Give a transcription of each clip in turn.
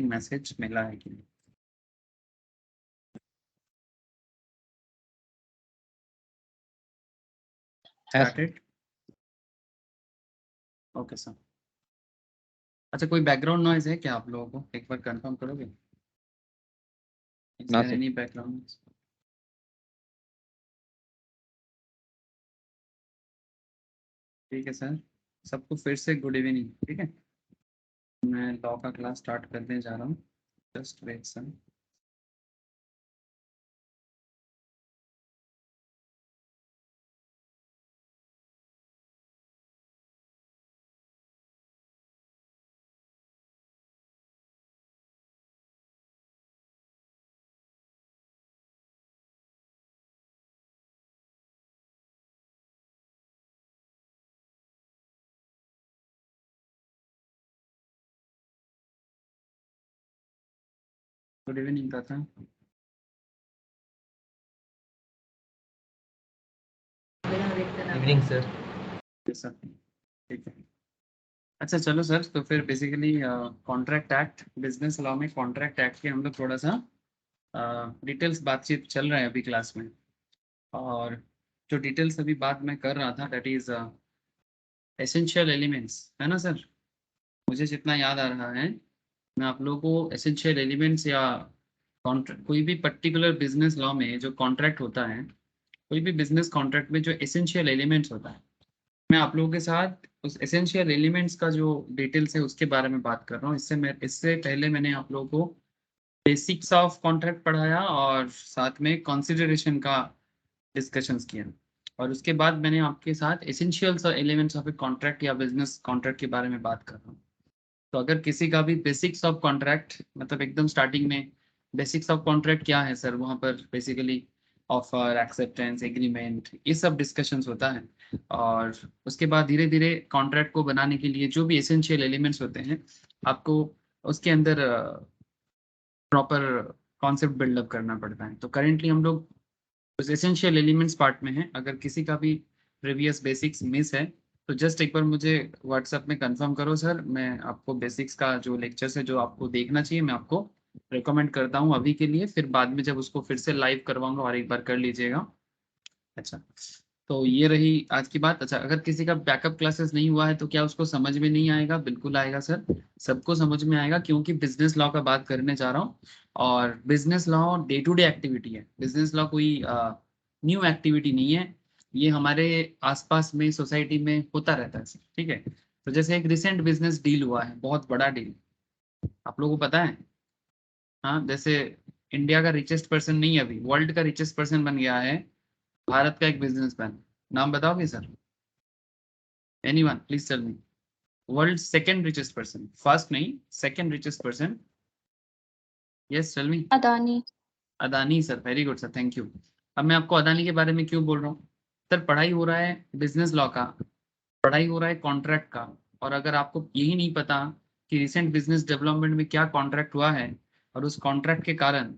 Message मिला है कि नहीं? स्टार्टेड। Okay sir. अच्छा, कोई बैकग्राउंड नॉइज है क्या आप लोगों को? एक बार कंफर्म करोगे? ना सर। Any background? ठीक है सर, सबको फिर से गुड इवनिंग। ठीक है, मैं लॉ का क्लास स्टार्ट करने जा रहा हूँ। Just wait sir. Good evening का था। Evening sir. सर ठीक है। अच्छा चलो सर, तो फिर basically contract act, business law में कॉन्ट्रैक्ट एक्ट के हम लोग थोड़ा सा डिटेल्स बातचीत चल रहा है अभी क्लास में। और जो डिटेल्स अभी बात मैं कर रहा था दैट इज एसेंशियल एलिमेंट्स, है ना सर? मुझे जितना याद आ रहा है, मैं आप लोगों को एसेंशियल एलिमेंट्स या कॉन्ट्रैक्ट, कोई भी पर्टिकुलर बिजनेस लॉ में जो कॉन्ट्रैक्ट होता है, कोई भी बिजनेस कॉन्ट्रैक्ट में जो एसेंशियल एलिमेंट्स होता है, मैं आप लोगों के साथ उस एसेंशियल एलिमेंट्स का जो डिटेल्स है उसके बारे में बात कर रहा हूँ। इससे पहले मैंने आप लोगों को बेसिक्स ऑफ कॉन्ट्रैक्ट पढ़ाया और साथ में कंसिडरेशन का डिस्कशंस किया। और उसके बाद मैंने आपके साथ एसेंशियल्स और एलिमेंट्स ऑफ ए कॉन्ट्रैक्ट या बिजनेस कॉन्ट्रैक्ट के बारे में बात कर रहा हूँ। तो अगर किसी का भी बेसिक्स ऑफ कॉन्ट्रैक्ट, मतलब एकदम स्टार्टिंग में बेसिक्स ऑफ कॉन्ट्रैक्ट क्या है सर, वहाँ पर बेसिकली ऑफर, एक्सेप्टेंस, एग्रीमेंट, ये सब डिस्कशंस होता है। और उसके बाद धीरे धीरे कॉन्ट्रैक्ट को बनाने के लिए जो भी एसेंशियल एलिमेंट्स होते हैं, आपको उसके अंदर प्रॉपर कॉन्सेप्ट बिल्डअप करना पड़ता है। तो करेंटली हम लोग उस एसेंशियल एलिमेंट्स पार्ट में हैं। अगर किसी का भी प्रीवियस बेसिक्स मिस है तो जस्ट एक बार मुझे व्हाट्सएप में कंफर्म करो सर, मैं आपको बेसिक्स का जो लेक्चर्स है जो आपको देखना चाहिए मैं आपको रिकमेंड करता हूँ अभी के लिए। फिर बाद में जब उसको फिर से लाइव करवाऊंगा और एक बार कर लीजिएगा। अच्छा, तो ये रही आज की बात। अच्छा, अगर किसी का बैकअप क्लासेस नहीं हुआ है तो क्या उसको समझ में नहीं आएगा? बिल्कुल आएगा सर, सबको समझ में आएगा, क्योंकि बिजनेस लॉ का बात करने जा रहा हूँ। और business law day to day activity है। बिजनेस लॉ कोई न्यू एक्टिविटी नहीं है, ये हमारे आसपास में सोसाइटी में होता रहता है सर। ठीक है, तो जैसे एक रिसेंट बिजनेस डील हुआ है, बहुत बड़ा डील, आप लोगों को पता है? हाँ, जैसे इंडिया का रिचेस्ट पर्सन नहीं, अभी वर्ल्ड का रिचेस्ट पर्सन बन गया है भारत का एक बिजनेसमैन। नाम बताओगे sir? Anyone please tell me. World second richest person, first नहीं, second richest person. Yes tell me. Adani. Adani sir, very good sir, thank you. अब मैं आपको अदानी के बारे में क्यों बोल रहा हूँ सर? पढ़ाई हो रहा है बिजनेस लॉ का, पढ़ाई हो रहा है कॉन्ट्रैक्ट का। और अगर आपको यही नहीं पता कि रिसेंट बिजनेस डेवलपमेंट में क्या कॉन्ट्रैक्ट हुआ है और उस कॉन्ट्रैक्ट के कारण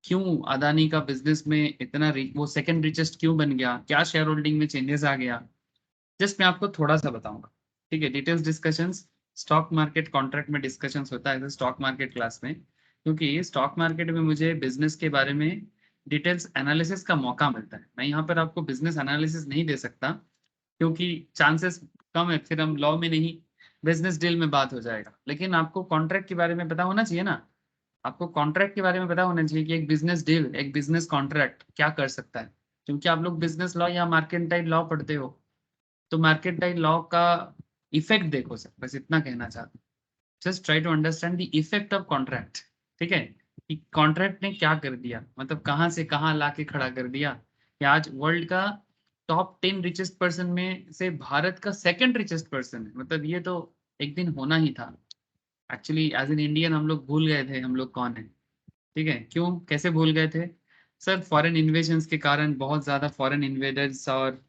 क्यों अदानी का बिजनेस में इतना वो सेकंड रिचेस्ट क्यों बन गया, क्या शेयर होल्डिंग में चेंजेस आ गया, जस्ट मैं आपको थोड़ा सा बताऊंगा। ठीक है, details discussions stock market contract में डिस्कशंस होता है स्टॉक मार्केट क्लास में, क्योंकि स्टॉक मार्केट में मुझे बिजनेस के बारे में डिटेल्स एनालिसिस का मौका मिलता है। मैं यहाँ पर आपको बिजनेस एनालिसिस नहीं दे सकता क्योंकि चांसेस कम है फिर हम लॉ में नहीं, बिजनेस डील में बात हो जाएगा। लेकिन आपको कॉन्ट्रैक्ट के बारे में पता होना चाहिए ना, आपको कॉन्ट्रैक्ट के बारे में पता होना चाहिए कि एक बिजनेस डील, एक बिजनेस कॉन्ट्रैक्ट क्या कर सकता है। क्योंकि आप लोग बिजनेस लॉ या मार्केटाइल लॉ पढ़ते हो, तो मार्केटाइल लॉ का इफेक्ट देखो सर, बस इतना कहना चाहता हूँ। Just try to understand the effect of contract. ठीक है, कि कॉन्ट्रैक्ट ने क्या कर दिया, मतलब कहाँ से कहाँ लाके खड़ा कर दिया कि आज वर्ल्ड का टॉप 10 रिचेस्ट पर्सन में से भारत का सेकंड रिचेस्ट पर्सन है। मतलब ये तो एक दिन होना ही था। एक्चुअली एज एन इंडियन हम लोग भूल गए थे हम लोग कौन है। ठीक है, क्यों कैसे भूल गए थे सर? फॉरेन इन्वेजन्स के कारण, बहुत ज्यादा फॉरेन इन्वेडर्स, और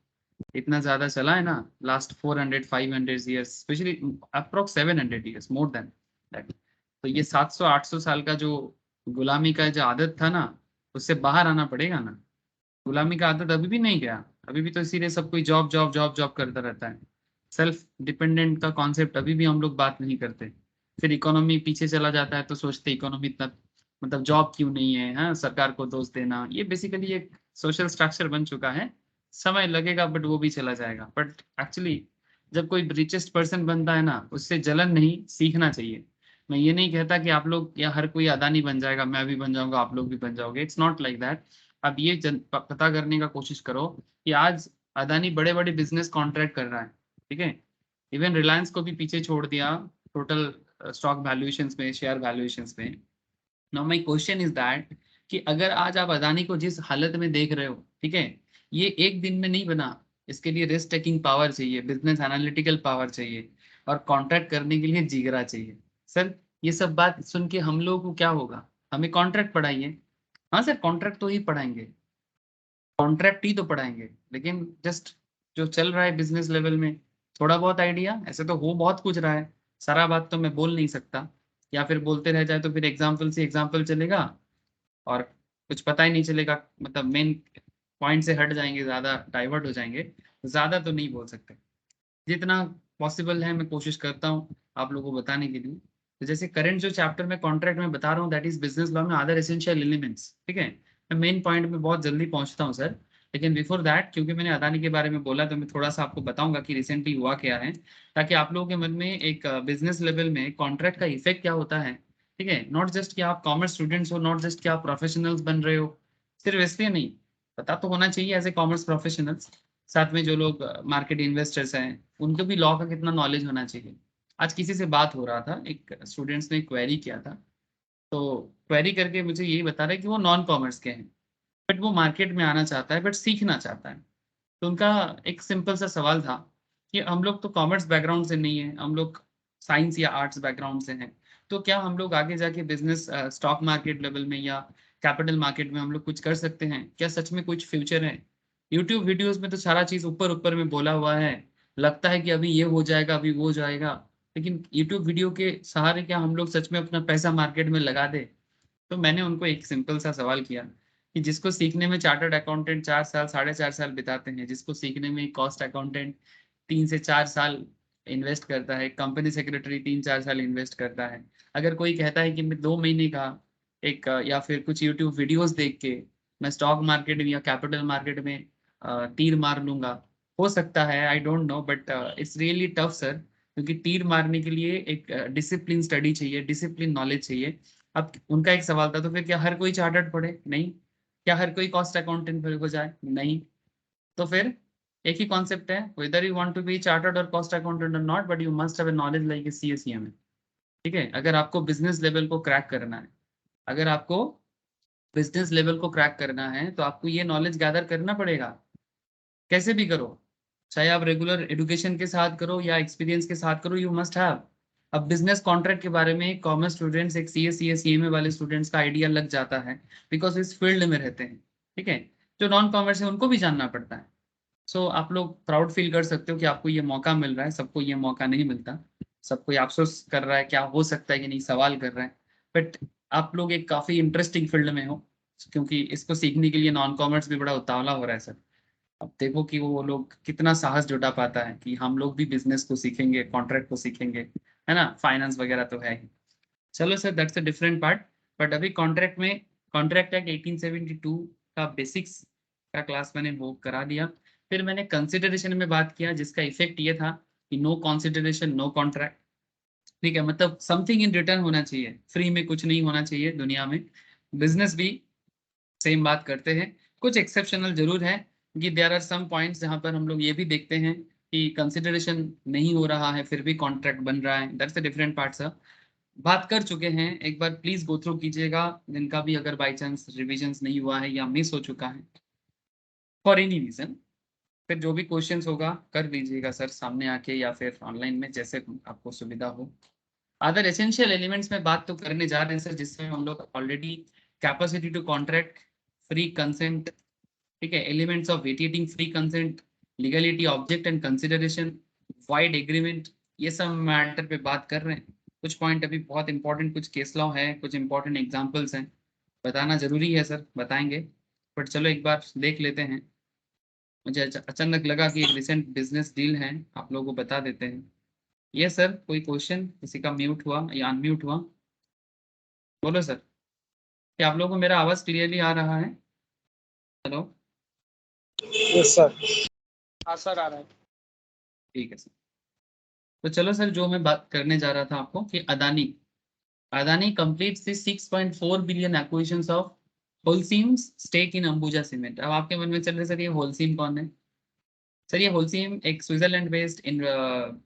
इतना ज्यादा चला है ना last 400 500 years, specially approx 700 years, more than that. तो ये 700 800 साल का जो गुलामी का जो आदत था ना, उससे बाहर आना पड़ेगा ना। गुलामी का आदत अभी भी नहीं गया, अभी भी तो इसीलिए सब कोई जॉब जॉब जॉब जॉब करता रहता है। सेल्फ डिपेंडेंट का कॉन्सेप्ट अभी भी हम लोग बात नहीं करते। फिर इकोनॉमी पीछे चला जाता है तो सोचते इकोनॉमी इतना मतलब जॉब क्यों नहीं है, हाँ सरकार को दोष देना, ये बेसिकली एक सोशल स्ट्रक्चर बन चुका है। समय लगेगा बट वो भी चला जाएगा। बट एक्चुअली जब कोई रिचेस्ट पर्सन बनता है ना, उससे जलन नहीं, सीखना चाहिए। मैं ये नहीं कहता कि आप लोग या हर कोई अदानी बन जाएगा, मैं भी बन जाऊंगा, आप लोग भी बन जाओगे, इट्स नॉट लाइक दैट। अब ये पता करने का कोशिश करो कि आज अदानी बड़े बड़े बिजनेस कॉन्ट्रैक्ट कर रहा है, ठीक है। इवन रिलायंस को भी पीछे छोड़ दिया टोटल स्टॉक वैल्यूएशंस में, शेयर वैल्यूएशंस में। Now my question is that कि अगर आज आप अदानी को जिस हालत में देख रहे हो, ठीक है, ये एक दिन में नहीं बना। इसके लिए रिस्क टेकिंग पावर चाहिए, बिजनेस एनालिटिकल पावर चाहिए, और कॉन्ट्रैक्ट करने के लिए जिगरा चाहिए। सर ये सब बात सुन के हम लोगों को क्या होगा, हमें कॉन्ट्रैक्ट पढ़ाइए। हाँ सर कॉन्ट्रैक्ट तो ही पढ़ाएंगे, कॉन्ट्रैक्ट ही तो पढ़ाएंगे, लेकिन जस्ट जो चल रहा है बिजनेस लेवल में थोड़ा बहुत आइडिया, ऐसे तो हो बहुत कुछ रहा है, सारा बात तो मैं बोल नहीं सकता। या फिर बोलते रह जाए तो फिर एग्जाम्पल से एग्जाम्पल चलेगा और कुछ पता ही नहीं चलेगा, मतलब मेन पॉइंट से हट जाएंगे, ज्यादा डाइवर्ट हो जाएंगे, ज्यादा तो नहीं बोल सकते। जितना पॉसिबल है मैं कोशिश करता हूँ आप लोगों को बताने के लिए। तो जैसे करंट जो चैप्टर में कॉन्ट्रैक्ट में बता रहा हूँ, दैट इज बिजनेस लॉ में अदर एसेंशियल एलिमेंट्स, ठीक है। मैं मेन पॉइंट में बहुत जल्दी पहुंचता हूँ सर, लेकिन बिफोर दैट क्योंकि मैंने अदानी के बारे में बोला तो मैं थोड़ा सा आपको बताऊंगा कि रिसेंटली हुआ क्या है, ताकि आप लोगों के मन में एक बिजनेस लेवल में कॉन्ट्रैक्ट का इफेक्ट क्या होता है, ठीक है। नॉट जस्ट कि आप कॉमर्स स्टूडेंट्स हो, नॉट जस्ट कि आप प्रोफेशनल्स बन रहे हो, सिर्फ इसलिए नहीं, पता तो होना चाहिए एज ए कॉमर्स प्रोफेशनल्स, साथ में जो लोग मार्केट इन्वेस्टर्स हैं उनको भी लॉ का कितना नॉलेज होना चाहिए। आज किसी से बात हो रहा था, एक स्टूडेंट्स ने क्वेरी किया था, तो क्वेरी करके मुझे यही बता रहे कि वो नॉन कॉमर्स के हैं, बट वो मार्केट में आना चाहता है, बट सीखना चाहता है। तो उनका एक सिंपल सा सवाल था कि हम लोग तो कॉमर्स बैकग्राउंड से नहीं है, हम लोग साइंस या आर्ट्स बैकग्राउंड से हैं, तो क्या हम लोग आगे जाके बिजनेस स्टॉक मार्केट लेवल में या कैपिटल मार्केट में हम लोग कुछ कर सकते हैं क्या, सच में कुछ फ्यूचर है। यूट्यूब वीडियोस में तो सारा चीज ऊपर ऊपर में बोला हुआ है, लगता है कि अभी ये हो जाएगा, अभी वो हो जाएगा, लेकिन यूट्यूब वीडियो के सहारे क्या हम लोग सच में अपना पैसा मार्केट में लगा दे। तो मैंने उनको एक सिंपल सा सवाल किया कि जिसको सीखने में चार्टर्ड अकाउंटेंट 4 साल 4.5 साल बिताते हैं, जिसको सीखने में कॉस्ट अकाउंटेंट 3 से 4 साल इन्वेस्ट करता है, कंपनी सेक्रेटरी 3-4 साल इन्वेस्ट करता है, अगर कोई कहता है कि मैं 2 महीने का एक या फिर कुछ यूट्यूब वीडियोस देख के मैं स्टॉक मार्केट में या कैपिटल मार्केट में तीर मार लूंगा, हो सकता है, I don't know, but it's really tough sir, क्योंकि तीर मारने के लिए एक डिसिप्लिन स्टडी चाहिए, डिसिप्लिन नॉलेज चाहिए। अब उनका एक सवाल था, तो फिर क्या हर कोई चार्टर्ड पढ़े? नहीं। क्या हर कोई कॉस्ट अकाउंटेंट हो जाए? नहीं। तो फिर एक ही कॉन्सेप्ट है, whether you want to be chartered और कॉस्ट अकाउंटेंट और not, but you must have a knowledge like a CACM है, ठीक है। अगर आपको बिजनेस लेवल को क्रैक करना है, अगर आपको बिजनेस लेवल को क्रैक करना है तो आपको ये नॉलेज गैदर करना पड़ेगा, कैसे भी करो, चाहे आप रेगुलर एजुकेशन के साथ करो या एक्सपीरियंस के साथ करो, यू मस्ट हैव। अब बिजनेस कॉन्ट्रैक्ट के बारे में कॉमर्स स्टूडेंट्स, एक सीएमए वाले स्टूडेंट्स का आइडिया लग जाता है, बिकॉज इस फील्ड में रहते हैं, ठीक है। जो नॉन कॉमर्स है उनको भी जानना पड़ता है। सो आप लोग प्राउड फील कर सकते हो कि आपको ये मौका मिल रहा है, सबको ये मौका नहीं मिलता। सब कोई अफसोस कर रहा है क्या हो सकता है कि नहीं, सवाल कर रहा है, बट आप लोग एक काफी इंटरेस्टिंग फील्ड में हो, क्योंकि इसको सीखने के लिए नॉन कॉमर्स भी बड़ा उतावला हो रहा है सर। अब देखो कि वो लोग कितना साहस जुटा पाता है कि हम लोग भी बिजनेस को सीखेंगे, कॉन्ट्रैक्ट को सीखेंगे, है ना, फाइनेंस वगैरह तो है ही। चलो sir that's a different part. But अभी कॉन्ट्रैक्ट में कॉन्ट्रैक्ट एक्ट 1872 का बेसिक्स का क्लास मैंने वो करा दिया। फिर मैंने कंसिडरेशन में बात किया, जिसका इफेक्ट ये था कि नो कंसिडरेशन नो कॉन्ट्रैक्ट, ठीक है, मतलब समथिंग इन रिटर्न होना चाहिए, फ्री में कुछ नहीं होना चाहिए दुनिया में। बिजनेस भी सेम बात करते हैं, कुछ एक्सेप्शनल जरूर है कि देयर आर सम पॉइंट्स जहां पर हम लोग ये भी देखते हैं कि कंसिडरेशन नहीं हो रहा है फिर भी कॉन्ट्रैक्ट बन रहा है, that's a different part sir. बात कर चुके हैं, एक बार प्लीज गो थ्रू कीजिएगा, जिनका भी अगर बाई चांस रिविजन्स नहीं हुआ है या मिस हो चुका है फॉर एनी रीजन, फिर जो भी क्वेश्चंस होगा कर लीजिएगा सर सामने आके या फिर ऑनलाइन में, जैसे आपको सुविधा हो। अदर एसेंशियल एलिमेंट्स में बात तो करने जा रहे हैं सर, जिसमें हम लोग already capacity to contract, free consent, ठीक है, elements of vitiating free consent, legality object and consideration, void agreement, ये सब मैटर पे बात कर रहे हैं। कुछ पॉइंट अभी बहुत इंपॉर्टेंट, कुछ केस लॉ है, कुछ इंपॉर्टेंट एग्जांपल्स हैं, बताना जरूरी है सर, बताएंगे। बट चलो एक बार देख लेते हैं। मुझे अचानक लगा कि एक रिसेंट बिजनेस डील है, आप लोगों को बता देते हैं। ये सर कोई क्वेश्चन, किसी का म्यूट हुआ या अनम्यूट हुआ? बोलो सर, क्या आप लोगों को मेरा आवाज क्लियरली आ रहा है? हेलो? Yes sir. हाँ सर, आ रहा है। ठीक है सर। तो चलो सर, जो मैं बात करने जा रहा था आपको कि Adani Adani completes the 6.4 billion acquisitions of Holcim's stake in Ambuja Cement। अब आपके मन में चल रहे सर, ये होलसीम कौन है? सर ये होलसीम एक Switzerland based in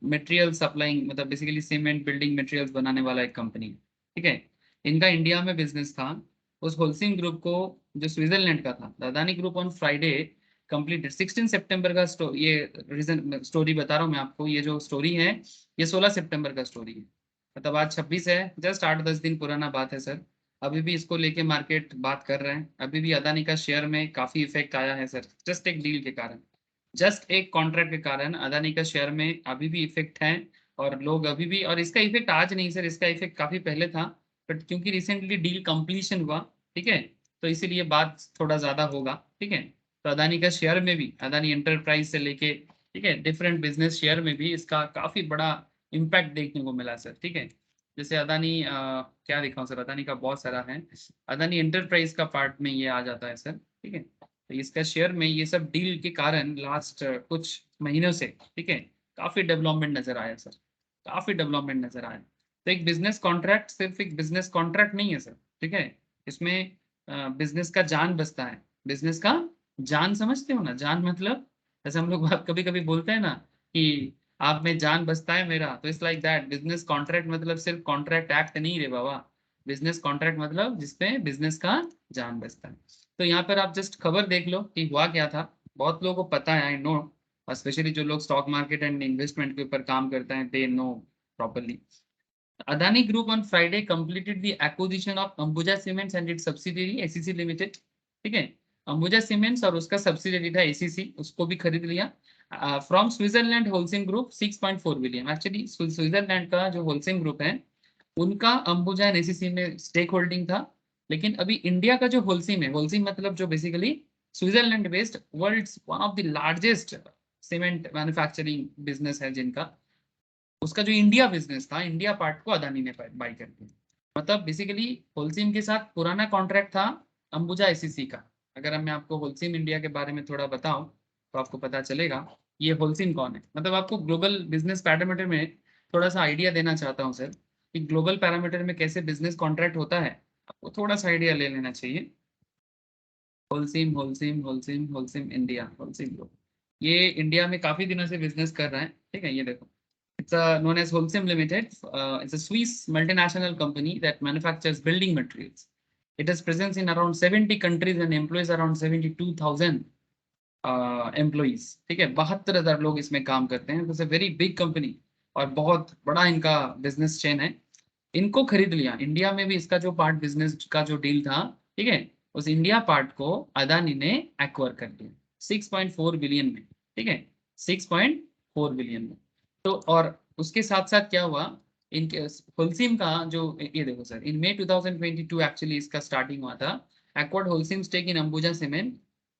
material supplying, मतलब बेसिकली सीमेंट बिल्डिंग मटेरियल्स बनाने वाला एक कंपनी, ठीक है। इनका इंडिया में बिजनेस था। उस होलसीम ग्रुप को, जो स्विट्जरलैंड का था, Adani group on Friday completed 16 सितंबर का ये रीजन स्टोरी बता रहा हूँ मैं आपको। ये जो स्टोरी है ये 16 सितंबर का स्टोरी है, मतलब आज 26 है, जस्ट 8-10 दिन पुराना बात है सर। अभी भी इसको लेके मार्केट बात कर रहे हैं, अभी भी अदानी का शेयर में काफी इफेक्ट आया है सर, जस्ट एक डील के कारण, जस्ट एक कॉन्ट्रैक्ट के कारण अदानी का शेयर में अभी भी इफेक्ट है। और लोग अभी भी, और इसका इफेक्ट आज नहीं सर, इसका इफेक्ट काफी पहले था, बट क्योंकि रिसेंटली डील कंप्लीशन हुआ, ठीक है, तो इसीलिए बात थोड़ा ज्यादा होगा, ठीक है। तो अदानी का शेयर में भी, अदानी एंटरप्राइज से लेके, ठीक है, डिफरेंट बिजनेस शेयर में भी इसका काफी बड़ा इम्पैक्ट देखने को मिला सर, ठीक है। जैसे अदानी क्या दिखाऊं सर, अदानी का बहुत सारा है, अदानी एंटरप्राइज का पार्ट में ये आ जाता है सर, ठीक है। तो इसका शेयर में ये सब डील के कारण लास्ट कुछ महीनों से, ठीक है, काफी डेवलपमेंट नजर आया सर, काफी डेवलपमेंट नजर आया। तो एक बिजनेस कॉन्ट्रैक्ट सिर्फ एक बिजनेस कॉन्ट्रैक्ट नहीं है सर, ठीक है, इसमें बिजनेस का जान बसता है, बिजनेस का जान, समझते हो ना, जान मतलब जैसे हम लोग कभी कभी बोलते हैं ना कि आप में जान बसता है मेरा, तो it's like that. Business contract मतलब सिर्फ कॉन्ट्रैक्ट एक्ट नहीं रे बाबा, बिजनेस कॉन्ट्रैक्ट मतलब जिसपे बिजनेस का जान बसता है। तो यहाँ पर आप जस्ट खबर देख लो कि हुआ क्या था, बहुत लोगों को पता है, आई नो, स्पेशली जो लोग स्टॉक मार्केट एंड इन्वेस्टमेंट के ऊपर काम करते हैं, they know properly. Adani Group on Friday completed the acquisition of Ambuja Cements and its subsidiary ACC Limited, ठीक है। अंबुजा सीमेंट्स और उसका सब्सिडियरी था एसीसी, उसको भी खरीद लिया from Switzerland wholesale group 6.4 billion. Actually Switzerland का जो होलसेल ग्रुप है उनका अंबुजा एंड एसीसी में स्टेक होल्डिंग था, लेकिन अभी इंडिया का जो होलसेल है, होलसेल मतलब जो basically Switzerland based world's one of the largest cement manufacturing business है जिनका, उसका जो इंडिया बिजनेस था, इंडिया पार्ट को अदानी ने बाई कर दिया। मतलब बेसिकली होलसीम के साथ पुराना कॉन्ट्रैक्ट था अंबुजा एसीसी का। अगर मैं आपको होलसीम इंडिया के बारे में थोड़ा बताऊं तो आपको पता चलेगा ये होलसीम कौन है। मतलब आपको ग्लोबल बिजनेस पैरामीटर में थोड़ा सा आइडिया देना चाहता हूं सर कि ग्लोबल पैरामीटर में कैसे बिजनेस कॉन्ट्रैक्ट होता है, आपको थोड़ा सा आइडिया ले लेना चाहिए। होलसीम होलसीम होलसीम होलसीम इंडिया, होलसीम ग्रुप, ये इंडिया में काफी दिनों से बिजनेस कर रहा है, ठीक है। ये देखो, it's known as Holcim Limited. It's a Swiss multinational company that manufactures building materials. It has presence in around 70 countries and employs around 72,000 employees. ठीक है, 72,000 लोग इसमें काम करते हैं। तो वेरी बिग कंपनी और बहुत बड़ा इनका बिजनेस चेन है। इनको खरीद लिया, इंडिया में भी इसका जो पार्ट बिजनेस का जो डील था, ठीक है, उस इंडिया पार्ट को अदानी ने एक्वायर कर लिया 6.4 बिलियन में, ठीक है, 6.4 बिलियन में। तो और उसके साथ साथ क्या हुआ, इनके होलसीम का जो, ये देखो सर, इन मई 2022 एक्चुअली इसका स्टार्टिंग हुआ था। Acquired Holcim stake in Ambuja cement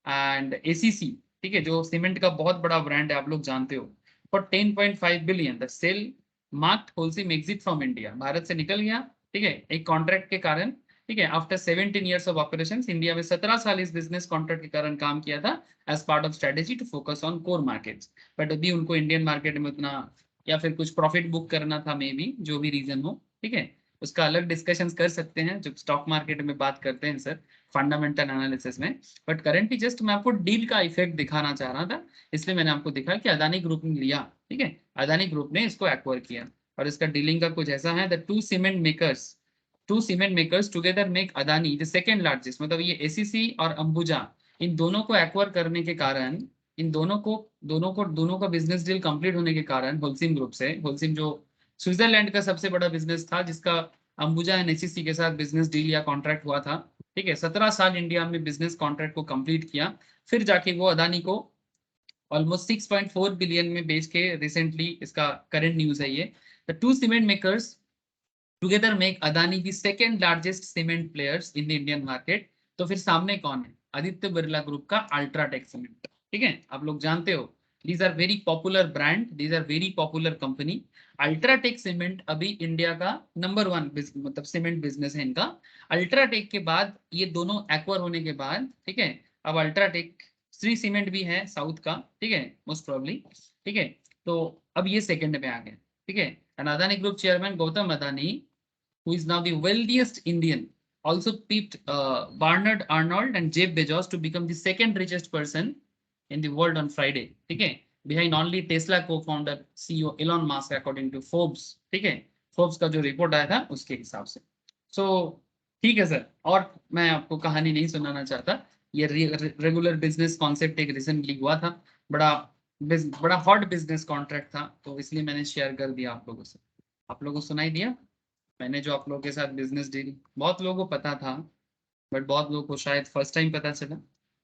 and ACC, ठीक है, जो सीमेंट का बहुत बड़ा ब्रांड है, आप लोग जानते हो, for 10.5 billion. The sale marked Holcim exit from India, Bharat से निकल गया, ठीक है, एक कॉन्ट्रैक्ट के कारण, ठीक है। After 17 years of operations, India में 17 साल इस बिजनेस कॉन्ट्रैक्ट के कारण काम किया था as part of strategy to focus on core markets. But अभी उनको इंडियन मार्केट में उतना, या फिर कुछ प्रॉफिट बुक करना था, मे बी जो भी रीजन हो, ठीक है, उसका अलग डिस्कशंस कर सकते हैं जो स्टॉक मार्केट में बात करते हैं सर, फंडामेंटल एनालिसिस में। बट करेंटली जस्ट मैं आपको डील का इफेक्ट दिखाना चाह रहा था, इसलिए मैंने आपको दिखा कि अदानी ग्रुप ने लिया, ठीक है, अदानी ग्रुप ने इसको एक्वायर किया। और इसका डीलिंग का कुछ ऐसा है, the two cement makers together make Adani the second largest. मतलब ये एसीसी और अंबुजा, इन दोनों को एक्वायर करने के कारण, इन दोनों का बिजनेस डील कंप्लीट होने के कारण होलसीम ग्रुप से, होलसीम जो स्विट्जरलैंड का सबसे बड़ा बिजनेस था, जिसका अंबुजा एंड एसीसी के साथ बिजनेस डील या कॉन्ट्रैक्ट हुआ था, ठीक है, 17 साल इंडिया में बिजनेस कॉन्ट्रैक्ट को कंप्लीट किया, फिर जाके वो अदानी को ऑलमोस्ट 6.4 बिलियन में बेच के, रिसेंटली इसका करंट न्यूज है ये, the two cement makers together make Adani the second largest cement players in the Indian market. तो फिर सामने कौन है, आदित्य बिरला ग्रुप का अल्ट्राटेक सीमेंट, ठीक है, आप लोग जानते हो, these are very popular brand, these are very popular company। UltraTech cement अभी इंडिया का नंबर 1 मतलब सीमेंट बिजनेस है इनका। अल्ट्राटेक के बाद ये दोनों एक्वायर होने के बाद, ठीक है, अब अल्ट्राटेक श्री सीमेंट भी है साउथ का, ठीक है, मोस्ट प्रोबेबली, ठीक है। तो अब ये सेकंड में आ गया, ठीक है। And Adani group chairman Gautam Adani, who is now the wealthiest Indian, also peeped Bernard Arnold and Jeff Bezos to become the second richest person in the world on Friday, ठीक है, behind only Tesla co-founder CEO Elon Musk according to Forbes, ठीक है, Forbes का जो report आया था उसके हिसाब से। सो ठीक है सर, और मैं आपको कहानी नहीं सुनाना चाहता, ये रेगुलर बिजनेस कॉन्सेप्ट एक रिसेंटली हुआ था, बड़ा हॉट बिजनेस कॉन्ट्रैक्ट था, तो इसलिए मैंने शेयर कर दिया आप लोगों से। आप लोगों को सुनाई दिया मैंने जो आप लोगों के साथ बिजनेस डील, बहुत लोगों को पता था बट बहुत लोगों को शायद फर्स्ट टाइम पता चला,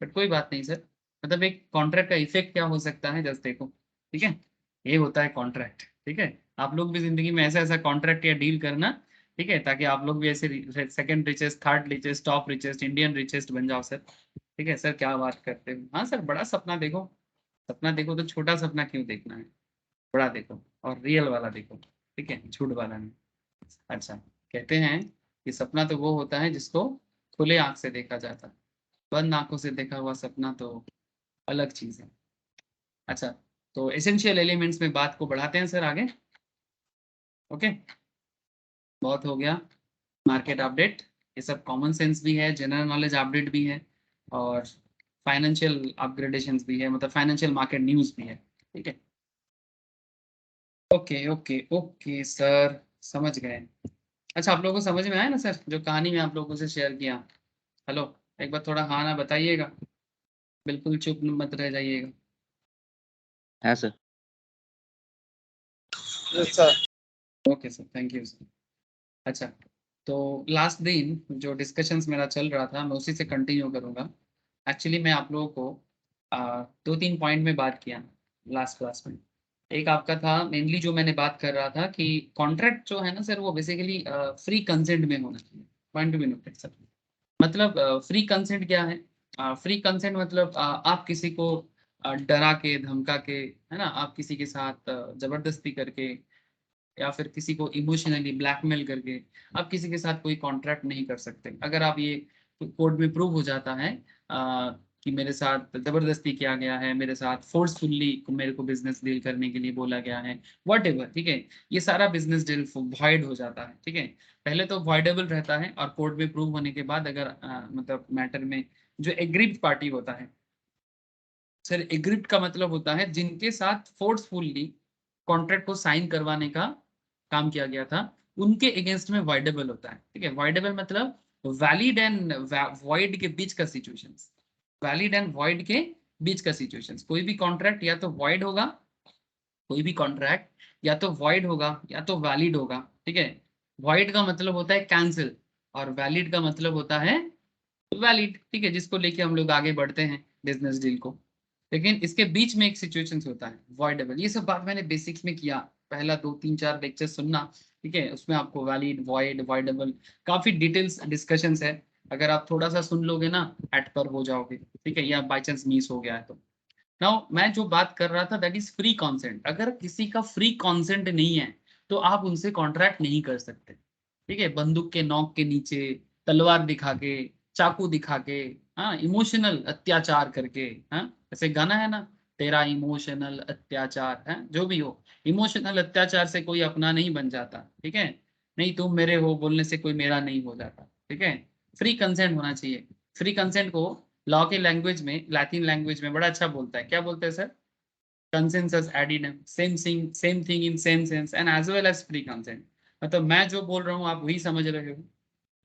बट कोई बात नहीं सर। मतलब एक कॉन्ट्रैक्ट का इफेक्ट क्या हो सकता है जस्ट देखो, ठीक है, ये होता है कॉन्ट्रैक्ट, ठीक है। आप लोग भी जिंदगी में ऐसा ऐसा कॉन्ट्रैक्ट या डील करना, ठीक है, ताकि आप लोग भी ऐसे second richest, third richest, top richest, Indian richest बन जाओ सर, ठीक है। सर क्या बात करते हो, हाँ सर, बड़ा सपना देखो, सपना देखो तो छोटा सपना क्यों देखना है, बड़ा देखो और रियल वाला देखो, ठीक है, झूठ वाला नहीं। अच्छा, कहते हैं कि सपना तो वो होता है जिसको खुले आंख से देखा जाता है, बंद आंखों से देखा हुआ सपना तो अलग चीज है। अच्छा, तो एसेंशियल एलिमेंट्स में बात को बढ़ाते हैं सर आगे। ओके, बहुत हो गया मार्केट अपडेट, ये सब कॉमन सेंस भी है, जनरल नॉलेज अपडेट भी है, और फाइनेंशियल अपग्रेडेशंस भी है, मतलब फाइनेंशियल मार्केट न्यूज भी है, ठीक है। ओके ओके ओके सर, समझ गए। अच्छा, आप लोगों को समझ में आया ना सर जो कहानी में आप लोगों से शेयर किया? हेलो, एक बार थोड़ा हाँ ना बताइएगा, बिल्कुल चुप मत रह जाइएगा। हाँ sir. Yes, sir. Okay sir, thank you sir. अच्छा, तो लास्ट दिन जो डिस्कशंस मेरा चल रहा था मैं उसी से कंटिन्यू करूंगा। एक्चुअली मैं आप लोगों को 2-3 पॉइंट में बात किया लास्ट क्लास में। एक आपका था मेनली जो मैंने बात कर रहा था कि कॉन्ट्रैक्ट जो है ना सर वो बेसिकली फ्री कंसेंट में होना चाहिए। Point to be noted sir, मतलब फ्री कंसेंट क्या है? फ्री कंसेंट मतलब आप किसी को डरा के धमका के, है ना, आप किसी के साथ जबरदस्ती करके या फिर किसी को इमोशनली ब्लैकमेल करके आप किसी के साथ कोई कॉन्ट्रैक्ट नहीं कर सकते। अगर आप ये कोर्ट में प्रूव हो जाता है कि मेरे साथ जबरदस्ती किया गया है, मेरे साथ फोर्सफुल्ली मेरे को बिजनेस डील करने के लिए बोला गया है, व्हाटएवर, ठीक है, ये सारा बिजनेस डील वॉइड हो जाता है, ठीक है। पहले तो वॉइडेबल रहता है और कोर्ट में प्रूव होने के बाद अगर मतलब मैटर में जो एग्रीड पार्टी होता है, सर एग्रीड का मतलब होता है जिनके साथ फोर्सफुल्ली कॉन्ट्रैक्ट को साइन करवाने का काम किया गया था, उनके अगेंस्ट में वॉइडेबल होता है, ठीक है। वॉइडेबल मतलब वैलिड एंड वॉइड के बीच का सिचुएशंस, वैलिड एंड वॉइड के बीच का सिचुएशंस। कोई भी कॉन्ट्रैक्ट या तो वॉइड होगा, कोई भी कॉन्ट्रैक्ट या तो वॉइड होगा या तो वैलिड होगा, ठीक है। वॉइड का मतलब होता है कैंसिल और वैलिड का मतलब होता है वैलिड, ठीक है, जिसको लेके हम लोग आगे बढ़ते हैं बिजनेस डील को। लेकिन इसके बीच में एक सिचुएशन होता है वॉइडेबल। ये सब बात मैंने बेसिक्स में किया, पहला 2-3-4 लेक्चर सुनना, ठीक है, उसमें आपको वैलिड, वॉइड, वॉइडेबल काफी डिटेल्स डिस्कशंस है। अगर आप थोड़ा सा सुन लोगे ना एट पर हो जाओगे, ठीक है, या बाई चांस मिस हो गया है तो। नाउ मैं जो बात कर रहा था दैट इज फ्री कॉन्सेंट। अगर किसी का फ्री कॉन्सेंट नहीं है तो आप उनसे कॉन्ट्रैक्ट नहीं कर सकते, ठीक है। बंदूक के नोक के नीचे तलवार दिखा के, चाकू दिखा के, हाँ, इमोशनल अत्याचार करके, हाँ, ऐसे गाना है ना, तेरा इमोशनल अत्याचार है, जो भी हो, इमोशनल अत्याचार से कोई अपना नहीं बन जाता, ठीक है। नहीं तुम मेरे हो बोलने से कोई मेरा नहीं हो जाता, ठीक है। फ्री कंसेंट होना चाहिए। फ्री कंसेंट को लॉ के लैंग्वेज में, लैटिन लैंग्वेज में बड़ा अच्छा बोलता है, क्या बोलते हैं sir? Consensus ad idem, same thing in same sense and as well as free consent. मतलब मैं जो बोल रहा हूँ आप वही समझ रहे हो,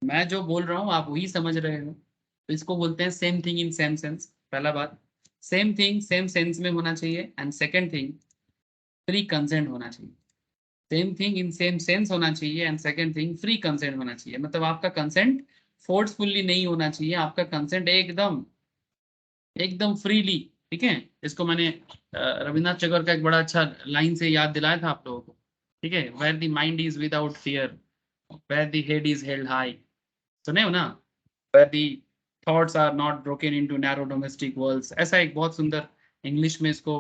मैं जो बोल रहा हूँ आप वही समझ रहे हो, तो इसको बोलते हैं same thing in same sense. पहला बात, सेम थिंग सेम सेंस में होना चाहिए, and second thing free consent होना चाहिए। Same thing in same sense होना चाहिए and second thing free consent होना चाहिए। मतलब आपका कंसेंट फोर्सफुल्ली नहीं होना चाहिए, आपका कंसेंट एकदम एकदम फ्रीली, ठीक है। इसको मैंने रविन्द्रनाथ टैगोर का एक बड़ा अच्छा लाइन से याद दिलाया था आप लोगों को, ठीक है, where the mind is without fear, where the head is held high, सुने हो ना, where the thoughts are not broken into narrow domestic worlds। ऐसा एक बहुत सुंदर इंग्लिश में इसको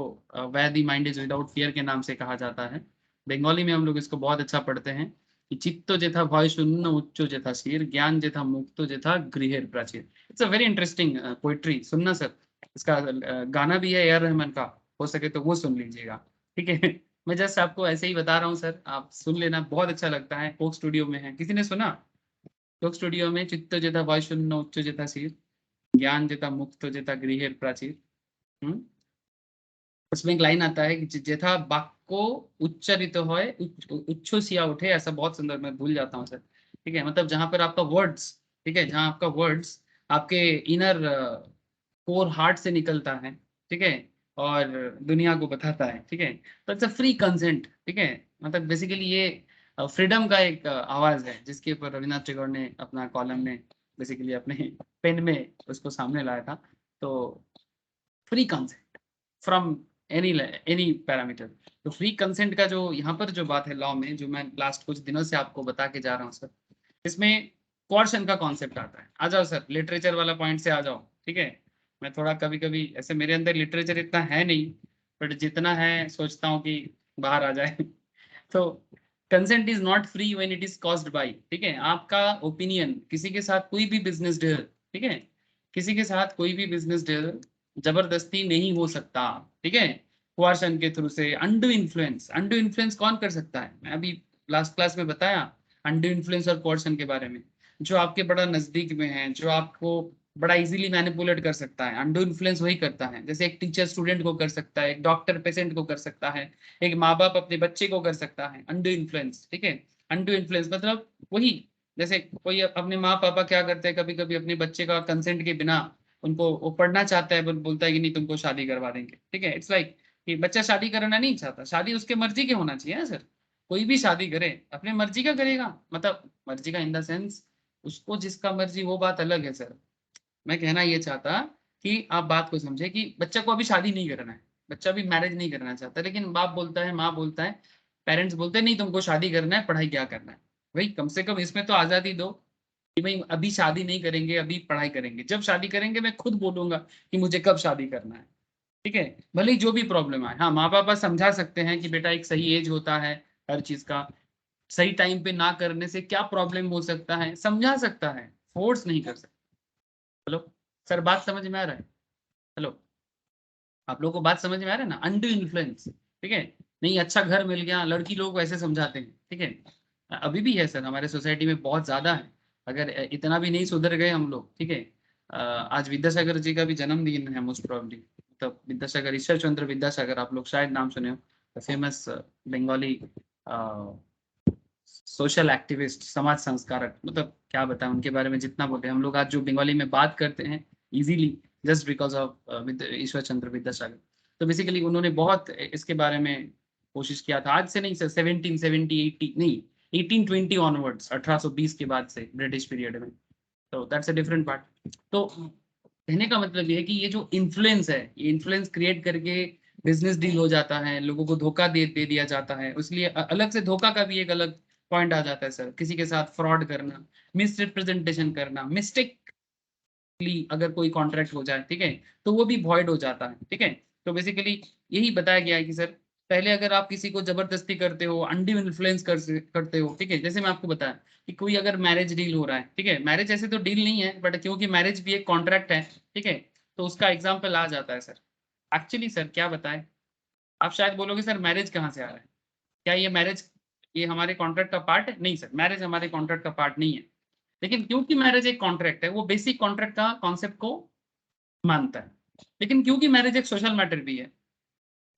where the mind is without fear के नाम से कहा जाता है। बंगाली में हम लोग इसको बहुत अच्छा पढ़ते हैं कि चित्तो जेथा भय शून्य उच्चो जेथा शीर ज्ञान जेथा मुक्तो जेथा गृहेर प्राचीर। It's a very interesting poetry, सुनना सर। इसका गाना भी है AR रहमान का, हो सके तो वो सुन लीजिएगा, ठीक है। मैं जस्ट आपको ऐसे ही बता रहा हूँ सर, आप सुन लेना, बहुत अच्छा लगता है। कोक स्टूडियो में है, किसी ने सुना? कोक स्टूडियो में चित्तो जेथा भय शून्य उच्चो जेथा शीर ज्ञान जेथा मुक्तो जेथा गृहेर प्राचीर। उसमें एक लाइन आता है कि जेथा बाक्को उच्चरित होए उच्छ्वसिया उठे, ऐसा बहुत सुंदर, मैं भूल जाता हूँ सर, ठीक है। मतलब जहां पर आपका वर्ड्स, ठीक है, जहां आपका वर्ड्स आपके इनर कोर हार्ट से निकलता है, ठीक है, और दुनिया को बताता है, ठीक है, तो इट्स अ फ्री कंसेंट, ठीक है। मतलब बेसिकली ये फ्रीडम का एक आवाज है, जिसके ऊपर रविन्द्रनाथ टैगोर ने अपना कॉलम में बेसिकली अपने पेन में उसको सामने लाया था। तो free consent from any parameter. तो फ्री कंसेंट का जो यहाँ पर जो बात है लॉ में, जो मैं लास्ट कुछ दिनों से आपको बता के जा रहा हूँ सर, इसमें कोर्शन का कॉन्सेप्ट आता है। आ जाओ सर, लिटरेचर वाला पॉइंट से आ जाओ, ठीक है। मैं थोड़ा कभी कभी ऐसे, मेरे अंदर लिटरेचर इतना है नहीं, बट जितना है सोचता हूँ कि बाहर आ जाए। तो consent is not free when it is caused by, ठीक है, आपका ओपिनियन किसी के साथ कोई भी बिजनेस डील, ठीक है, किसी के साथ कोई भी बिजनेस डील जबरदस्ती नहीं हो सकता, ठीक है, कोर्शन के थ्रू से। अंडू इन्फ्लुएंस, अंडू इन्फ्लुएंस कौन कर सकता है? मैं अभी लास्ट क्लास में बताया अंडू इन्फ्लुएंस और कोर्शन के बारे में। जो आपके बड़ा नजदीक में है, जो आपको बड़ा इजीली मैनिपुलेट कर सकता है, अंडू इन्फ्लुएंस वही करता है। जैसे एक टीचर स्टूडेंट को कर सकता है, एक डॉक्टर पेशेंट को कर सकता है, एक माँ बाप अपने बच्चे को कर सकता है, अंडू इन्फ्लुएंस, ठीक है। अंडू इन्फ्लुएंस मतलब वही, जैसे कोई अपने माँ पापा क्या करते हैं, कभी कभी अपने बच्चे का कंसेंट के बिना उनको, वो पढ़ना चाहता है, बोलता है कि नहीं तुमको शादी करवा देंगे, ठीक है। इट्स लाइक कि बच्चा शादी करना नहीं चाहता, शादी उसके मर्जी के होना चाहिए ना सर। कोई भी शादी करे अपने मर्जी का करेगा, मतलब मर्जी का इन द सेंस उसको जिसका मर्जी, वो बात अलग है सर। मैं कहना ये चाहता कि आप बात को समझे कि बच्चा को अभी शादी नहीं करना है, बच्चा भी मैरिज नहीं करना चाहता, लेकिन बाप बोलता है, माँ बोलता है, पेरेंट्स बोलते हैं नहीं तुमको शादी करना है, पढ़ाई क्या करना है। भाई कम से कम इसमें तो आजादी दो कि भाई अभी शादी नहीं करेंगे, अभी पढ़ाई करेंगे, जब शादी करेंगे मैं खुद बोलूंगा कि मुझे कब शादी करना है, ठीक है। भले ही जो भी प्रॉब्लम आए, हाँ माँ पापा समझा सकते हैं कि बेटा एक सही एज होता है हर चीज का, सही टाइम पे ना करने से क्या प्रॉब्लम हो सकता है, समझा सकता है, फोर्स नहीं कर सकता। हेलो सर, बात समझ में आ रहा है? हेलो, आप लोगों को बात समझ में आ रहा है ना? अंडू इन्फ्लुएंस, ठीक है। नहीं अच्छा घर मिल गया, लड़की लोग वैसे समझाते हैं, ठीक है। अभी भी है सर, हमारे सोसाइटी में बहुत ज्यादा है। अगर इतना भी नहीं सुधर गए हम लोग, ठीक है। आज विद्यासागर जी का भी जन्मदिन है मोस्ट प्रोबेबली, मतलब विद्यासागर, ईश्वर चंद्र विद्यासागर, आप लोग शायद नाम सुने हो, फेमस बंगाली सोशल एक्टिविस्ट, समाज संस्कारक, मतलब क्या बताएं उनके बारे में, जितना बोलते हैं हम लोग आज जो बंगाली में बात करते हैं easily, just because of Ishwar Chandra Vidyasagar. तो बेसिकली उन्होंने बहुत इसके बारे में कोशिश किया था, आज से नहीं सर, 1770 80 नहीं, 1820 ऑनवर्ड्स, 1820 के बाद से ब्रिटिश पीरियड में। तो दैट्स अ डिफरेंट पार्ट। तो कहने का मतलब ये है कि ये जो इन्फ्लुएंस है, ये इन्फ्लुएंस क्रिएट करके बिजनेस डील हो जाता है, लोगों को धोखा दे दिया जाता है, इसलिए अलग से धोखा का भी एक अलग पॉइंट आ जाता है सर। किसी के साथ फ्रॉड करना, मिस रिप्रेजेंटेशन करना, मिस्टेकली अगर कोई कॉन्ट्रैक्ट हो जाए, ठीक है, तो वो भी वॉइड हो जाता है, ठीक है। तो बेसिकली यही बताया गया है कि सर पहले अगर आप किसी को जबरदस्ती करते हो, अंडी इन्फ्लुएंस करते हो, ठीक है, जैसे मैं आपको बताया कि कोई अगर मैरिज डील हो रहा है, ठीक है, मैरिज ऐसे तो डील नहीं है, बट क्योंकि मैरिज भी एक कॉन्ट्रैक्ट है, ठीक है, तो उसका एग्जाम्पल आ जाता है सर। एक्चुअली सर क्या बताएं, आप शायद बोलोगे सर मैरिज कहाँ से आ रहा है, क्या ये मैरिज ये हमारे कॉन्ट्रैक्ट का पार्ट है? नहीं सर, मैरिज हमारे कॉन्ट्रैक्ट का पार्ट नहीं है। लेकिन क्योंकि मैरिज एक कॉन्ट्रैक्ट है, वो बेसिक कॉन्ट्रैक्ट का कॉन्सेप्ट को मानता है। लेकिन क्योंकि मैरिज एक सोशल मैटर भी है,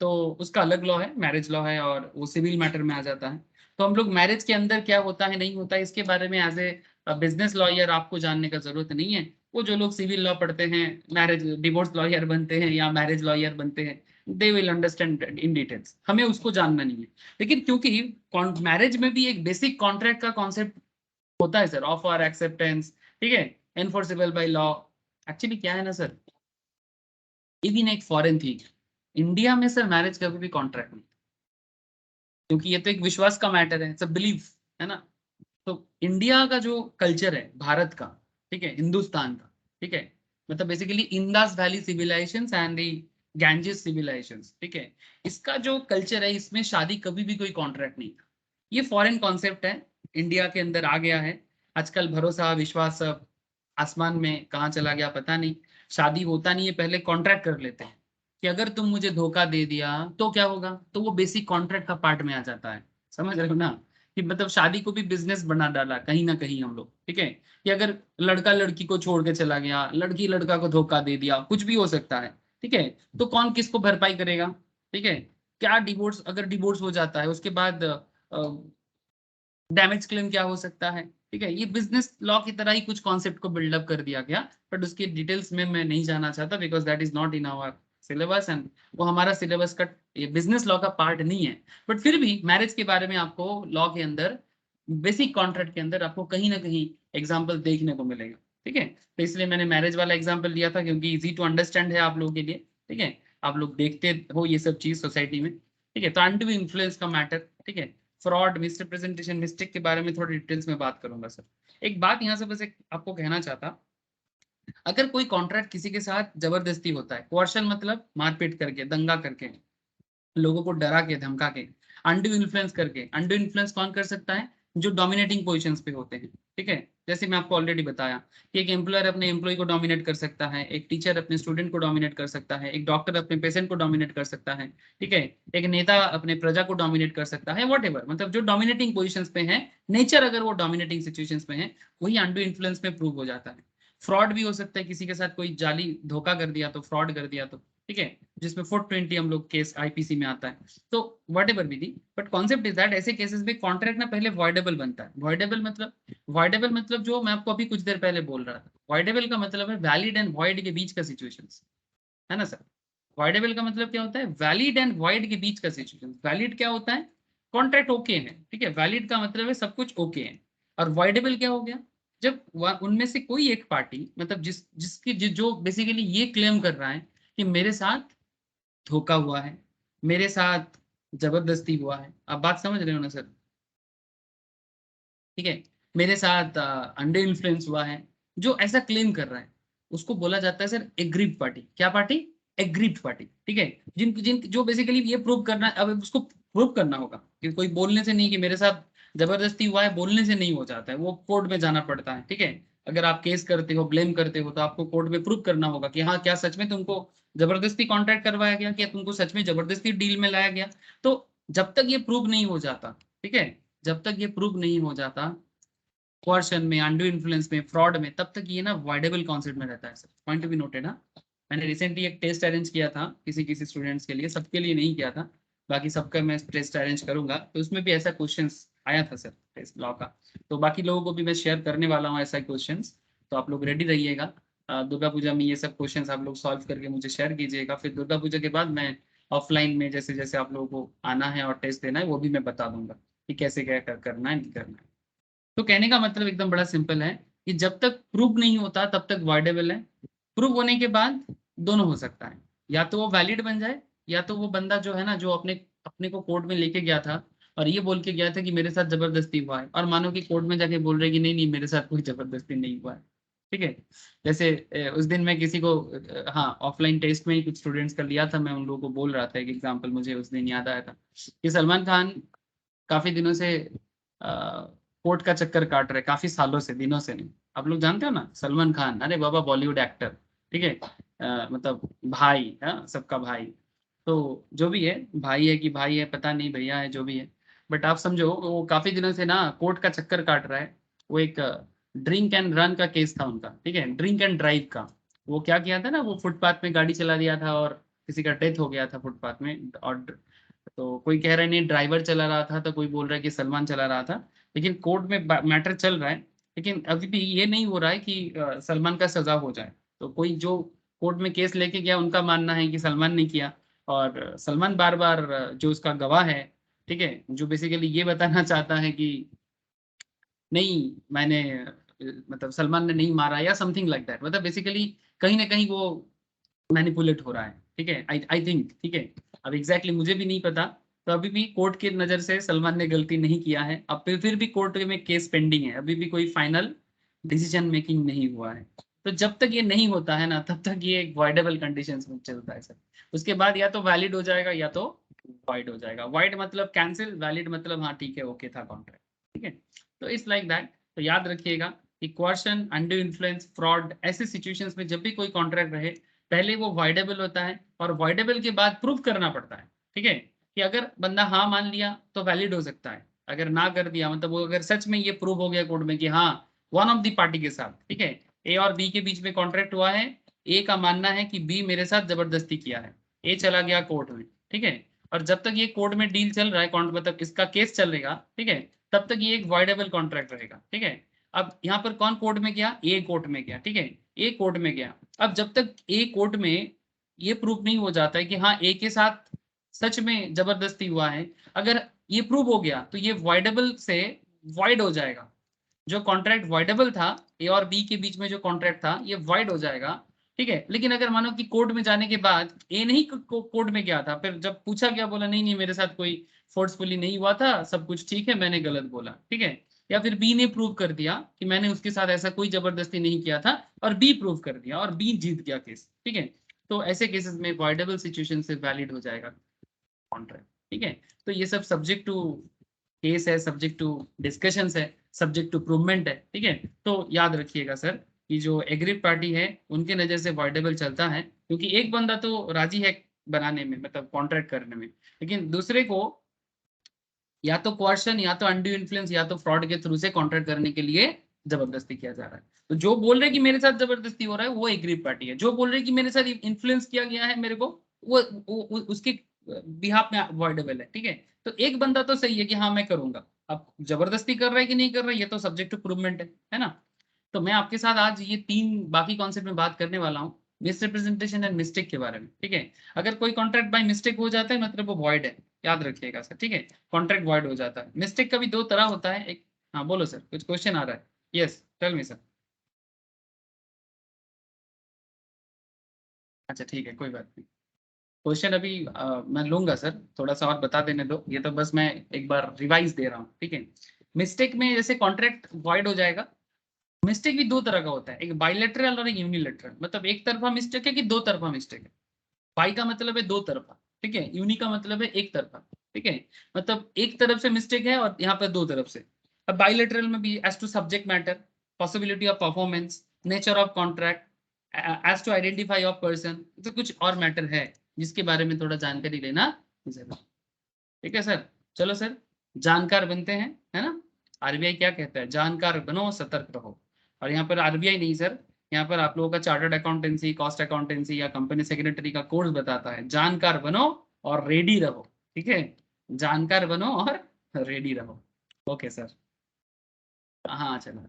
तो उसका अलग लॉ है, मैरिज लॉ है, और वो सिविल मैटर में आ जाता है। तो हम लोग मैरिज के अंदर क्या होता है नहीं होता है इसके बारे में एज ए बिजनेस लॉयर आपको जानने का जरूरत नहीं है। वो जो लोग सिविल लॉ पढ़ते हैं, मैरिज डिवोर्स लॉयर बनते हैं या मैरिज लॉयर बनते हैं, they will understand in details, हमें उसको जानना नहीं है। लेकिन क्योंकि मैरिज में भी एक बेसिक कॉन्ट्रैक्ट का कॉन्सेप्ट होता है सर, ऑफर एक्सेप्टेंस, ठीक है, एनफोर्सेबल बाय लॉ। एक्चुअली क्या है ना सर, ये भी ना एक फॉरेन थी, इंडिया में सर मैरिज कभी भी कॉन्ट्रैक्ट नहीं, क्योंकि ये तो एक विश्वास का मैटर है, सब बिलीफ है ना। तो इंडिया का जो कल्चर है, भारत का, ठीक है, हिंदुस्तान का, ठीक है, मतलब basically Indus valley civilization and the Ganges civilization, ठीक है, इसका जो कल्चर है इसमें शादी कभी भी कोई कॉन्ट्रैक्ट नहीं था। ये फॉरेन कॉन्सेप्ट है, इंडिया के अंदर आ गया है आजकल। भरोसा विश्वास सब आसमान में कहाँ चला गया पता नहीं। शादी होता नहीं है, पहले कॉन्ट्रैक्ट कर लेते हैं कि अगर तुम मुझे धोखा दे दिया तो क्या होगा, तो वो बेसिक कॉन्ट्रैक्ट का पार्ट में आ जाता है। समझ रहे हो ना, कि मतलब शादी को भी बिजनेस बना डाला कहीं ना कहीं हम लोग, ठीक है। कि अगर लड़का लड़की को छोड़ के चला गया, लड़की लड़का को धोखा दे दिया, कुछ भी हो सकता है, ठीक है। तो कौन किसको भरपाई करेगा, ठीक है। क्या डिवोर्स, अगर डिवोर्स हो जाता है उसके बाद डैमेज क्लेम क्या हो सकता है, ठीक है। ये बिजनेस लॉ की तरह ही कुछ कॉन्सेप्ट को बिल्डअप कर दिया गया, बट उसकी डिटेल्स में मैं नहीं जाना चाहता because that is not in our syllabus and वो हमारा सिलेबस का ये बिजनेस लॉ का पार्ट नहीं है। बट फिर भी मैरिज के बारे में आपको लॉ के अंदर बेसिक कॉन्ट्रैक्ट के अंदर आपको कहीं ना कहीं एग्जाम्पल देखने को मिलेगा, ठीक है। तो इसलिए मैंने मैरिज वाला एग्जाम्पल लिया था क्योंकि इजी टू अंडरस्टैंड है आप लोगों के लिए, ठीक है। आप लोग देखते हो ये सब चीज सोसाइटी में, ठीक है। तो अनडू इन्फ्लुएंस का मैटर, ठीक है। फ्रॉड, मिसरिप्रेजेंटेशन, मिस्टेक के बारे में थोड़ी डिटेल्स में बात करूंगा सर। एक बात यहाँ से बस एक आपको कहना चाहता, अगर कोई कॉन्ट्रैक्ट किसी के साथ जबरदस्ती होता है, कोर्शन मतलब मारपीट करके, दंगा करके, लोगों को डरा के धमका के, अंडू इन्फ्लुएंस करके, अंडू इन्फ्लुएंस कौन कर सकता है, जो डोमिनेटिंग पोजीशंस पे होते हैं, ठीक है। जैसे मैं आपको ऑलरेडी बताया कि एक एम्प्लॉयर अपने एम्प्लॉय को डोमिनेट कर सकता है, एक टीचर अपने स्टूडेंट को डोमिनेट कर सकता है, एक डॉक्टर अपने पेशेंट को डोमिनेट कर सकता है, ठीक है। एक नेता अपने प्रजा को डोमिनेट कर सकता है, वॉट एवर, मतलब जो डोमिनेटिंग पोजिशन पे है, नेचर अगर वो डोमिनेटिंग सिचुएशन में है, वही अंडू इन्फ्लुएंस में प्रूव हो जाता है। फ्रॉड भी हो सकता है, किसी के साथ कोई जाली धोखा कर दिया तो, फ्रॉड कर दिया तो, ठीक है, जिसमें 420 हम लोग केस आईपीसी में आता है। तो what ever Vidhi, but concept is that ऐसे केसेस में कॉन्ट्रैक्ट ना पहले वॉइडेबल बनता है। वॉइडेबल मतलब जो मैं आपको अभी कुछ देर पहले बोल रहा था, वॉइडेबल का मतलब है वैलिड एंड वॉइड के बीच का सिचुएशन, है ना सर। वॉइडेबल का मतलब क्या होता है, वैलिड एंड वॉइड के बीच का सिचुएशन। वैलिड क्या होता है, कॉन्ट्रैक्ट ओके है, ठीक है, वैलिड का मतलब है सब कुछ ओके है। और वॉइडेबल क्या हो गया, जब उनमें से कोई एक पार्टी, मतलब जो बेसिकली ये क्लेम कर रहा है कि मेरे साथ धोखा हुआ है, मेरे साथ जबरदस्ती हुआ है, आप बात समझ रहे हो ना सर, ठीक है, मेरे साथ अंडर इन्फ्लुएंस हुआ है, जो ऐसा क्लेम कर रहा है उसको बोला जाता है सर एग्रीड पार्टी। क्या पार्टी, एग्रीड पार्टी, ठीक है। जिन जिन जो बेसिकली ये प्रूव करना है, अब उसको प्रूव करना होगा कि कोई बोलने से नहीं, कि मेरे साथ जबरदस्ती हुआ है बोलने से नहीं हो जाता है, वो कोर्ट में जाना पड़ता है, ठीक है। अगर आप केस करते हो, ब्लेम करते हो, तो आपको कोर्ट में प्रूव करना होगा कि हाँ क्या सच में तुमको जबरदस्ती कॉन्ट्रैक्ट करवाया गया, क्या तुमको सच में जबरदस्ती डील में लाया गया। तो जब तक ये प्रूव नहीं हो जाता, ठीक है, जब तक ये प्रूव नहीं हो जाता कोर्शन में, अंडू इन्फ्लुएंस में, फ्रॉड में, तब तक ये ना वॉइडेबल कॉन्सेप्ट में रहता है sir. Point to be noted. हाँ, मैंने रिसेंटली एक टेस्ट अरेंज किया था किसी किसी स्टूडेंट्स के लिए, सबके लिए नहीं किया था, बाकी सबका मैं टेस्ट अरेंज करूंगा, तो उसमें भी ऐसा क्वेश्चन आया था सर टेस्ट लॉ का। तो बाकी लोगों को भी मैं शेयर करने वाला हूँ ऐसा क्वेश्चन, तो आप लोग रेडी रहिएगा। दुर्गा पूजा में ये सब क्वेश्चन आप लोग सॉल्व करके मुझे शेयर कीजिएगा, फिर दुर्गा पूजा के बाद मैं ऑफलाइन में जैसे जैसे आप लोगों को आना है और टेस्ट देना है वो भी मैं बता दूंगा कि कैसे क्या करना है, नहीं करना है। तो कहने का मतलब एकदम बड़ा सिंपल है कि जब तक प्रूव नहीं होता तब तक वॉइडेबल है, प्रूव होने के बाद दोनों हो सकता है, या तो वो वैलिड बन जाए, या तो वो बंदा जो है ना, जो अपने अपने को कोर्ट में लेके गया था और ये बोल के गया था कि मेरे साथ जबरदस्ती हुआ है, और मानो कि कोर्ट में जाके बोल रहे कि नहीं नहीं मेरे साथ कोई जबरदस्ती नहीं हुआ है, ठीक है। जैसे उस दिन मैं किसी को हाँ ऑफलाइन टेस्ट में ही कुछ स्टूडेंट्स का लिया था, मैं उन लोगों को बोल रहा था एक एग्जाम्पल, मुझे उस दिन याद आया था कि सलमान खान काफी दिनों से कोर्ट का चक्कर काट रहे, काफी सालों से, दिनों से नहीं। आप लोग जानते हो ना सलमान खान, अरे बाबा बॉलीवुड एक्टर, ठीक है, मतलब भाई, सबका भाई। तो जो भी है, भाई है कि भाई है पता नहीं, भैया है जो भी है, बट आप समझो वो काफी दिनों से ना कोर्ट का चक्कर काट रहा है। वो एक ड्रिंक एंड रन का केस था उनका, ठीक है, ड्रिंक एंड ड्राइव का। वो क्या किया था ना, वो फुटपाथ में गाड़ी चला दिया था और किसी का डेथ हो गया था फुटपाथ में। और तो कोई कह रहा है नहीं ड्राइवर चला रहा था, तो कोई बोल रहा है कि सलमान चला रहा था, लेकिन कोर्ट में मैटर चल रहा है। लेकिन अभी भी ये नहीं हो रहा है कि सलमान का सजा हो जाए। तो कोई जो कोर्ट में केस लेके गया उनका मानना है कि सलमान ने किया, और सलमान बार बार जो उसका गवाह है, ठीक है, जो बेसिकली ये बताना चाहता है कि नहीं मैंने मतलब सलमान ने नहीं मारा या समथिंग लाइक दैट, मतलब बेसिकली कहीं ना कहीं वो मैनिपुलेट हो रहा है, ठीक है, आई आई थिंक, ठीक है। अब एग्जैक्टली मुझे भी नहीं पता। तो अभी भी कोर्ट की नजर से सलमान ने गलती नहीं किया है, अब फिर भी कोर्ट में केस पेंडिंग है, अभी भी कोई फाइनल डिसीजन मेकिंग नहीं हुआ है। तो जब तक ये नहीं होता है ना तब तक ये एक वॉइडेबल कंडीशंस में चलता है सर। उसके बाद या तो वैलिड हो जाएगा या तो वॉइड हो जाएगा। वॉइड मतलब कैंसिल, वैलिड मतलब हाँ ठीक है ओके था कॉन्ट्रैक्ट, ठीक है। तो इट्स लाइक दैट। तो याद रखिएगा कि कोर्शन, अंडू इन्फ्लुएंस, फ्रॉड, ऐसे सिचुएशंस में जब भी कोई कॉन्ट्रैक्ट रहे पहले वो वॉइडेबल होता है और वॉइडेबल के बाद प्रूव करना पड़ता है, ठीक है। कि अगर बंदा हाँ मान लिया तो वैलिड हो सकता है, अगर ना कर दिया मतलब वो अगर सच में ये प्रूव हो गया कोर्ट में कि हाँ वन ऑफ द पार्टी के साथ, ठीक है, ए और बी के बीच में कॉन्ट्रैक्ट हुआ है, ए का मानना है कि बी मेरे साथ जबरदस्ती किया है, ए चला गया कोर्ट में, ठीक है, और जब तक ये कोर्ट में डील चल रहा है, मतलब इसका केस चल रहेगा, ठीक है, तब तक ये एक वॉइडेबल कॉन्ट्रैक्ट रहेगा, ठीक है। अब यहाँ पर कौन कोर्ट में गया, ए कोर्ट में गया, ठीक है, ए कोर्ट में गया। अब जब तक ए कोर्ट में ये प्रूफ नहीं हो जाता है कि हाँ ए के साथ सच में जबरदस्ती हुआ है, अगर ये प्रूव हो गया तो ये वॉइडेबल से वॉइड हो जाएगा। जो कॉन्ट्रैक्ट वॉइडेबल था ए और बी के बीच में जो कॉन्ट्रैक्ट था ये वॉइड हो जाएगा, ठीक है। लेकिन अगर मानो कि कोर्ट में जाने के बाद ए नहीं कोर्ट में गया था, फिर जब पूछा गया बोला नहीं नहीं मेरे साथ कोई फोर्सफुली नहीं हुआ था, सब कुछ ठीक है, मैंने गलत बोला, ठीक है। या फिर बी ने प्रूव कर दिया कि मैंने उसके साथ ऐसा कोई जबरदस्ती नहीं किया था और बी प्रूव कर दिया और बी जीत गया केस, ठीक है। तो ऐसे केसेस में वॉइडेबल सिचुएशन से वैलिड हो जाएगा कॉन्ट्रैक्ट, ठीक है। तो ये सब सब्जेक्ट टू केस है, सब्जेक्ट टू डिस्कशंस है, सब्जेक्ट टू प्रूवमेंट है, ठीक है। तो याद रखिएगा सर कि जो एग्रीड पार्टी है उनके नजर से वॉइडेबल चलता है, क्योंकि एक बंदा तो राजी है बनाने में, मतलब कॉन्ट्रैक्ट करने में, लेकिन दूसरे को या तो कोर्शन या तो अनड्यू इन्फ्लुएंस या तो फ्रॉड के थ्रू से कॉन्ट्रैक्ट करने के लिए जबरदस्ती किया जा रहा है। तो जो बोल रहे कि मेरे साथ जबरदस्ती हो रहा है वो एग्रीड पार्टी है, जो बोल रहे कि मेरे साथ इन्फ्लुएंस किया गया है मेरे को, वो उसके बिहाफ में अवॉइडेबल है, ठीक है। तो एक बंदा तो सही है कि हाँ मैं करूंगा, अब जबरदस्ती कर रहा है कि नहीं कर रहा है ये तो सब्जेक्ट टू प्रूवमेंट है ना। तो मैं आपके साथ आज ये 3 बाकी कॉन्सेप्ट में बात करने वाला हूँ, मिसरिप्रेजेंटेशन एंड मिस्टेक के बारे में, ठीक है। अगर कोई कॉन्ट्रैक्ट बाय मिस्टेक हो जाता है मतलब वो वॉइड है, याद रखिएगा सर, ठीक है। कॉन्ट्रैक्ट वॉइड हो जाता है। मिस्टेक का भी 2 तरह होता है, एक, हाँ बोलो सर, कुछ क्वेश्चन आ रहा है, यस टेल मी सर। अच्छा ठीक है कोई बात नहीं, क्वेश्चन अभी मैं लूंगा सर, थोड़ा सा और बता देने दो, ये तो बस मैं एक बार रिवाइज दे रहा हूँ, ठीक है। मिस्टेक में जैसे कॉन्ट्रैक्ट वॉइड हो जाएगा, मिस्टेक भी 2 तरह का होता है, एक बाइलेटरल और एक यूनिलेटरल, मतलब एक तरफा मिस्टेक है कि 2 तरफा मिस्टेक है। बाई का मतलब है 2 तरफा, ठीक है, यूनि का मतलब है एक तरफा, ठीक है। मतलब एक तरफ से मिस्टेक है और यहाँ पर 2 तरफ से। अब बाइलेटरल में भी as to subject matter, possibility of performance, nature of contract, as to identify of person, तो कुछ और मैटर है जिसके बारे में थोड़ा जानकारी लेना जरूरी, ठीक है सर। चलो सर, जानकार बनते हैं, है ना। आरबीआई क्या कहता है, जानकार बनो सतर्क रहो। और यहाँ पर आरबीआई नहीं सर, यहाँ पर आप लोगों का चार्टर्ड अकाउंटेंसी, कॉस्ट अकाउंटेंसी या कंपनी सेक्रेटरी का कोर्स बताता है, जानकार बनो और रेडी रहो, ठीक है। जानकार बनो और रेडी रहो, ओके सर। हाँ चलो,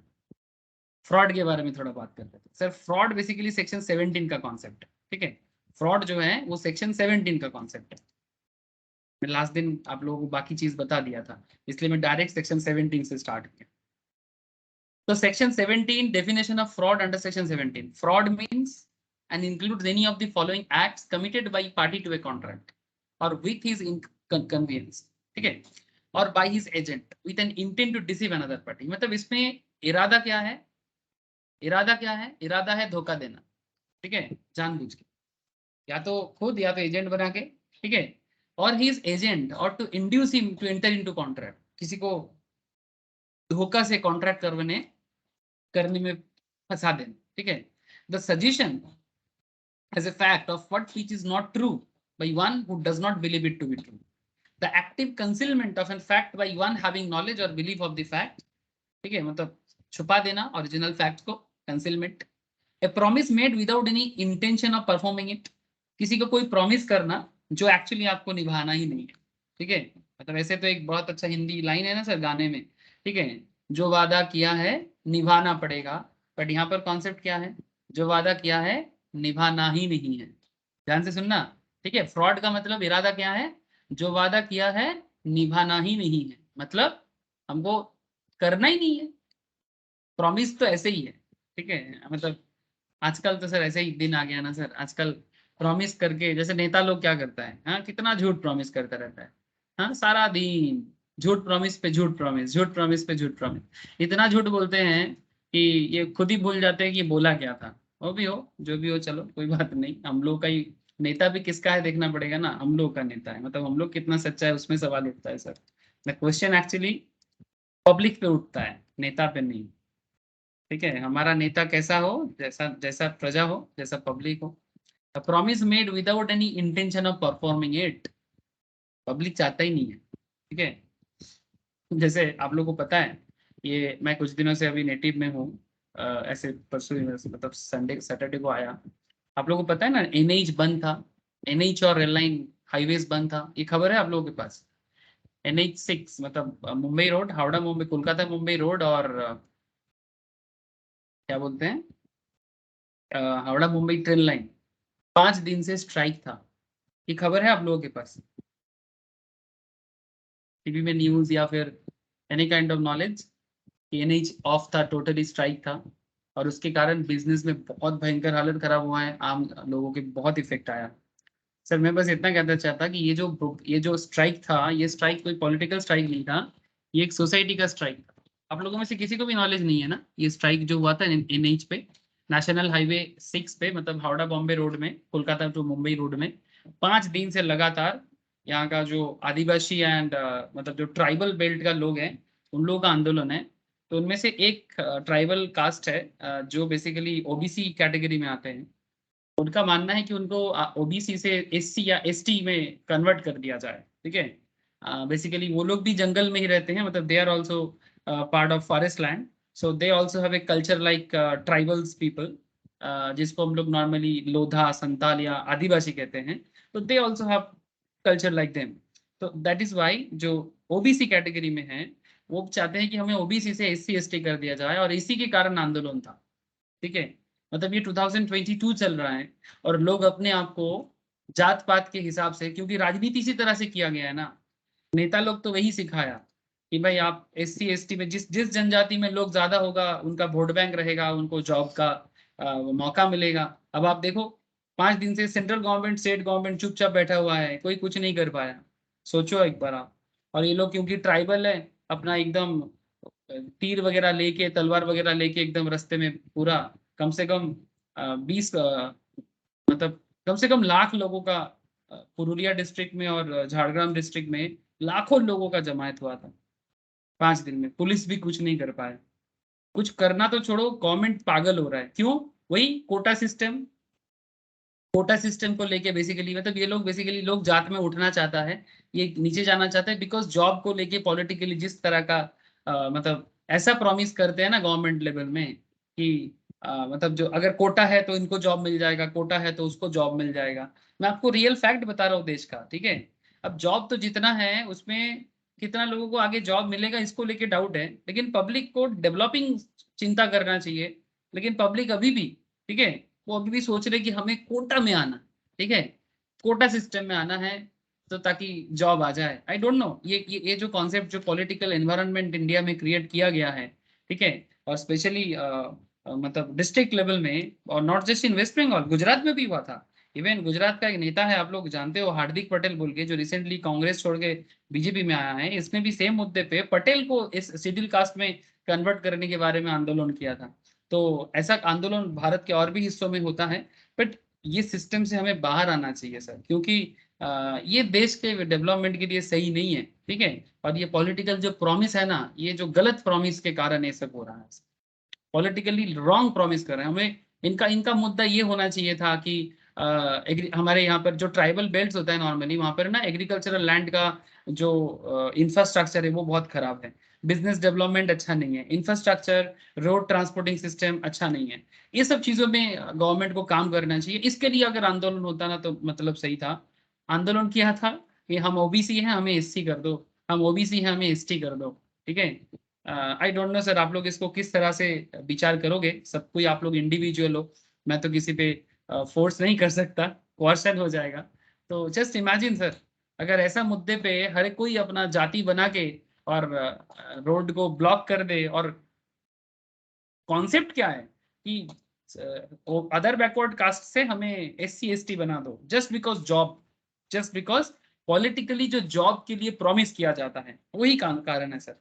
फ्रॉड के बारे में थोड़ा बात करते हैं सर। फ्रॉड बेसिकली सेक्शन 17 का कॉन्सेप्ट है, ठीक है। फ्रॉड जो है वो सेक्शन 17 का कॉन्सेप्ट है। मैं लास्ट दिन आप लोगों को बाकी चीज बता दिया था, इसलिए मैं डायरेक्ट सेक्शन 17 से स्टार्ट किया। तो section 17 definition of fraud under section 17, fraud means and includes any of the following acts committed by party to a contract or with his convenience, ठीक है, और by his agent with an intent to deceive another party। मतलब इसमें इरादा क्या है, इरादा क्या है, इरादा है धोखा देना, ठीक है, जानबूझ के, या तो खुद या तो एजेंट बना के, ठीक है, और ही इज एजेंट और to induce him to enter into contract, किसी को धोखा से कॉन्ट्रैक्ट करने में फंसा देना, ठीक है। The suggestion as a fact of what which is not true by one who does not believe it to be true, the active concealment of a fact by one having knowledge or belief of the fact, ठीक है, मतलब छुपा देना original fact को, concealment. A promise made without any intention of performing it, किसी को कोई promise करना जो एक्चुअली आपको निभाना ही नहीं है, ठीक है। मतलब ऐसे तो एक बहुत अच्छा हिंदी लाइन है ना सर गाने में, ठीक है, जो वादा किया है निभाना पड़ेगा, बट यहाँ पर कॉन्सेप्ट क्या है, जो वादा किया है निभाना ही नहीं है। ध्यान से सुनना, ठीक है। फ्रॉड का मतलब इरादा क्या है, जो वादा किया है निभाना ही नहीं है, मतलब हमको करना ही नहीं है, प्रॉमिस तो ऐसे ही है, ठीक है। मतलब आजकल तो सर ऐसे ही दिन आ गया ना सर, आजकल प्रॉमिस करके, जैसे नेता लोग क्या करता है, हाँ कितना झूठ प्रॉमिस करता रहता है, हाँ सारा दिन झूठ प्रॉमिस पे झूठ प्रॉमिस, झूठ प्रॉमिस पे झूठ प्रॉमिस, इतना झूठ बोलते हैं कि ये खुद ही भूल जाते हैं कि बोला क्या था, वो भी हो, जो भी हो, चलो कोई बात नहीं। हम लोग का ही नेता भी किसका है देखना पड़ेगा ना, हम लोग का नेता है, मतलब हम लोग कितना सच्चा है उसमें सवाल उठता है sir. The question actually public पे उठता है, नेता पे नहीं। ठीक है, हमारा नेता कैसा हो, जैसा जैसा प्रजा हो, जैसा पब्लिक हो। Promise made without any intention of performing it, public चाहता ही नहीं है। ठीक है, जैसे आप लोगों को पता है, ये मैं कुछ दिनों से अभी नेटिव में हूँ, ऐसे परसों मतलब संडे सैटरडे को आया। आप लोगों को पता है ना, एनएच बंद था, एनएच और रेल लाइन हाईवेज बंद था, ये खबर है आप लोगों के पास? NH6 मतलब मुंबई रोड, हावड़ा मुंबई, कोलकाता मुंबई रोड, और क्या बोलते हैं, हावड़ा मुंबई ट्रेन लाइन 5 दिन से स्ट्राइक था। ये खबर है आप लोगों के पास? टीवी में न्यूज या फिर any kind of knowledge? NH of था, टोटली स्ट्राइक था, और उसके कारण बिजनेस में बहुत भयंकर हालत खराब हुआ है, आम लोगों के बहुत इफेक्ट आया। सर मैं बस इतना कहना चाहता कि ये जो स्ट्राइक था, ये स्ट्राइक कोई पॉलिटिकल स्ट्राइक नहीं था, ये एक सोसाइटी का स्ट्राइक था। आप लोगों में से किसी को भी नॉलेज नहीं है ना, ये स्ट्राइक जो हुआ था एनएच पे, नेशनल हाईवे 6 पे, मतलब हावड़ा बॉम्बे रोड में, कोलकाता टू मुंबई रोड में 5 दिन से लगातार यहाँ का जो आदिवासी एंड मतलब जो ट्राइबल बेल्ट का लोग हैं, उन लोगों का आंदोलन है। तो उनमें से एक ट्राइबल कास्ट है, जो बेसिकली ओबीसी कैटेगरी में आते हैं। उनका मानना है कि उनको ओबीसी से एससी या एसटी में कन्वर्ट कर दिया जाए। ठीक है, बेसिकली वो लोग भी जंगल में ही रहते हैं, मतलब they are also part of forest land, so they also have a culture like tribals people, जिसको हम लोग नॉर्मली लोधा, संताल या आदिवासी कहते हैं। तो दे also have culture like them. तो दैट इज वाई जो ओबीसी कैटेगरी में है, वो चाहते हैं कि हमें ओबीसी से एससी एसटी कर दिया जाए, और इसी के कारण आंदोलन था। ठीक है, मतलब ये 2022 चल रहा है, और लोग अपने आप को जात पात के हिसाब से, क्योंकि राजनीति इसी तरह से किया गया है ना, नेता लोग तो वही सिखाया कि भाई आप एससी एसटी में जिस जिस जनजाति में लोग ज्यादा होगा, उनका वोट बैंक रहेगा, उनको जॉब का मौका मिलेगा। अब आप देखो, 5 दिन से सेंट्रल गवर्नमेंट, स्टेट गवर्नमेंट चुपचाप बैठा हुआ है, कोई कुछ नहीं कर पाया। सोचो एक बार आप। और ये लोग क्योंकि ट्राइबल है, अपना एकदम तीर वगैरह लेके, तलवार वगैरह लेके एकदम रास्ते में पूरा, कम से कम 20 मतलब कम से कम लाख लोगों का, पुरुलिया डिस्ट्रिक्ट में और झारग्राम डिस्ट्रिक्ट में लाखों लोगों का जमायत हुआ था 5 दिन में। पुलिस भी कुछ नहीं कर पाया। कुछ करना तो छोड़ो, गवर्नमेंट पागल हो रहा है। क्यों? वही कोटा सिस्टम, कोटा सिस्टम को लेके बेसिकली, मतलब ये लोग बेसिकली, लोग जात में उठना चाहता है, ये नीचे जाना चाहता है, बिकॉज जॉब को लेके पॉलिटिकली जिस तरह का मतलब ऐसा प्रॉमिस करते हैं ना गवर्नमेंट लेवल में कि मतलब जो अगर कोटा है तो इनको जॉब मिल जाएगा, कोटा है तो उसको जॉब मिल जाएगा। मैं आपको रियल फैक्ट बता रहा हूँ देश का। ठीक है, अब जॉब तो जितना है उसमें कितना लोगों को आगे जॉब मिलेगा, इसको लेके डाउट है, लेकिन पब्लिक को डेवलपिंग चिंता करना चाहिए। लेकिन पब्लिक अभी भी, ठीक है, वो अभी भी सोच रहे कि हमें कोटा में आना, ठीक है, कोटा सिस्टम में आना है, तो ताकि जॉब आ जाए। आई डोंट नो, ये जो कॉन्सेप्ट, जो पॉलिटिकल एनवायरनमेंट इंडिया में क्रिएट किया गया है, ठीक है, और स्पेशली मतलब डिस्ट्रिक्ट लेवल में, और not just in West Bengal, Gujarat में भी हुआ था। इवन गुजरात का एक नेता है, आप लोग जानते हो, हार्दिक पटेल बोल के, जो रिसेंटली कांग्रेस छोड़ के बीजेपी में आया है, इसने भी सेम मुद्दे पे पटेल को इस शेड्यूल कास्ट में कन्वर्ट करने के बारे में आंदोलन किया था। तो ऐसा आंदोलन भारत के और भी हिस्सों में होता है, बट ये सिस्टम से हमें बाहर आना चाहिए सर, क्योंकि ये देश के डेवलपमेंट के लिए सही नहीं है। ठीक है, और ये पॉलिटिकल जो प्रॉमिस है ना, ये जो गलत प्रॉमिस के कारण ये सब हो रहा है, पॉलिटिकली रॉन्ग प्रॉमिस कर रहे हैं हमें। इनका इनका मुद्दा ये होना चाहिए था कि हमारे यहाँ पर जो ट्राइबल बेल्ट होता है नॉर्मली, वहाँ पर ना एग्रीकल्चरल लैंड का जो इंफ्रास्ट्रक्चर है वो बहुत खराब है, बिजनेस डेवलपमेंट अच्छा नहीं है, इंफ्रास्ट्रक्चर, रोड ट्रांसपोर्टिंग सिस्टम अच्छा नहीं है। ये सब चीजों में गवर्नमेंट को काम करना चाहिए। इसके लिए अगर आंदोलन होता ना, तो मतलब सही था। आंदोलन किया था कि हम ओबीसी हैं, हमें एससी कर दो, हम ओबीसी हैं, हमें एसटी कर दो। ठीक है, आई डोंट नो सर, आप लोग इसको किस तरह से विचार करोगे, सब कोई आप लोग इंडिविजुअल हो, मैं तो किसी पे फोर्स नहीं कर सकता, क्वेश्चन हो जाएगा। तो जस्ट इमेजिन सर, अगर ऐसा मुद्दे पे हर कोई अपना जाति बना के और रोड को ब्लॉक कर दे, और कॉन्सेप्ट क्या है कि अदर बैकवर्ड कास्ट से हमें एससी एसटी बना दो, just because job, just because politically जो जॉब के लिए प्रॉमिस किया जाता है, वही कारण है सर।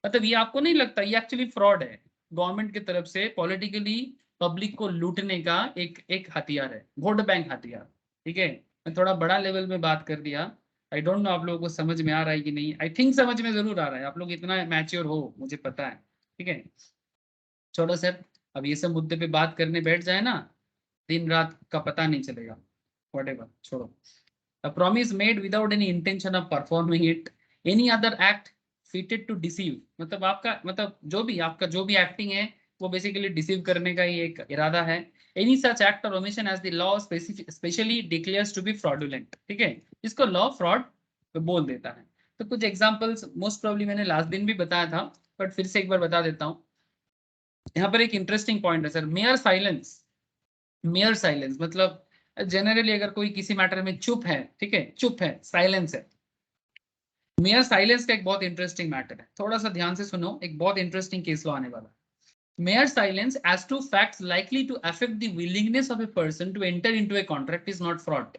मतलब ये आपको नहीं लगता ये एक्चुअली फ्रॉड है? गवर्नमेंट की तरफ से पॉलिटिकली पब्लिक को लूटने का एक हथियार है, वोट बैंक हथियार। ठीक है, मैं थोड़ा बड़ा लेवल में बात कर दिया। आई डोंट नो आप लोगों को समझ में आ रहा है कि नहीं। आई थिंक समझ में जरूर आ रहा है, आप लोग इतना मैच्योर हो मुझे पता है। ठीक है, छोड़ो सर, अब ये सब मुद्दे पे बात करने बैठ जाए ना, दिन रात का पता नहीं चलेगा। व्हाटएवर, छोड़ो। A promise made without any intention of performing it, any other act fitted to deceive, मतलब आपका मतलब जो भी एक्टिंग है वो बेसिकली डिसीव करने का ही एक इरादा है। Any such act or omission as the law specially declares to be fraudulent, ठीक है, इसको लॉ फ्रॉड बोल देता है। तो कुछ एग्जांपल्स मोस्ट प्रोबब्ली मैंने लास्ट दिन भी बताया था, बट फिर से एक बार बता देता हूँ। यहाँ पर एक इंटरेस्टिंग पॉइंट है सर, मेयर साइलेंस मतलब जनरली अगर कोई किसी मैटर में चुप है, ठीक है, चुप है, साइलेंस है। मेयर साइलेंस का एक बहुत इंटरेस्टिंग मैटर है, थोड़ा सा ध्यान से सुनो, एक बहुत इंटरेस्टिंग केस लॉ आने वाला है। Mere silence as to facts likely to affect the willingness of a person to enter into a contract is not fraud,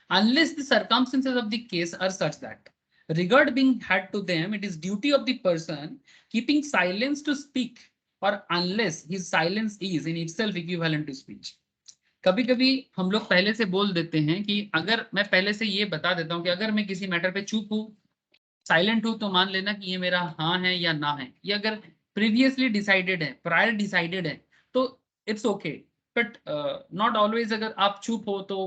unless the circumstances of the case are such that regard being had to them, it is duty of the person keeping silence to speak, or unless his silence is in itself equivalent to speech. कभी कभी हम लोग पहले से बोल देते हैं कि अगर मैं पहले से ये बता देता हूं कि अगर मैं किसी मैटर पे चुप हूं, साइलेंट हूं, तो मान लेना कि ये मेरा हाँ है या ना है। ये अगर प्रीवियसली डिसाइडेड है, प्रायर डिसाइडेड है, तो it's okay. But not always अगर आप चुप हो तो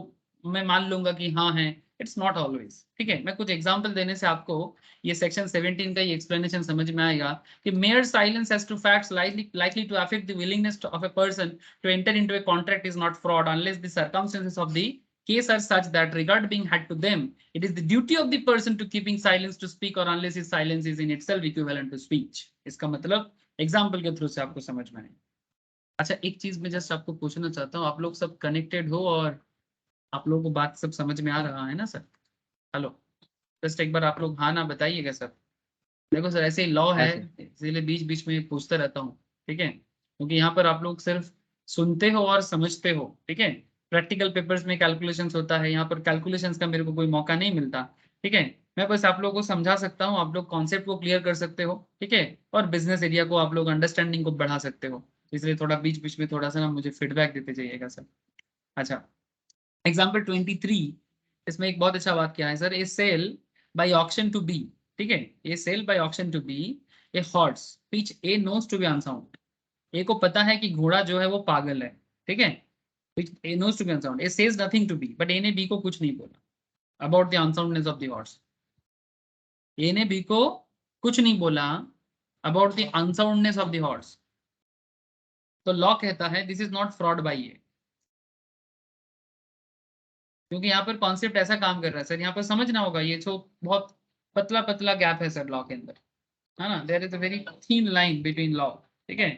मैं मान लूंगा कि हाँ है, इट्स नॉट ऑलवेज। ठीक है, मैं कुछ एग्जांपल देने से आपको ये सेक्शन 17 का ये एक्सप्लेनेशन समझ में आएगा कि mere silence as to facts likely to affect the willingness of a person to enter into a contract is not fraud unless the circumstances of the case are such that regard being had to them, it is the duty of the person to keeping silence to speak, or unless his silence is in itself equivalent to speech. इसका मतलब example के through से आपको समझ में आए। अच्छा, एक चीज मैं जस्ट आपको पूछना चाहता हूँ, आप लोग सब कनेक्टेड हो और आप लोगों को बात सब समझ में आ रहा है ना सर? हेलो, जस्ट एक बार आप लोग हाँ ना बताइएगा सर। देखो सर, ऐसे ही लॉ है, हाँ सर। इसीलिए बीच बीच में पूछता रहता हूँ। ठीक है, क्योंकि यहाँ पर आप लोग सिर्फ सुनते हो और समझते हो। ठीक है, प्रैक्टिकल पेपर्स में कैलकुलेशंस होता है, यहाँ पर कैलकुलेशंस का मेरे को कोई मौका नहीं मिलता। ठीक है, मैं बस आप लोगों को समझा सकता हूँ, आप लोग कॉन्सेप्ट को क्लियर कर सकते हो। ठीक है, और बिजनेस एरिया को आप लोग अंडरस्टैंडिंग को बढ़ा सकते हो, इसलिए थोड़ा बीच बीच में थोड़ा सा ना मुझे फीडबैक देते जाइएगा सर। अच्छा, एग्जाम्पल 23, इसमें एक बहुत अच्छा बात क्या है sir, A sell by auction to B. ठीक है, A sell by auction to B a horse which A knows to be unsound. A को पता है कि घोड़ा जो है वो पागल है। ठीक है, which A knows to be unsound. A says nothing to B, but A ने B को कुछ नहीं बोला about the unsoundness of the horse. A ने B को कुछ नहीं बोला about the unsoundness of the horse. तो लॉ कहता है this is not fraud by A, क्योंकि यहाँ पर कॉन्सेप्ट ऐसा काम कर रहा है सर, यहाँ पर समझना होगा, ये जो बहुत पतला पतला गैप है सर लॉ के अंदर, है ना, there is a very thin line between law. ठीक है,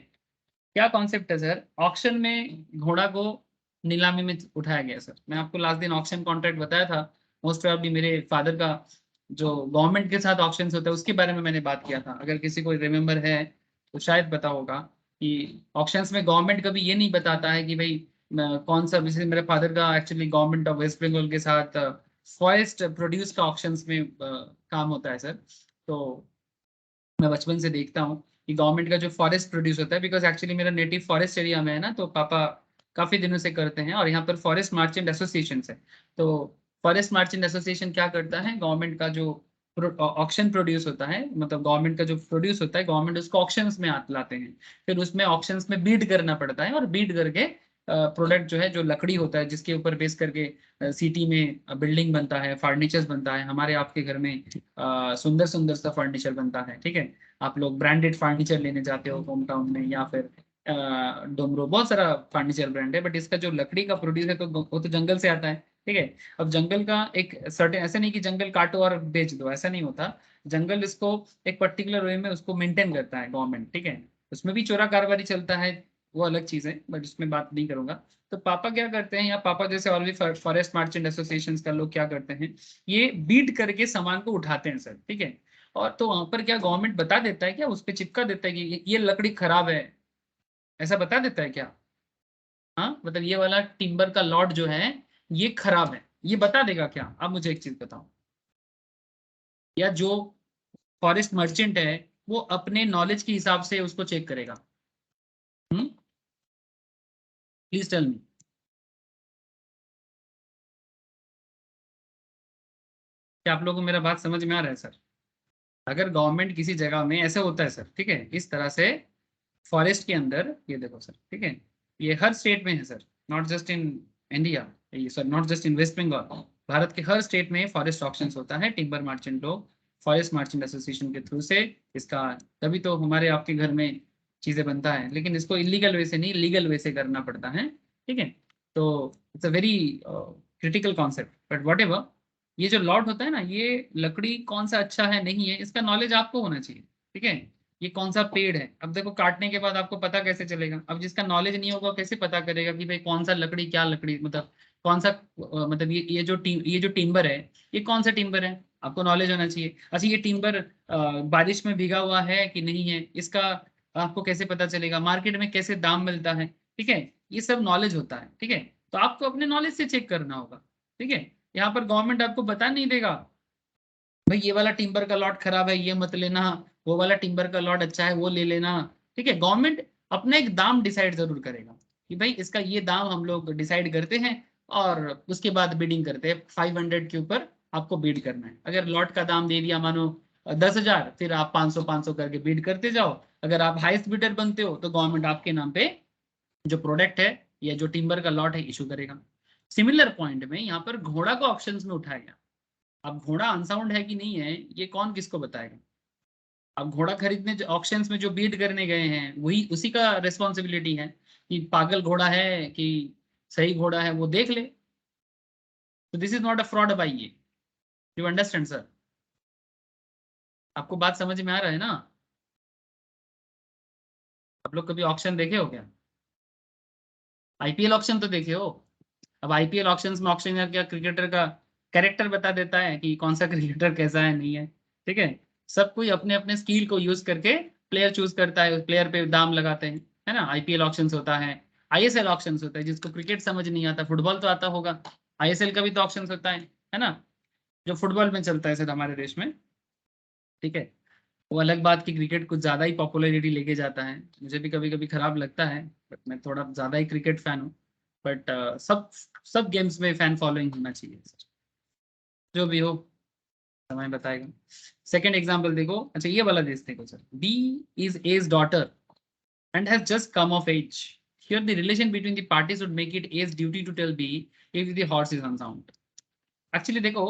क्या कॉन्सेप्ट है सर, ऑक्शन में घोड़ा को नीलामी में उठाया गया सर। मैं आपको लास्ट दिन ऑक्शन कॉन्ट्रैक्ट बताया था, मोस्ट प्रोबेबली मेरे फादर का जो गवर्नमेंट के साथ ऑक्शन होता है उसके बारे में मैंने बात किया था। अगर किसी को रिमेम्बर है तो शायद पता होगा कि ऑक्शंस में गवर्नमेंट कभी ये नहीं बताता है कि भाई कौन सा, जैसे मेरे फादर का actually government of West Bengal के साथ फॉरेस्ट प्रोड्यूस का ऑक्शंस में काम होता है सर। तो मैं बचपन से देखता हूँ कि गवर्नमेंट का जो फॉरेस्ट प्रोड्यूस होता है, बिकॉज एक्चुअली मेरा नेटिव फॉरेस्ट एरिया में है ना, तो पापा काफी दिनों से करते हैं, और यहाँ पर फॉरेस्ट मार्चेंट एसोसिएशन है। तो फॉरेस्ट मार्चेंट एसोसिएशन क्या करता है, गवर्नमेंट का जो ऑक्शन प्रोड्यूस होता है, मतलब गवर्नमेंट का जो प्रोड्यूस होता है, गवर्नमेंट उसको ऑक्शंस में लाते हैं, फिर उसमें ऑक्शंस में बीड करना पड़ता है, और बीड करके प्रोडक्ट जो है, जो लकड़ी होता है जिसके ऊपर बेस करके सिटी में बिल्डिंग बनता है, फर्नीचर बनता है, हमारे आपके घर में सुंदर सुंदर सा फर्नीचर बनता है। ठीक है, आप लोग ब्रांडेड फर्नीचर लेने जाते हो होम टाउन में, या फिर डोमरो, बहुत सारा फर्नीचर ब्रांड है, बट इसका जो लकड़ी का प्रोड्यूस है तो वो तो जंगल से आता है। ठीक है, अब जंगल का एक सर्टेन, ऐसा नहीं कि जंगल काटो और बेच दो, ऐसा नहीं होता। जंगल इसको एक पर्टिकुलर वे में उसको मेंटेन करता है गवर्नमेंट। ठीक है, उसमें भी चोरा कारोबारी चलता है, वो अलग चीज है, बट उसमें बात नहीं करूंगा। तो पापा क्या करते हैं, या पापा जैसे और भी फॉरेस्ट मार्चेंट एसोसिएशन का लोग क्या करते हैं, ये बीट करके सामान को उठाते हैं सर। ठीक है, और तो वहां पर क्या गवर्नमेंट बता देता है क्या, उस पर चिपका देता है कि ये लकड़ी खराब है, ऐसा बता देता है क्या? हाँ, मतलब ये वाला टिम्बर का लॉट जो है ये खराब है, ये बता देगा क्या? आप मुझे एक चीज बताओ। या जो फॉरेस्ट मर्चेंट है वो अपने नॉलेज के हिसाब से उसको चेक करेगा? Please tell me. क्या आप लोगों को मेरा बात समझ में आ रहा है सर? अगर गवर्नमेंट किसी जगह में ऐसे होता है सर, ठीक है, इस तरह से फॉरेस्ट के अंदर, ये देखो सर, ठीक है, ये हर स्टेट में है sir, not just in India, ये sir not just in West Bengal, Bharat के हर स्टेट में फॉरेस्ट ऑक्शंस होता है। टिम्बर मर्चेंट लोग फॉरेस्ट मर्चेंट एसोसिएशन के थ्रू से इसका, तभी तो हमारे आपके घर में चीजें बनता है, लेकिन इसको इलीगल वे से नहीं, लीगल वे से करना पड़ता है, ठीक है। तो it's a very critical concept, but what ever, ये जो लॉट होता है ना, ये लकड़ी कौन सा अच्छा है नहीं है इसका नॉलेज आपको होना चाहिए, ठीक है। ये कौन सा पेड़ है, अब देखो काटने के बाद आपको पता कैसे चलेगा? अब जिसका नॉलेज नहीं होगा कैसे पता करेगा कि भाई कौन सा लकड़ी, क्या लकड़ी, मतलब कौन सा मतलब ये जो टिम्बर है, ये कौन सा टिम्बर है, आपको नॉलेज होना चाहिए। अच्छा, ये टिम्बर बारिश में भीगा हुआ है कि नहीं है, इसका आपको कैसे पता चलेगा? मार्केट में कैसे दाम मिलता है, ठीक है, ये सब नॉलेज होता है, ठीक है। तो आपको अपने नॉलेज से चेक करना होगा, ठीक है। यहाँ पर गवर्नमेंट आपको बता नहीं देगा भाई ये वाला टिम्बर का लॉट खराब है ये मत लेना, वो वाला टिम्बर का लॉट अच्छा है वो ले लेना, ठीक है। गवर्नमेंट अपना एक दाम डिसाइड जरूर करेगा कि भाई इसका ये दाम हम लोग डिसाइड करते हैं, और उसके बाद बिडिंग करते हैं। 500 के ऊपर आपको बीड करना है। अगर लॉट का दाम दे दिया मानो 10,000, फिर आप 500 करके बीड करते जाओ। अगर आप हाईएस्ट बिडर बनते हो तो गवर्नमेंट आपके नाम पे जो प्रोडक्ट है या जो टिम्बर का लॉट है इशू करेगा। सिमिलर पॉइंट में यहाँ पर घोड़ा को ऑप्शंस में उठाया गया। अब घोड़ा अनसाउंड है कि नहीं है ये कौन किसको बताएगा? अब घोड़ा खरीदने ऑक्शंस में जो बीट करने गए हैं वही, उसी का रिस्पॉन्सिबिलिटी है कि पागल घोड़ा है कि सही घोड़ा है वो देख ले। तो this is not a fraud by, ये यू अंडरस्टैंड सर? आपको बात समझ में आ रहा है ना? आप लोग कभी ऑक्शन देखे हो क्या? आईपीएल ऑक्शन तो देखे हो। अब आईपीएल ऑक्शंस में ऑक्शनर क्या क्रिकेटर का कैरेक्टर बता देता है कि कौन सा क्रिकेटर कैसा है नहीं है, ठीक है। सब कोई अपने अपने स्किल को यूज करके प्लेयर चूज करता है, उस प्लेयर पे दाम लगाते हैं, है ना। आईपीएल ऑक्शंस होता है, आईएसएल ऑक्शंस होता है, जिसको क्रिकेट समझ नहीं आता, फुटबॉल तो आता होगा, आईएसएल का भी तो ऑक्शंस होता है ना, जो फुटबॉल में चलता है सर हमारे देश में, ठीक है। वो अलग बात की क्रिकेट कुछ ज्यादा ही पॉपुलैरिटी लेके जाता है, मुझे भी कभी कभी खराब लगता है, बट मैं थोड़ा ज्यादा ही क्रिकेट फैन हूँ। बट सब सब गेम्स में फैन फॉलोइंग होना चाहिए सर, जो भी हो समय बताएगा। सेकंड एग्जांपल देखो, अच्छा ये वाला देखो sir, B is A's daughter and has just come of age. Here the relation between the parties would make it A's duty to tell B if the horse is unsound. Actually देखो,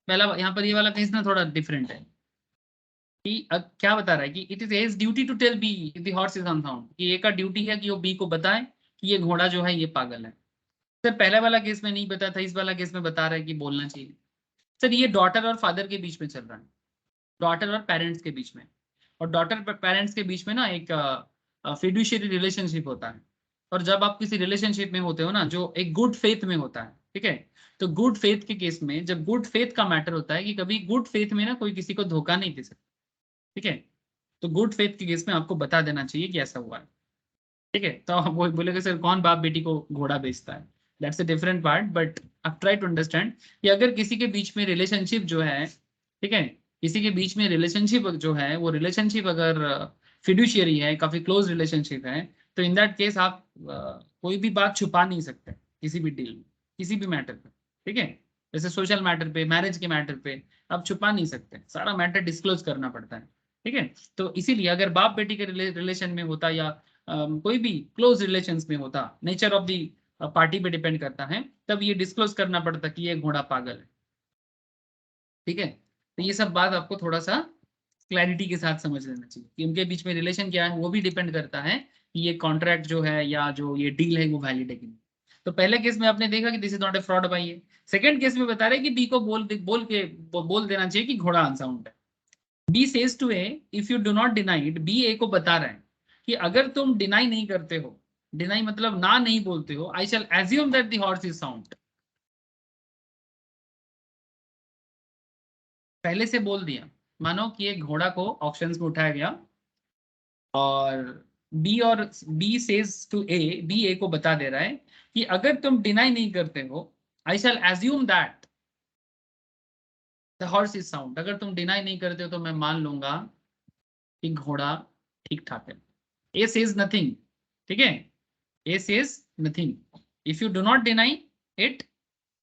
पहला यहाँ पर ये वाला case ना थोड़ा different है कि अब क्या बता रहा है कि it is A's duty to tell B if the horse is unsound, कि ए का ड्यूटी है कि वो बी को बताए कि ये घोड़ा जो है ये पागल है। सर पहला वाला केस में नहीं बता था, इस वाला केस में बता रहा है कि बोलना चाहिए। सर ये डॉटर और फादर के बीच में चल रहा है, डॉटर और पेरेंट्स के बीच में, और डॉटर पेरेंट्स के बीच में ना एक फिड्यूशियरी रिलेशनशिप होता है। और जब आप किसी रिलेशनशिप में होते हो ना जो एक गुड फेथ में होता है, ठीक है, तो गुड फेथ के केस में जब गुड फेथ का मैटर होता है कि कभी गुड फेथ में ना कोई किसी को धोखा नहीं दे सकता, ठीक है, तो गुड फेथ के केस में आपको बता देना चाहिए कि ऐसा हुआ है, ठीक है। तो आप वो बोलेगा सर कौन बाप बेटी को घोड़ा बेचता है, that's a different part, but आप ट्राई टू अंडरस्टैंड कि अगर किसी के बीच में रिलेशनशिप जो है, ठीक है, किसी के बीच में रिलेशनशिप जो है वो रिलेशनशिप अगर फिड्यूशियरी है, काफी क्लोज रिलेशनशिप है, तो इन दैट केस आप कोई भी बात छुपा नहीं सकते किसी भी डील में, किसी भी मैटर पे, ठीक है। जैसे सोशल मैटर पे, मैरिज के मैटर पे आप छुपा नहीं सकते, सारा मैटर डिस्क्लोज करना पड़ता है, ठीक है। तो इसीलिए अगर बाप बेटी के रिलेशन में होता या कोई भी क्लोज रिलेशंस में होता, नेचर ऑफ दी पार्टी पे डिपेंड करता है, तब ये डिस्क्लोज करना पड़ता कि ये घोड़ा पागल है, ठीक है। तो ये सब बात आपको थोड़ा सा क्लैरिटी के साथ समझ लेना चाहिए कि उनके बीच में रिलेशन क्या है, वो भी डिपेंड करता है कि ये कॉन्ट्रैक्ट जो है या जो ये डील है वो वैलिड है कि नहीं। तो पहले केस में आपने देखा कि this is not a fraud by है। सेकंड केस में बता रहे कि बी को बोल देना चाहिए कि घोड़ा अनसाउंड है। B says to A if you do not deny it, B A को बता रहा है कि अगर तुम डिनाई नहीं करते हो, डिनाई मतलब ना नहीं बोलते हो, I shall assume that the horse is sound. पहले से बोल दिया, मानो कि एक घोड़ा को ऑक्शंस में उठाया गया और B says to A, B A को बता दे रहा है कि अगर तुम डिनाई नहीं करते हो, I shall assume that the horse is sound. अगर तुम डिनाई नहीं करते हो तो मैं मान लूंगा कि घोड़ा ठीक ठाक है। ए सेज नथिंग, ठीक है, A says nothing. If you do not deny it,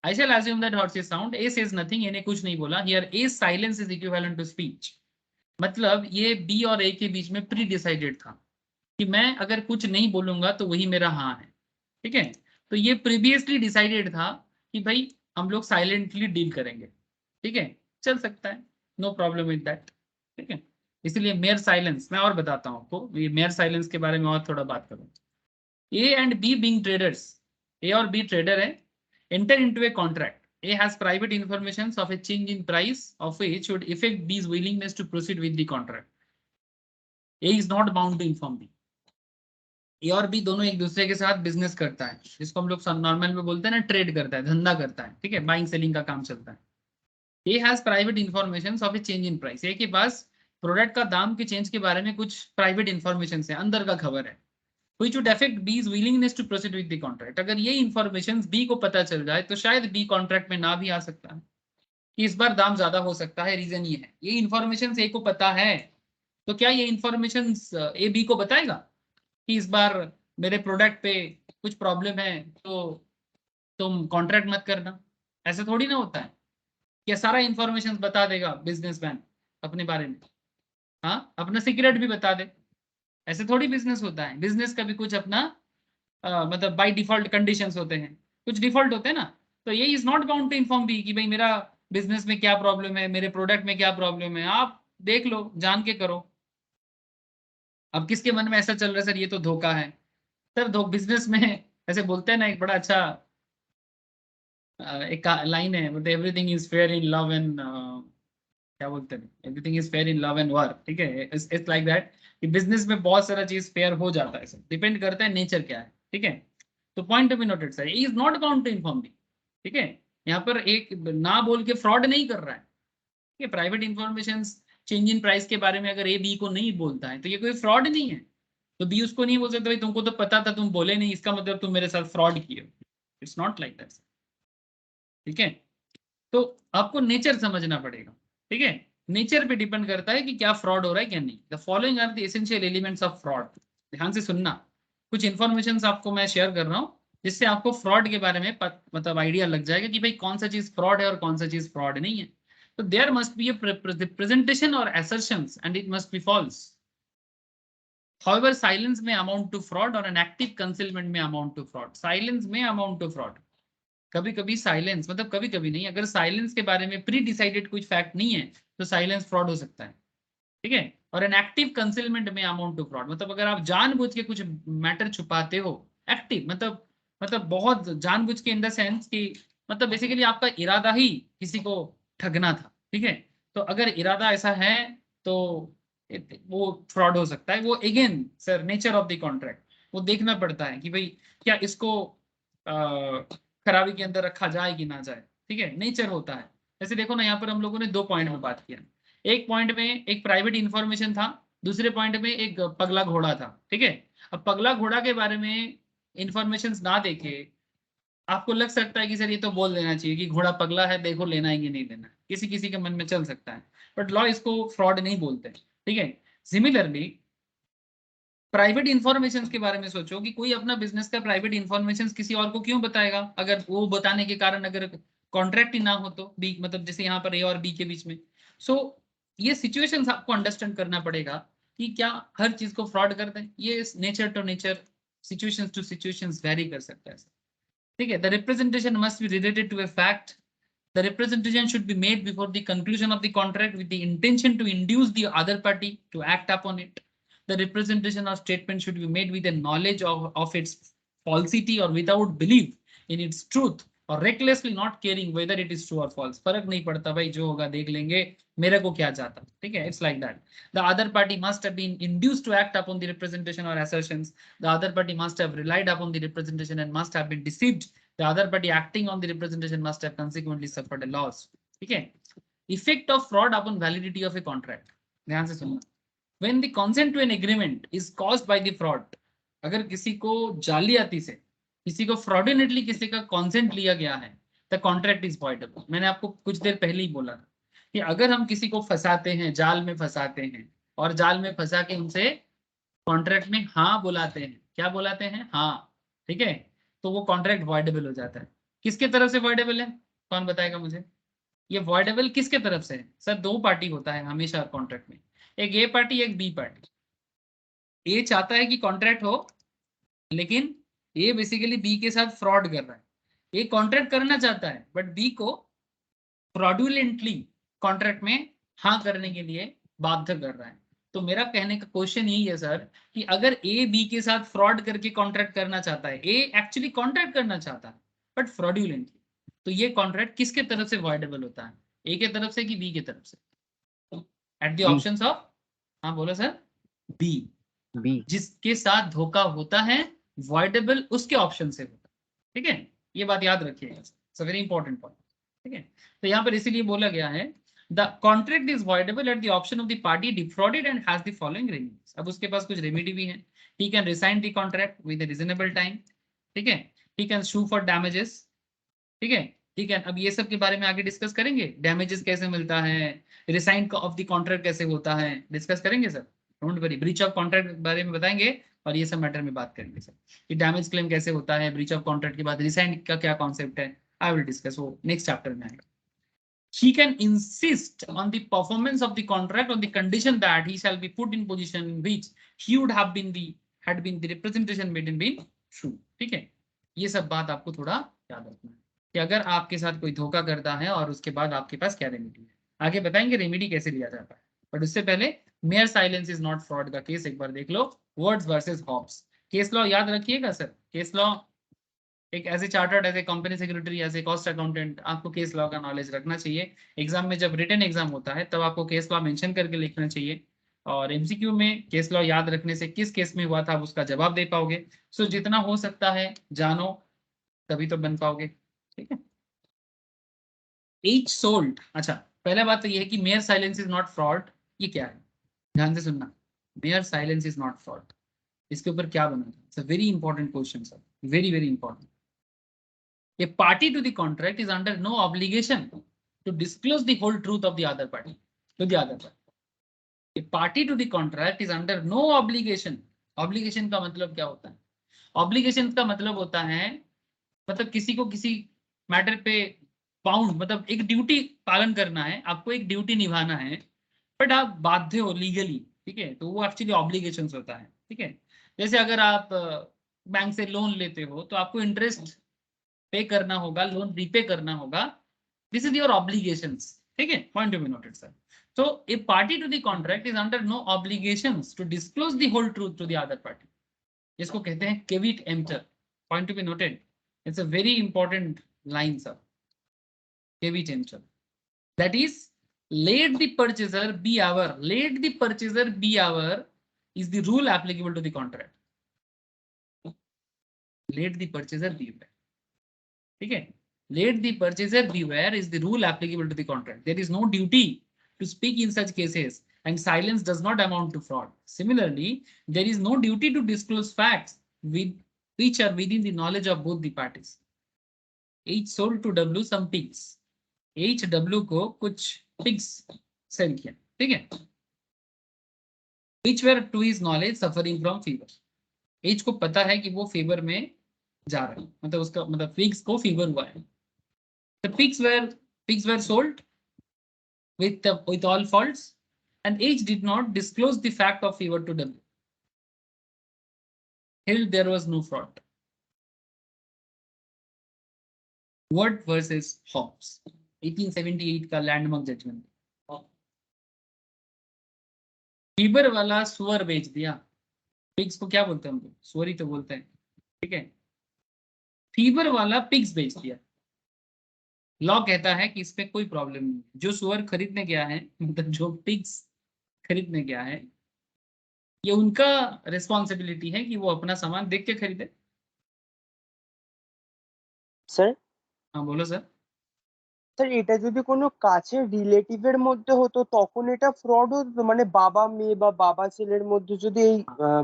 I shall assume that horse is sound. A says nothing, इन्हें कुछ नहीं बोला. Here A's silence is equivalent to speech. मतलब ये B और A के बीच में प्री डिसाइडेड था कि मैं अगर कुछ नहीं बोलूंगा तो वही मेरा हाँ है. ठीक है, तो ये प्रीवियसली डिसाइडेड था कि भाई हम लोग साइलेंटली डील करेंगे. ठीक है, चल सकता है, नो प्रॉब्लम विद दैट. ठीक है, इसलिए मेयर साइलेंस मैं और बताता हूँ आपको, ये मेयर साइलेंस के बारे में और थोड़ा बात करूँ. A and B being traders, A और B trader है, enter into a contract. A has private information of a change in price of which should affect B's willingness to proceed with the contract. A is not bound to inform B. A और B दोनों एक दूसरे के साथ business करता है, जिसको हम लोग नॉर्मल में बोलते हैं ना, ट्रेड करता है, धंधा करता है. ठीक है, बाइंग सेलिंग का काम चलता है. A has private information of a change in price. A के पास प्रोडक्ट का दाम के चेंज के बारे में कुछ प्राइवेट इंफॉर्मेशन है, अंदर का खबर है, which would affect B's willingness to proceed with the contract. अगर ये इंफॉर्मेशन B को पता चल जाए तो शायद B कॉन्ट्रैक्ट में ना भी आ सकता है, कि इस बार दाम ज्यादा हो सकता है. रीजन ये है, ये इंफॉर्मेशन A को पता है, तो क्या ये इंफॉर्मेशन A B को बताएगा कि इस बार मेरे प्रोडक्ट पे कुछ प्रॉब्लम है तो तुम कॉन्ट्रैक्ट मत करना? ऐसा थोड़ी ना होता है. क्या सारा इंफॉर्मेशन बता देगा बिजनेसमैन अपने बारे में? हाँ, अपना सीक्रेट भी बता दे? ऐसे थोड़ी बिजनेस होता है. बिजनेस का भी कुछ अपना मतलब बाय डिफॉल्ट कंडीशंस होते हैं, कुछ डिफॉल्ट होते हैं ना. तो ये is not bound to inform B कि भाई मेरा बिजनेस में क्या प्रॉब्लम है, मेरे प्रोडक्ट में क्या प्रॉब्लम है, आप देख लो, जान के करो. अब किसके मन में ऐसा चल रहा है, सर ये तो धोखा है. सर बिजनेस में ऐसे बोलते हैं ना, एक बड़ा अच्छा एक लाइन है, मतलब everything is fair in love and क्या बोलते हैं, everything is fair in love and work. ठीक है, इट्स लाइक दैट कि बिजनेस में बहुत सारा चीज फेयर हो जाता है, डिपेंड करता है नेचर क्या है. ठीक है, तो point to be noted sir, is not bound to inform me. ठीक है, यहाँ पर एक ना बोल के फ्रॉड नहीं कर रहा है. ठीक है, private information change in price के बारे में अगर ए बी को नहीं बोलता है तो ये कोई फ्रॉड नहीं है. तो बी उसको नहीं बोल सकता भाई तुमको तो पता था, तुम बोले नहीं, इसका मतलब तुम मेरे साथ फ्रॉड किए. It's not like that. ठीक है, तो आपको नेचर समझना पड़ेगा. ठीक है, नेचर पे डिपेंड करता है कि क्या फ्रॉड हो रहा है क्या नहीं. The following are the essential elements of fraud. ध्यान से सुनना, कुछ इन्फॉर्मेशन आपको मैं शेयर कर रहा हूँ जिससे आपको फ्रॉड के बारे में मतलब आइडिया लग जाएगा कि भाई कौन सा चीज फ्रॉड है और कौन सा चीज फ्रॉड नहीं है. तो there must be a presentation और assertions and it must be false. However, silence may amount to fraud or an active concealment may amount to fraud. Silence may amount to fraud. कभी कभी silence, मतलब कभी कभी नहीं, अगर silence के बारे में प्री डिसाइडेड कुछ फैक्ट नहीं है तो साइलेंस फ्रॉड हो सकता है. ठीक है, और एन एक्टिव कंसीलमेंट में अमाउंट टू फ्रॉड, मतलब अगर आप जानबूझ के कुछ मैटर छुपाते हो, एक्टिव मतलब बहुत जानबूझ के इन द सेंस कि मतलब बेसिकली आपका इरादा ही किसी को ठगना था. ठीक है, तो अगर इरादा ऐसा है तो वो फ्रॉड हो सकता है. वो again sir nature of the contract, वो देखना पड़ता है कि भाई क्या इसको खराबी के अंदर रखा जाए कि ना जाए. ठीक है, नेचर होता है. जैसे देखो ना, यहाँ पर हम लोगों ने 2 पॉइंट में बात किया. एक पॉइंट में एक प्राइवेट इंफॉर्मेशन था, दूसरे पॉइंट में एक पगला घोड़ा था. ठीक है, अब पगला घोड़ा के बारे में इंफॉर्मेशन ना देके आपको लग सकता है कि सर ये तो बोल देना चाहिए कि घोड़ा पगला है, देखो लेना है कि नहीं लेना, किसी किसी के मन में चल सकता है, बट लॉ इसको फ्रॉड नहीं बोलते. ठीक है, सिमिलरली प्राइवेट इंफॉर्मेशन के बारे में सोचो कि कोई अपना बिजनेस का प्राइवेट इंफॉर्मेशन किसी और को क्यों बताएगा, अगर वो बताने के कारण अगर कॉन्ट्रैक्ट ही ना हो तो बी, मतलब जैसे यहाँ पर ए और बी के बीच में. सो ये सिचुएशंस आपको अंडरस्टैंड करना पड़ेगा कि क्या हर चीज को फ्रॉड कर दें. ये nature to nature, situations to situations vary कर सकता है. ठीक है, the representation must be related to a fact. The representation should be made before the conclusion of the contract with the intention to induce the other party to act upon it. The representation or statement should be made with a knowledge of its falsity or without belief in its truth or recklessly not caring whether it is true or false. फर्क नहीं पड़ता भाई, जो होगा देख लेंगे, मेरे को क्या जाता. ठीक है, it's like that. The other party must have been induced to act upon the representation or assertions. The other party must have relied upon the representation and must have been deceived. The other party acting on the representation must have consequently suffered a loss. ठीक है, effect of fraud upon validity of a contract. ध्यान से सुनना. When the consent to an agreement is caused by the fraud, अगर किसी को जालियाती से, किसी को फ्रॉडुलेंटली किसी का कॉन्सेंट लिया गया है, the contract is voidable. मैंने आपको कुछ देर पहले ही बोला था कि अगर हम किसी को फंसाते हैं, जाल में फंसाते हैं और जाल में फंसा के उनसे कॉन्ट्रैक्ट में हाँ बुलाते हैं, क्या बोलाते हैं, हाँ, ठीक है, तो वो कॉन्ट्रैक्ट वॉइडेबल हो जाता है। किसके तरफ से वॉइडेबल है, कौन बताएगा मुझे? ये वॉइडेबल किसके तरफ से है सर? दो पार्टी होता है हमेशा कॉन्ट्रैक्ट में, एक ए पार्टी एक बी पार्टी। ए चाहता है कि कॉन्ट्रैक्ट हो, लेकिन ए बेसिकली बी के साथ फ्रॉड कर रहा है। ए कॉन्ट्रैक्ट करना चाहता है बट बी को फ्रॉडुलेंटली कॉन्ट्रैक्ट में हाँ करने के लिए बाध्य कर रहा है। तो मेरा कहने का क्वेश्चन यही है सर कि अगर ए बी के साथ फ्रॉड करके कॉन्ट्रैक्ट करना चाहता है, ए एक्चुअली कॉन्ट्रैक्ट करना चाहता है बट फ्रॉडुलेंटली, तो ये कॉन्ट्रैक्ट किसके तरफ से वॉइडेबल होता है, ए के तरफ से कि बी के तरफ से? At the B. Options of, हाँ बोलो सर, बी। B. जिसके साथ धोखा होता है वॉइडेबल उसके ऑप्शन से होता है, ठीक है, ये बात याद रखिएगा, it's a very important point, ठीक है। तो यहाँ पर इसीलिए बोला गया है the contract is voidable at the option of the party defrauded and has the following remedies. अब उसके पास कुछ रेमेडी भी है, he can rescind the contract with a reasonable time, ठीक है, he can sue for damages, ठीक है, ठीक है। अब ये सब के बारे में आगे डिस्कस करेंगे, डैमेजेस कैसे मिलता है, रिसाइन ऑफ द कॉन्ट्रैक्ट कैसे होता है, डिस्कस करेंगे sir, don't worry. Breach of contract के बारे में बताएंगे और ये सब मैटर में बात करेंगे सर, कि डैमेज क्लेम कैसे होता है, ब्रीच ऑफ कॉन्ट्रैक्ट के बाद रिसाइन का क्या कॉन्सेप्ट है, आई विल डिस्कस, वो नेक्स्ट चैप्टर में आएगा। He can insist on the performance of the contract on the condition that he shall be put in position in which he would have been the representation made in being true, ठीक है। ये सब बात आपको थोड़ा याद रखना है कि अगर आपके साथ कोई धोखा करता है और उसके बाद आपके पास क्या रेमेडी है, आगे बताएंगे रेमेडी कैसे लिया जाता है, बट उससे पहले mere silence is not fraud का केस एक बार देख लो, Wards versus Hobbs. Case law याद रखिएगा सर, केस लॉ एक as a chartered, as a company secretary, as a cost accountant आपको केस लॉ का नॉलेज रखना चाहिए। एग्जाम में जब रिटन एग्जाम होता है तब आपको केस लॉ मेंशन करके लिखना चाहिए, और एमसीक्यू में केस लॉ याद रखने से किस केस में हुआ था उसका जवाब दे पाओगे। सो जितना हो सकता है जानो, तभी तो बन पाओगे, ठीक है। एच सोल्ड, अच्छा पहला बात तो ये है कि mayor silence is not fraud, ये क्या है, ध्यान से सुनना, mayor silence is not fraud, इसके ऊपर क्या बना था, it's a very important question sir, very very important. A party to the contract is under no obligation to disclose the whole truth of the other party to the other party. A party to the contract is under no obligation. Obligation का मतलब क्या होता है? Obligation का मतलब होता है, मतलब किसी को किसी मैटर पे बाउंड, मतलब एक ड्यूटी पालन करना है, आपको एक ड्यूटी निभाना है, बट आप बाध्य हो लीगली, ठीक है, तो वो एक्चुअली ऑब्लिगेशन होता है, ठीक है। जैसे अगर आप बैंक से लोन लेते हो तो आपको इंटरेस्ट पे करना होगा, लोन रीपे करना होगा, दिस इज योर ऑब्लिगेशंस, ठीक है, point to be noted sir. So a party to the contract is under no obligations to disclose the whole truth to the other party, इसको कहते हैं caveat emptor, point to be noted, it's a very important line sir, caveat emptor, that is let the purchaser be aware, let the purchaser be aware is the rule applicable to the contract, let the purchaser be aware, ठीक है, let the purchaser beware is the rule applicable to the contract, there is no duty to speak in such cases and silence does not amount to fraud. Similarly, there is no duty to disclose facts which are within the knowledge of both the parties. H sold to W some pigs, H W को कुछ pigs cell किया, ठीक है, which were to his knowledge suffering from fever. H को पता है कि वो फीवर में जा रहा है, मतलब उसका मतलब पिग्स को फीवर हुआ है। The pigs were sold with all faults, and H did not disclose the fact of fever to W. Here there was no fraud. Wood versus Hobbes, 1878 का लैंडमार्क जजमेंट। फीवर वाला सुअर बेच दिया, pigs को क्या बोलते हैं हम लोग, सुअर ही तो बोलते हैं, ठीक है, फीवर वाला पिग्स बेच दिया, लॉ कहता है कि इसमें कोई प्रॉब्लम नहीं, जो सुअर खरीदने गया है, मतलब जो पिग्स खरीदने गया है, ये उनका रिस्पॉन्सिबिलिटी है कि वो अपना सामान देख के खरीदे। স্যার हाँ बोलो सर। স্যার এটা যদি কোনো কাছের রিলেটিভের মধ্যে হতো তখন এটা ফ্রড হতো, মানে বাবা মেয়ে বা বাবা ছেলের মধ্যে যদি এই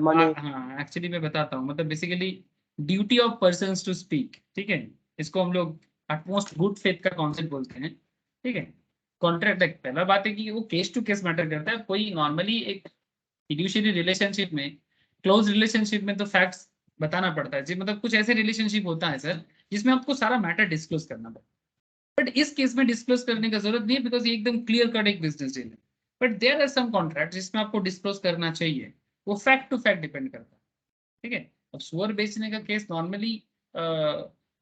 মানে हाँ एक्चुअली मैं बताता हूँ, मतलब basically duty of persons to speak, ठीक है, इसको हम लोग अटमोस्ट गुड फेथ का कॉन्सेप्ट बोलते हैं, ठीक है। कॉन्ट्रैक्ट, पहला बात है कि वो केस टू केस मैटर करता है, कोई नॉर्मली एक फिड्यूशियरी रिलेशनशिप में, क्लोज रिलेशनशिप में तो फैक्ट्स बताना पड़ता है जी, मतलब कुछ ऐसे रिलेशनशिप होता है सर जिसमें आपको सारा मैटर डिस्क्लोज करना पड़ता है, बट इस केस में डिस्क्लोज करने का जरूरत नहीं है बिकॉज ये एकदम क्लियर कट एक बिजनेस डील है। But there are some contract जिसमें आपको डिस्क्लोज करना चाहिए, वो फैक्ट टू फैक्ट डिपेंड करता है, ठीक है। अब सुअर बेचने का केस नॉर्मली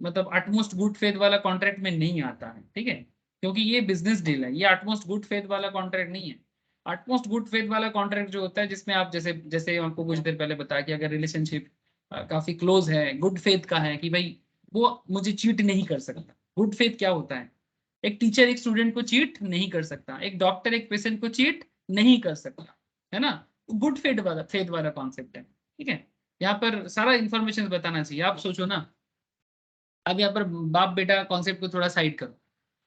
मतलब अटमोस्ट गुड फेथ वाला कॉन्ट्रैक्ट में नहीं आता है, ठीक है, क्योंकि ये बिजनेस डील है, ये अटमोस्ट गुड फेथ वाला कॉन्ट्रैक्ट नहीं है। अटमोस्ट गुड फेथ वाला कॉन्ट्रैक्ट जो होता है जिसमें आप जैसे जैसे आपको कुछ देर पहले बताया कि अगर रिलेशनशिप काफी क्लोज है, गुड फेथ का है कि भाई वो मुझे चीट नहीं कर सकता। गुड फेथ क्या होता है, एक टीचर एक स्टूडेंट को चीट नहीं कर सकता, एक डॉक्टर एक पेशेंट को चीट नहीं कर सकता, है ना। गुड फेथ वाला कॉन्सेप्ट है, ठीक है। यहाँ पर सारा इंफॉर्मेशन बताना चाहिए। आप सोचो ना, अब यहाँ पर बाप बेटा कॉन्सेप्ट को थोड़ा साइड करो।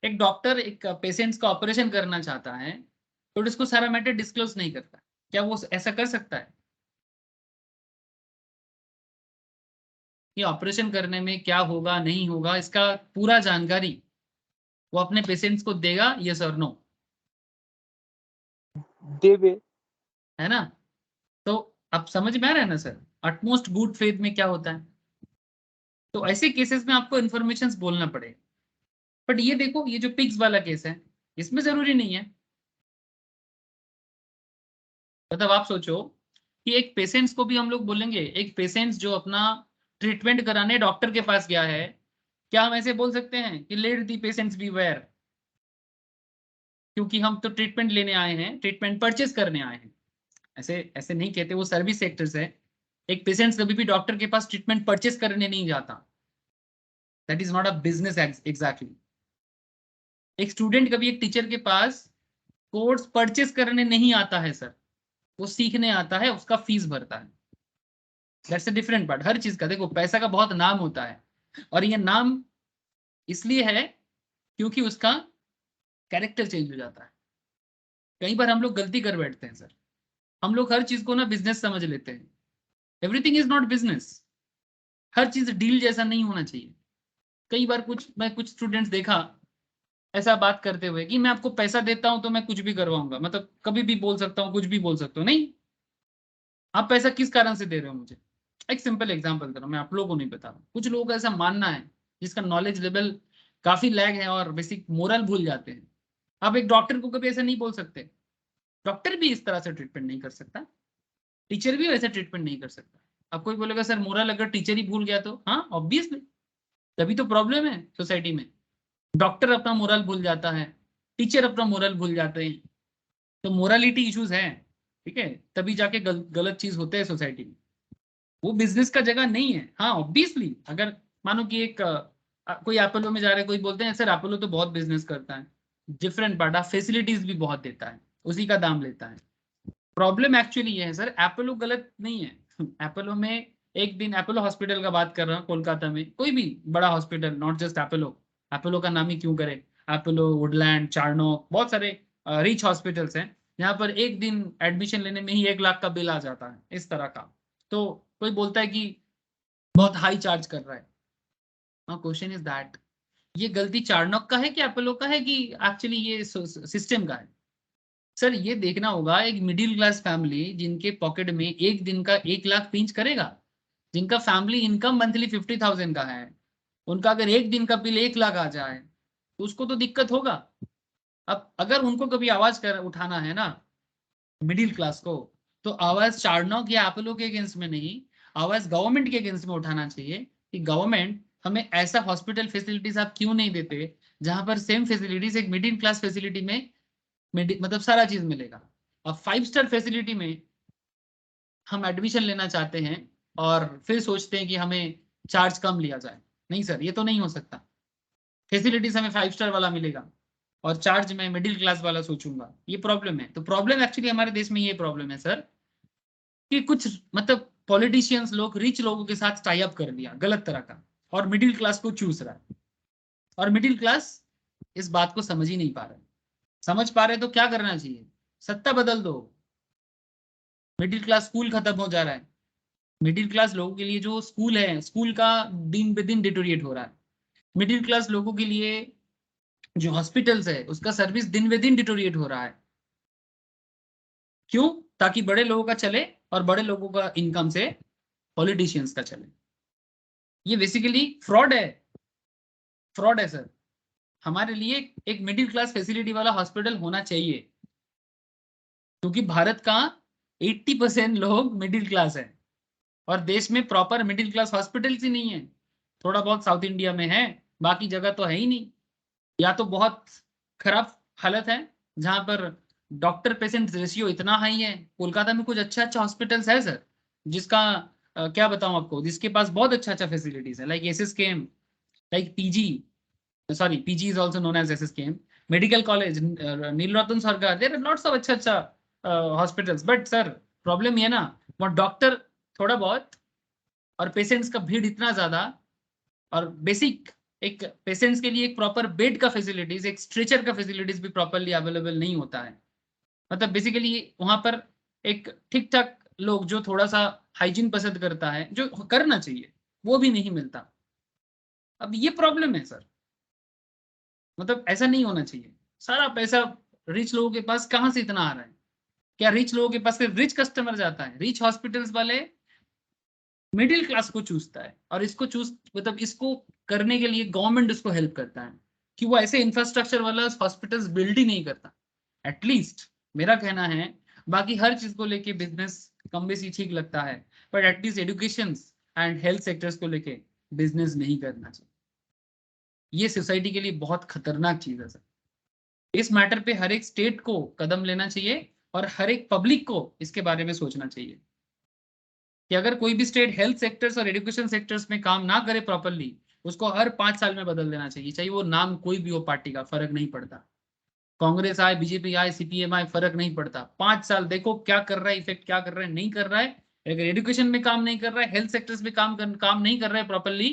एक डॉक्टर एक पेशेंट्स का ऑपरेशन करना चाहता है तो उसको सारा मैटर डिस्क्लोज नहीं करता, क्या वो ऐसा कर सकता है? कि ऑपरेशन करने में क्या होगा नहीं होगा इसका पूरा जानकारी वो अपने पेशेंट्स को देगा, यस और नो? देवे। है ना। तो अब समझ में आ रहा है ना सर, अटमोस्ट गुड फेथ में क्या होता है। तो ऐसे केसेस में आपको इन्फॉर्मेशन बोलना पड़ेगा। बट ये देखो, ये जो पिग्स वाला केस है इसमें जरूरी नहीं है। मतलब आप सोचो कि एक पेशेंट्स को भी हम लोग बोलेंगे, एक पेशेंट्स जो अपना ट्रीटमेंट कराने डॉक्टर के पास गया है, क्या हम ऐसे बोल सकते हैं कि let the patients be aware, क्योंकि हम तो ट्रीटमेंट लेने आए हैं, ट्रीटमेंट परचेज करने आए हैं। ऐसे ऐसे नहीं कहते, वो सर्विस सेक्टर से। एक पेशेंट कभी भी डॉक्टर के पास ट्रीटमेंट परचेज करने नहीं जाता, that is not a business exactly. एक स्टूडेंट कभी एक टीचर के पास कोर्स परचेज करने नहीं आता है सर, वो सीखने आता है, उसका फीस भरता है। That's a different part. हर चीज का देखो, पैसा का बहुत नाम होता है, और ये नाम इसलिए है क्योंकि उसका कैरेक्टर चेंज हो जाता है। कई बार हम लोग गलती कर बैठते हैं सर, हम लोग हर चीज को ना बिजनेस समझ लेते हैं। एवरीथिंग इज नॉट बिजनेस, हर चीज डील जैसा नहीं होना चाहिए। कई बार मैं कुछ स्टूडेंट्स देखा ऐसा बात करते हुए कि मैं आपको पैसा देता हूं तो मैं कुछ भी करवाऊंगा, मतलब कभी भी बोल सकता हूँ, कुछ भी बोल सकता हूँ। नहीं, आप पैसा किस कारण से दे रहे हो मुझे? एक सिंपल एग्जांपल दे रहा हूं, मैं आप लोगों को नहीं बता रहा हूं। कुछ लोगों का ऐसा मानना है जिसका नॉलेज लेवल काफी लैग है और बेसिक मोरल भूल जाते हैं। आप एक डॉक्टर को कभी ऐसा नहीं बोल सकते, डॉक्टर भी इस तरह से ट्रीटमेंट नहीं कर सकता, टीचर भी वैसे ट्रीटमेंट नहीं कर सकता। अब कोई बोलेगा सर मोरल अगर टीचर ही भूल गया तो हाँ ऑब्वियसली, तभी तो प्रॉब्लम है सोसाइटी में। डॉक्टर अपना मोरल भूल जाता है, टीचर अपना मोरल भूल जाते हैं, तो मोरालिटी इश्यूज हैं, ठीक है, तभी जाके गलत चीज होते हैं सोसाइटी में। वो बिजनेस का जगह नहीं है। हाँ ऑब्वियसली, अगर मानो कि एक कोई अपोलो में जा रहे हैं, कोई बोलते हैं सर अपोलो तो बहुत बिजनेस करता है, डिफरेंट पार्ट ऑफ फैसिलिटीज भी बहुत देता है, उसी का दाम लेता है। प्रॉब्लम एक्चुअली ये है सर, एपोलो गलत नहीं है। एपोलो में एक दिन, एपोलो हॉस्पिटल का बात कर रहा हूँ, कोलकाता में कोई भी बड़ा hospital, not just Apollo, Apollo का नाम ही क्यों करे, एपोलो, वुडलैंड, चार्नोक, बहुत सारे रिच हॉस्पिटल्स हैं यहाँ पर एक दिन एडमिशन लेने में ही 1 लाख का बिल आ जाता है, इस तरह का। तो कोई बोलता है कि बहुत हाई चार्ज कर रहा है। क्वेश्चन इज दैट ये गलती चार्नोक का है कि एपोलो का है कि एक्चुअली ये सिस्टम का है? सर ये देखना होगा, एक मिडिल क्लास फैमिली जिनके पॉकेट में एक दिन का 1 लाख पिंच करेगा, जिनका फैमिली इनकम मंथली 50,000 का है, उनका अगर एक दिन का बिल 1 लाख आ जाए तो उसको तो दिक्कत होगा। अब अगर उनको कभी आवाज कर उठाना है ना मिडिल क्लास को, तो आवाज चार्नोक या एपोलो के अगेंस्ट में नहीं, आवाज गवर्नमेंट के अगेंस्ट में उठाना चाहिए कि गवर्नमेंट हमें ऐसा हॉस्पिटल फैसिलिटीज आप क्यों नहीं देते जहां पर सेम फैसिलिटीज एक मिडिल क्लास फैसिलिटी में मतलब सारा चीज मिलेगा। अब 5 स्टार फैसिलिटी में हम एडमिशन लेना चाहते हैं और फिर सोचते हैं कि हमें चार्ज कम लिया जाए। नहीं सर, ये तो नहीं हो सकता। फैसिलिटीज हमें 5 स्टार वाला मिलेगा और चार्ज मैं मिडिल क्लास वाला सोचूंगा, ये प्रॉब्लम है। तो प्रॉब्लम एक्चुअली हमारे देश में ये प्रॉब्लम है सर कि कुछ मतलब पॉलिटिशियंस लोग रिच लोगों के साथ टाई अप कर दिया गलत तरह का, और मिडिल क्लास को चूस रहा है, और मिडिल क्लास इस बात को समझ ही नहीं पा रहे। समझ पा रहे तो क्या करना चाहिए, सत्ता बदल दो। मिडिल क्लास स्कूल खत्म हो जा रहा है, मिडिल क्लास लोगों के लिए जो स्कूल है, स्कूल का दिन ब दिन डिटोरिएट हो रहा है। मिडिल क्लास लोगों के लिए जो हॉस्पिटल्स है उसका सर्विस दिन ब दिन डिटोरिएट हो रहा है। क्यों? ताकि बड़े लोगों का चले और बड़े लोगों का इनकम से पॉलिटिशियंस का चले। ये बेसिकली फ्रॉड है, फ्रॉड है सर। हमारे लिए एक मिडिल क्लास फैसिलिटी वाला हॉस्पिटल होना चाहिए, क्योंकि भारत का 80% लोग मिडिल क्लास है और देश में प्रॉपर मिडिल क्लास हॉस्पिटल्स ही नहीं है। थोड़ा बहुत साउथ इंडिया में है, बाकी जगह तो है ही नहीं, या तो बहुत खराब हालत है जहां पर डॉक्टर पेशेंट रेशियो इतना हाई है। कोलकाता में कुछ अच्छा अच्छा हॉस्पिटल्स है सर, जिसका क्या बताऊं आपको, जिसके पास बहुत अच्छा अच्छा फैसिलिटीज है, like SSKM, like PG, sorry PG is also known as SSKM, medical college Nilratan Sircar, there are lots of अच्छा अच्छा हॉस्पिटल्स। बट सर प्रॉब्लम ये ना, वो डॉक्टर थोड़ा बहुत और पेशेंट्स का भीड़ इतना ज्यादा, और बेसिक एक पेशेंट्स के लिए एक प्रॉपर बेड का फैसिलिटीज, एक स्ट्रेचर का फैसिलिटीज भी प्रॉपरली अवेलेबल नहीं होता है। मतलब बेसिकली वहां पर एक ठीक ठाक लोग जो थोड़ा सा हाइजीन पसंद करता है, जो करना चाहिए, वो भी नहीं मिलता। अब ये प्रॉब्लम है सर, मतलब ऐसा नहीं होना चाहिए। सारा पैसा रिच लोगों के पास कहाँ से इतना आ रहा है? क्या रिच लोगों के पास सिर्फ रिच कस्टमर जाता है? रिच हॉस्पिटल्स वाले मिडिल क्लास को चूसता है, और इसको चूस मतलब इसको करने के लिए गवर्नमेंट उसको हेल्प करता है कि वो ऐसे इंफ्रास्ट्रक्चर वाला हॉस्पिटल्स बिल्ड ही नहीं करता एटलीस्ट, मेरा कहना है। बाकी हर चीज को लेके बिजनेस कम बेसी ठीक लगता है, but at least education and health sectors को लेके बिजनेस नहीं करना चाहिए। ये सोसाइटी के लिए बहुत खतरनाक चीज है सर। इस मैटर पे हर एक स्टेट को कदम लेना चाहिए और हर एक पब्लिक को इसके बारे में सोचना चाहिए कि अगर कोई भी स्टेट हेल्थ सेक्टर्स और एजुकेशन सेक्टर्स में काम ना करे प्रॉपरली, उसको हर 5 साल में बदल देना चाहिए, चाहे वो नाम कोई भी हो पार्टी का, फर्क नहीं पड़ता। कांग्रेस आए, बीजेपी आए, सीपीएम आए, फर्क नहीं पड़ता। 5 साल देखो क्या कर रहा है, इफेक्ट क्या कर रहा है, नहीं कर रहा है। अगर एजुकेशन में काम नहीं कर रहा है, हेल्थ सेक्टर्स में काम नहीं कर रहा है प्रॉपरली,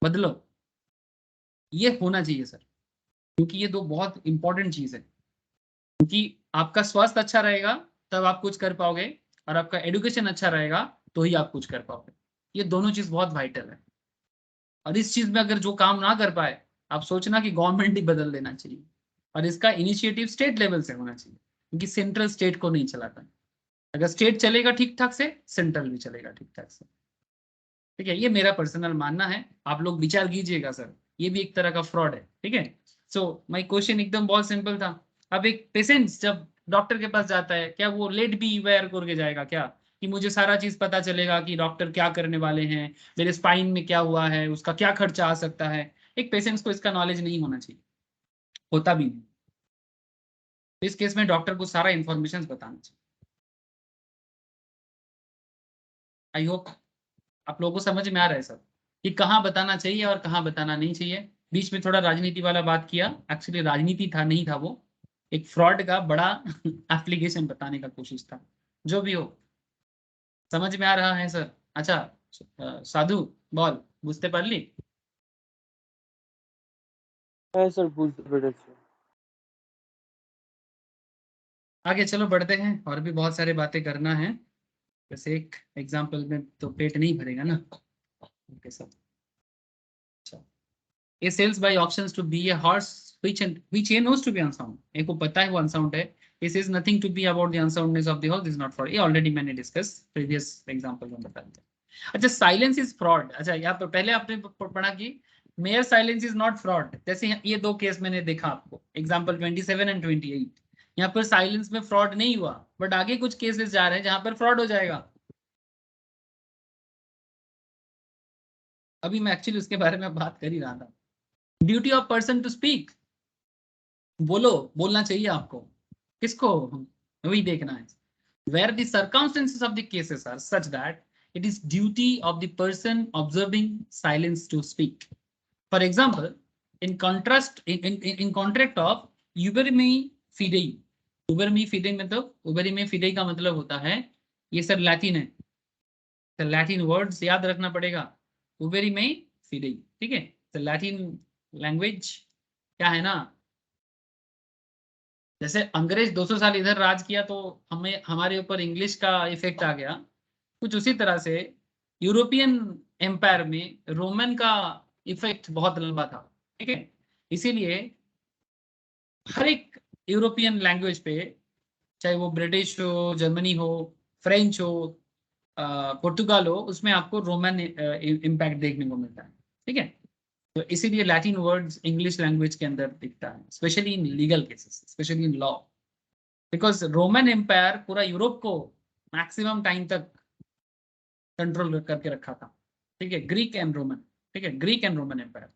बदलो। ये होना चाहिए सर, क्योंकि ये दो बहुत इंपॉर्टेंट चीज है। क्योंकि आपका स्वास्थ्य अच्छा रहेगा तब आप कुछ कर पाओगे, और आपका एजुकेशन अच्छा रहेगा तो ही आप कुछ कर पाओगे। ये दोनों चीज बहुत वाइटल है, और इस चीज में अगर जो काम ना कर पाए, आप सोचना कि गवर्नमेंट ही बदल देना चाहिए, और इसका इनिशिएटिव स्टेट लेवल से होना चाहिए, क्योंकि सेंट्रल स्टेट को नहीं चलाता। अगर स्टेट चलेगा ठीक ठाक से, सेंट्रल भी चलेगा ठीक ठाक से। ठीक है, ये मेरा पर्सनल मानना है, आप लोग विचार कीजिएगा सर, ये भी एक तरह का फ्रॉड है। ठीक है, सो माय क्वेश्चन एकदम बहुत सिंपल था। अब एक पेशेंट जब डॉक्टर के पास जाता है, क्या वो लेट बी वेयर करके जाएगा क्या, कि मुझे सारा चीज पता चलेगा कि डॉक्टर क्या करने वाले हैं, मेरे स्पाइन में क्या हुआ है, उसका क्या खर्चा आ सकता है? एक पेशेंट्स को इसका नॉलेज नहीं होना चाहिए, होता भी नहीं। तो इस केस में डॉक्टर को सारा इंफॉर्मेशन बताना चाहिए। आई होप आप लोगों को समझ में आ रहा है सर, कि कहाँ बताना चाहिए और कहाँ बताना नहीं चाहिए। बीच में थोड़ा राजनीति वाला बात किया, एक्चुअली राजनीति था नहीं था, वो एक फ्रॉड का बड़ा एप्लीकेशन बताने का कोशिश था। जो भी हो, समझ में आ रहा है सर? अच्छा, साधु বল, বুঝতে পারলি? হ্যাঁ স্যার, বুঝতে পেরেছি। आगे चलो बढ़ते हैं, और भी बहुत सारे बातें करना है। जैसे एक एग्जाम्पल में तो पेट नहीं भरेगा ना। ओके सर, अच्छा। A sells by auctions to be a horse which he knows to be unsound. एक को पता है वो unsound है। This is nothing to be about the unsoundness of the horse. This is not fraud. ये already मैंने discuss previous example में बता दिया। अच्छा, साइलेंस इज फ्रॉड। अच्छा, यहाँ पर पहले आपने पढ़ा कि mayor silence is not fraud. जैसे ये दो केस मैंने देखा आपको, एग्जाम्पल 27 एंड 28। यहाँ पर साइलेंस में फ्रॉड नहीं हुआ, बट आगे कुछ केसेस जा रहे हैं जहां पर फ्रॉड हो जाएगा। अभी मैं एक्चुअली उसके बारे में बात कर ही रहा था। Duty of person to speak, बोलो, बोलना चाहिए आपको। किसको? वही देखना है। Where the circumstances of the cases are such that it is duty of the person observing silence to speak. For example, in contrast, in contract of ubermi fidei, ubermi fidei मतलब ubermi fidei का मतलब होता है, ये sir Latin है, तो Latin words याद रखना पड़ेगा। ubermi fidei, ठीक है, तो लैटिन लैंग्वेज क्या है ना, जैसे अंग्रेज 200 साल इधर राज किया तो हमें हमारे ऊपर इंग्लिश का इफेक्ट आ गया, कुछ उसी तरह से यूरोपियन एम्पायर में रोमन का इफेक्ट बहुत लंबा था। ठीक है, इसीलिए हर एक यूरोपियन लैंग्वेज पे, चाहे वो ब्रिटिश हो, जर्मनी हो, फ्रेंच हो, पोर्टुगाल हो, उसमें आपको रोमन इम्पैक्ट देखने को मिलता है। ठीक है, तो इसीलिए लैटिन वर्ड्स इंग्लिश लैंग्वेज के अंदर दिखता है, specially in legal cases, specially in law, because Roman empire पूरा यूरोप को मैक्सिमम टाइम तक कंट्रोल करके रखा था। ठीक है, ग्रीक एंड रोमन, ठीक है, Greek and Roman empire.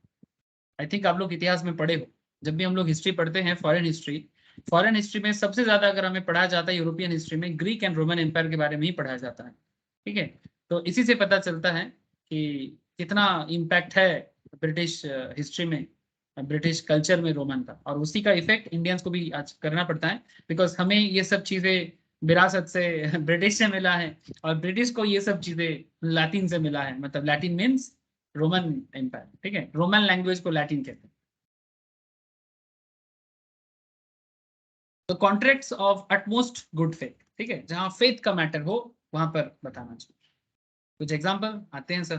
I think आप लोग इतिहास में पढ़े हो, जब भी हम लोग हिस्ट्री पढ़ते हैं, फॉरेन हिस्ट्री में सबसे ज्यादा अगर हमें पढ़ाया जाता है यूरोपियन हिस्ट्री में, ग्रीक एंड रोमन एम्पायर के बारे में ही पढ़ाया जाता है। ठीक है, तो इसी से पता चलता है कि कितना इम्पैक्ट है ब्रिटिश हिस्ट्री में, ब्रिटिश कल्चर में रोमन का, और उसी का इफेक्ट इंडियंस को भी आज करना पड़ता है, बिकॉज हमें ये सब चीजें विरासत से ब्रिटिश से मिला है, और ब्रिटिश को ये सब चीजें लैटिन से मिला है, मतलब लैटिन मीन्स रोमन एम्पायर। ठीक है, रोमन लैंग्वेज को लैटिन कहते हैं। तो contracts of utmost good faith, ठीक है, जहां फेथ का मैटर हो वहां पर बताना चाहिए। कुछ एग्जांपल आते हैं sir.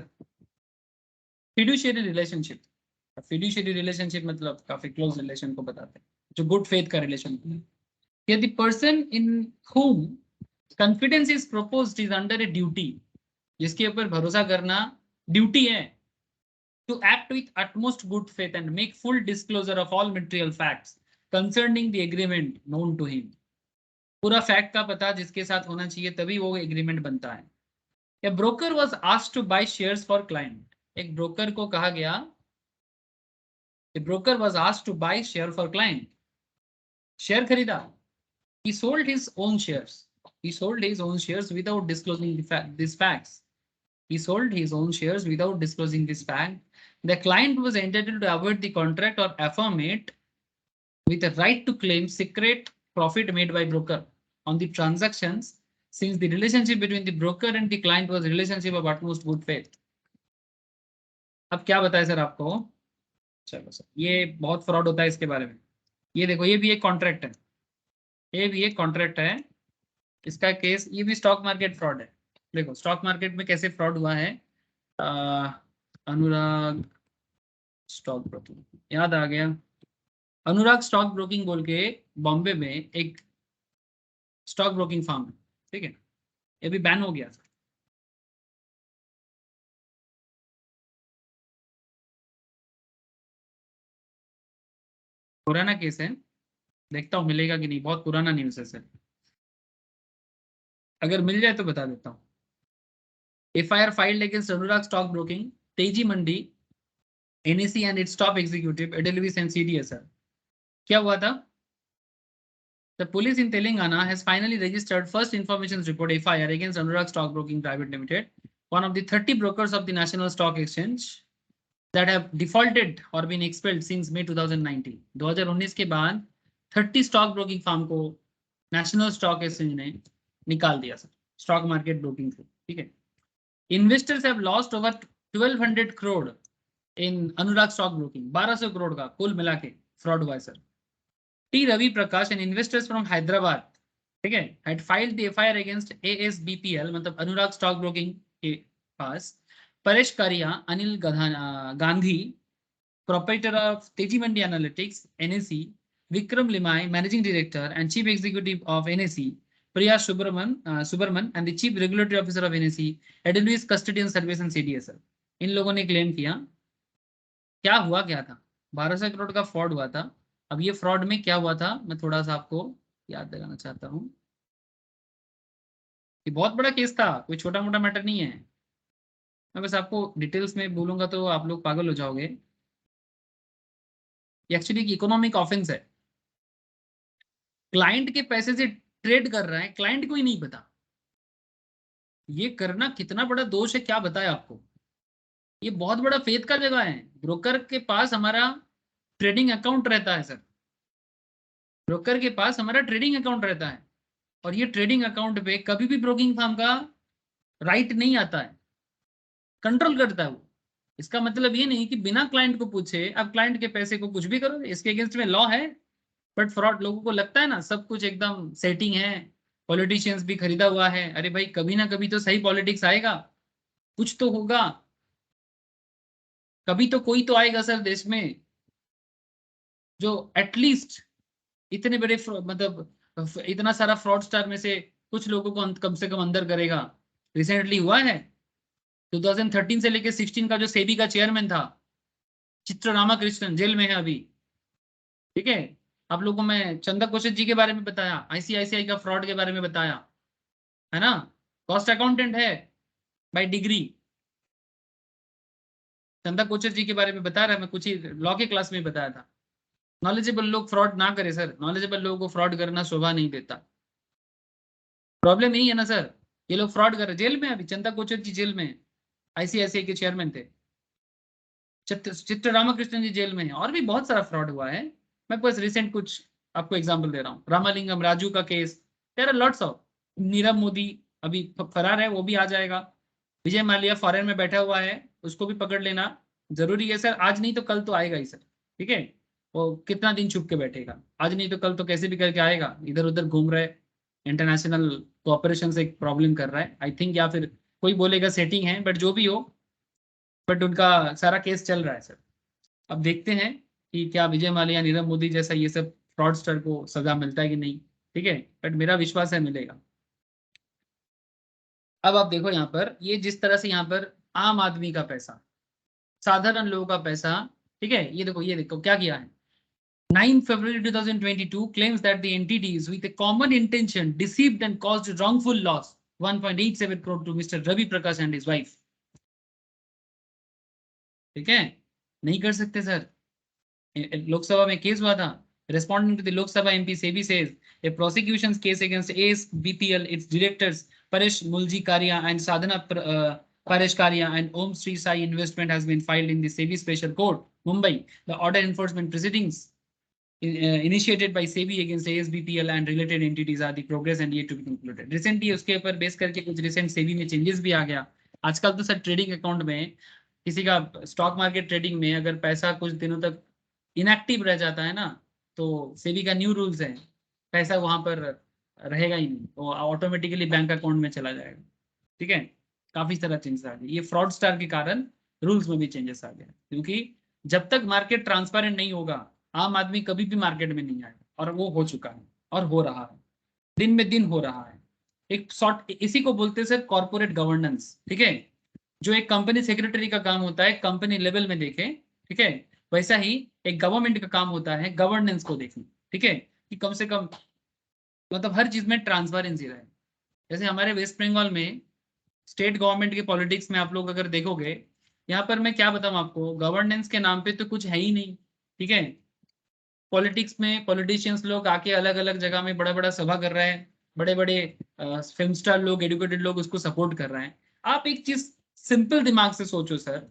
Fiduciary relationship, fiduciary relationship मतलब काफी क्लोज रिलेशन को बताते हैं, जो गुड फेथ का रिलेशन है। यदि person in whom confidence is proposed is under a duty, जिसके ऊपर भरोसा करना ड्यूटी है, to act with utmost good faith and make full disclosure of all material facts concerning the agreement known to him, पूरा fact का पता जिसके साथ होना चाहिए तभी वो एग्रीमेंट बनता है। A broker was asked to buy shares for client, एक ब्रोकर को कहा गया, a broker was asked to buy share for client, share खरीदा। He sold his own shares. He sold his own shares without disclosing these facts. He sold his own shares without disclosing this fact. The client was entitled to avoid the contract or affirm it with a right to claim secret profit made by broker on the transactions, since the relationship between the broker and the client was a relationship of utmost good faith. अब क्या बताएं sir आपको? चलो sir, ये बहुत fraud होता है इसके बारे में। ये देखो, ये भी एक कॉन्ट्रैक्ट है, ये भी एक कॉन्ट्रैक्ट है, इसका केस, ये भी स्टॉक मार्केट फ्रॉड है। देखो स्टॉक मार्केट में कैसे फ्रॉड हुआ है। अनुराग स्टॉक ब्रोकिंग, याद आ गया, अनुराग स्टॉक ब्रोकिंग बोल के बॉम्बे में एक स्टॉक ब्रोकिंग फर्म है। ठीक है, ये भी बैन हो गया। पुराना केस है, देखता हूँ मिलेगा कि नहीं, बहुत पुराना न्यूज़ है सर, अगर मिल जाए तो बता देता हूँ। FIR filed against Anurag Stock Broking, तेजी मंडी, NSE and its top executive, Edelweiss and CDSL। क्या हुआ था? The police in Telangana has finally registered first information report FIR against Anurag Stock Broking Private Limited, one of the 30 brokers of the National Stock Exchange that have defaulted or been expelled since May 2019। 2019 के बाद 30 stock broking firm को national stock exchange ने निकाल दिया sir, stock market broking से। ठीक है, investors have lost over 1200 crore in Anurag stock broking, 1200 crore का कुल मिला के फ्रॉड हुआ है sir. T. Ravi Prakash and investors from Hyderabad, ठीक है, had filed the FIR against ASBPL, मतलब अनुराग स्टॉक ब्रोकिंग के पास, परेश कारिया, Anil Gandhi, proprietor of Teji Mandi Analytics, NSE, Vikram Limai, managing director and chief executive of NSE, Priya Subramanian, and the chief regulatory officer of NSE, Edelweiss Custodian Service and CDSL। इन लोगों ने claim किया, क्या हुआ क्या था, 1200 करोड़ का फ्रॉड हुआ था। अब ये फ्रॉड में क्या हुआ था, मैं थोड़ा सा आपको याद दिलाना चाहता हूँ। ये बहुत बड़ा केस था, कोई छोटा मोटा मैटर नहीं है। मैं बस आपको डिटेल्स में बोलूंगा तो आप लोग पागल हो जाओगे। ये एक्चुअली एक इकोनॉमिक ऑफेंस है, क्लाइंट के पैसे से ट्रेड कर रहा है, क्लाइंट को ही नहीं पता। ये करना कितना बड़ा दोष है क्या बताए आपको। ये बहुत बड़ा फेथ का जगह है। ब्रोकर के पास हमारा ट्रेडिंग अकाउंट रहता है सर, ब्रोकर के पास हमारा ट्रेडिंग अकाउंट रहता है, और ये ट्रेडिंग अकाउंट पे कभी भी ब्रोकिंग फर्म का राइट नहीं आता है, कंट्रोल करता है वो। इसका मतलब ये नहीं कि बिना क्लाइंट को पूछे अब क्लाइंट के पैसे को कुछ भी करो, इसके अगेंस्ट में लॉ है। बट फ्रॉड, लोगों को लगता है ना सब कुछ एकदम सेटिंग है, पॉलिटिशियंस भी खरीदा हुआ है। अरे भाई कभी ना कभी तो सही पॉलिटिक्स आएगा, कुछ तो होगा, कभी तो कोई तो आएगा सर देश में जो एटलीस्ट इतने बड़े मतलब इतना सारा फ्रॉड स्टार में से कुछ लोगों को कम से कम अंदर करेगा। रिसेंटली हुआ है। 2013 से लेकर 16 का जो सेबी का चेयरमैन था चित्र रामाकृष्णन जेल में है अभी। ठीक है, आप लोगों को मैं चंदा कोचर जी के बारे में बताया, आईसीआईसीआई का फ्रॉड के बारे में बताया, है ना। कॉस्ट अकाउंटेंट है बाय डिग्री। चंदा कोचर जी के बारे में बता रहा है, मैं कुछ ही लॉ के क्लास में बताया था। नॉलेजेबल लोग फ्रॉड ना करे सर, नॉलेजेबल लोगों को फ्रॉड करना शोभा नहीं देता। प्रॉब्लम यही है ना सर, ये लोग फ्रॉड कर रहे, जेल में अभी चंदा कोचर जी जेल में, आईसीआईसीआई के चेयरमैन थे। चित्र रामाकृष्णन जी जेल में है, और भी बहुत सारा फ्रॉड हुआ है। मैं बस रिसेंट कुछ आपको एग्जांपल दे रहा हूँ। रामालिंगम राजू का case, there are lots of. Nirav Modi अभी फरार है, वो भी आ जाएगा। विजय माल्या फॉरेन में बैठा हुआ है, उसको भी पकड़ लेना जरूरी है सर। आज नहीं तो कल तो आएगा ही सर। ठीक है, वो कितना दिन छुप के बैठेगा, आज नहीं तो कल तो कैसे भी करके आएगा। इधर उधर घूम रहे, इंटरनेशनल कोऑपरेशन से एक प्रॉब्लम कर रहा है आई थिंक, या फिर कोई बोलेगा सेटिंग है, बट जो भी हो, बट उनका सारा केस चल रहा है सर। अब देखते हैं कि क्या विजय माल्या, नीरव मोदी जैसा ये सब फ्रॉडस्टर को सजा मिलता है कि नहीं। ठीक है, बट मेरा विश्वास है मिलेगा। अब आप देखो यहाँ पर, ये जिस तरह से यहाँ पर आम आदमी का पैसा, साधारण लोगों का पैसा, ठीक है, ये देखो क्या किया है। 9 February 2022 claims that the entities with a common intention deceived and caused wrongful loss 1.87 crore to Mr. Ravi Prakash and his wife. ठीक है, नहीं कर सकते सर। लोकसभा में केस हुआ था। Responding to the Lok Sabha MP, SEBI says a prosecution's case against ASBPL, its directors Paresh Mulji-Karia and Sadhana Paresh Karia and Om Sri Sai Investment has been filed in the SEBI Special Court, Mumbai. The order enforcement proceedings initiated by SEBI against ASBPL and related entities are the progress and yet to be concluded. Recently उसके ऊपर base करके कुछ recent SEBI में changes भी आ गया। आजकल तो sir trading account में, किसी का स्टॉक मार्केट ट्रेडिंग में अगर पैसा कुछ दिनों तक इनएक्टिव रह जाता है ना, तो सेबी का न्यू रूल्स है, पैसा वहां पर रहेगा ही नहीं, वो ऑटोमेटिकली बैंक अकाउंट में चला जाएगा। ठीक है, काफी सारा चेंजेस आ गया, ये फ्रॉड स्टार के कारण रूल्स में भी चेंजेस आ गया। क्योंकि जब तक मार्केट ट्रांसपेरेंट नहीं होगा, आम आदमी कभी भी मार्केट में नहीं आएगा, और वो हो चुका है और हो रहा है, दिन में दिन हो रहा है। एक शॉर्ट, इसी को बोलते हैं सर कॉर्पोरेट गवर्नेंस। ठीक है, जो एक कंपनी सेक्रेटरी का काम होता है कंपनी लेवल में देखे, ठीक है, वैसा ही एक गवर्नमेंट का काम होता है गवर्नेंस को देखना। ठीक है, कि कम से कम मतलब हर चीज में ट्रांसपेरेंसी रहे। जैसे हमारे वेस्ट बंगाल में स्टेट गवर्नमेंट के पॉलिटिक्स में आप लोग अगर देखोगे, यहाँ पर मैं क्या बताऊं आपको, गवर्नेंस के नाम पे तो कुछ है ही नहीं। ठीक है, पॉलिटिक्स में पॉलिटिशियंस लोग आके अलग अलग जगह में बड़ा बड़ा सभा कर रहे हैं, बड़े बड़े फिल्म स्टार लोग, एडुकेटेड लोग उसको सपोर्ट कर रहे हैं। आप एक चीज सिंपल दिमाग से सोचो सर,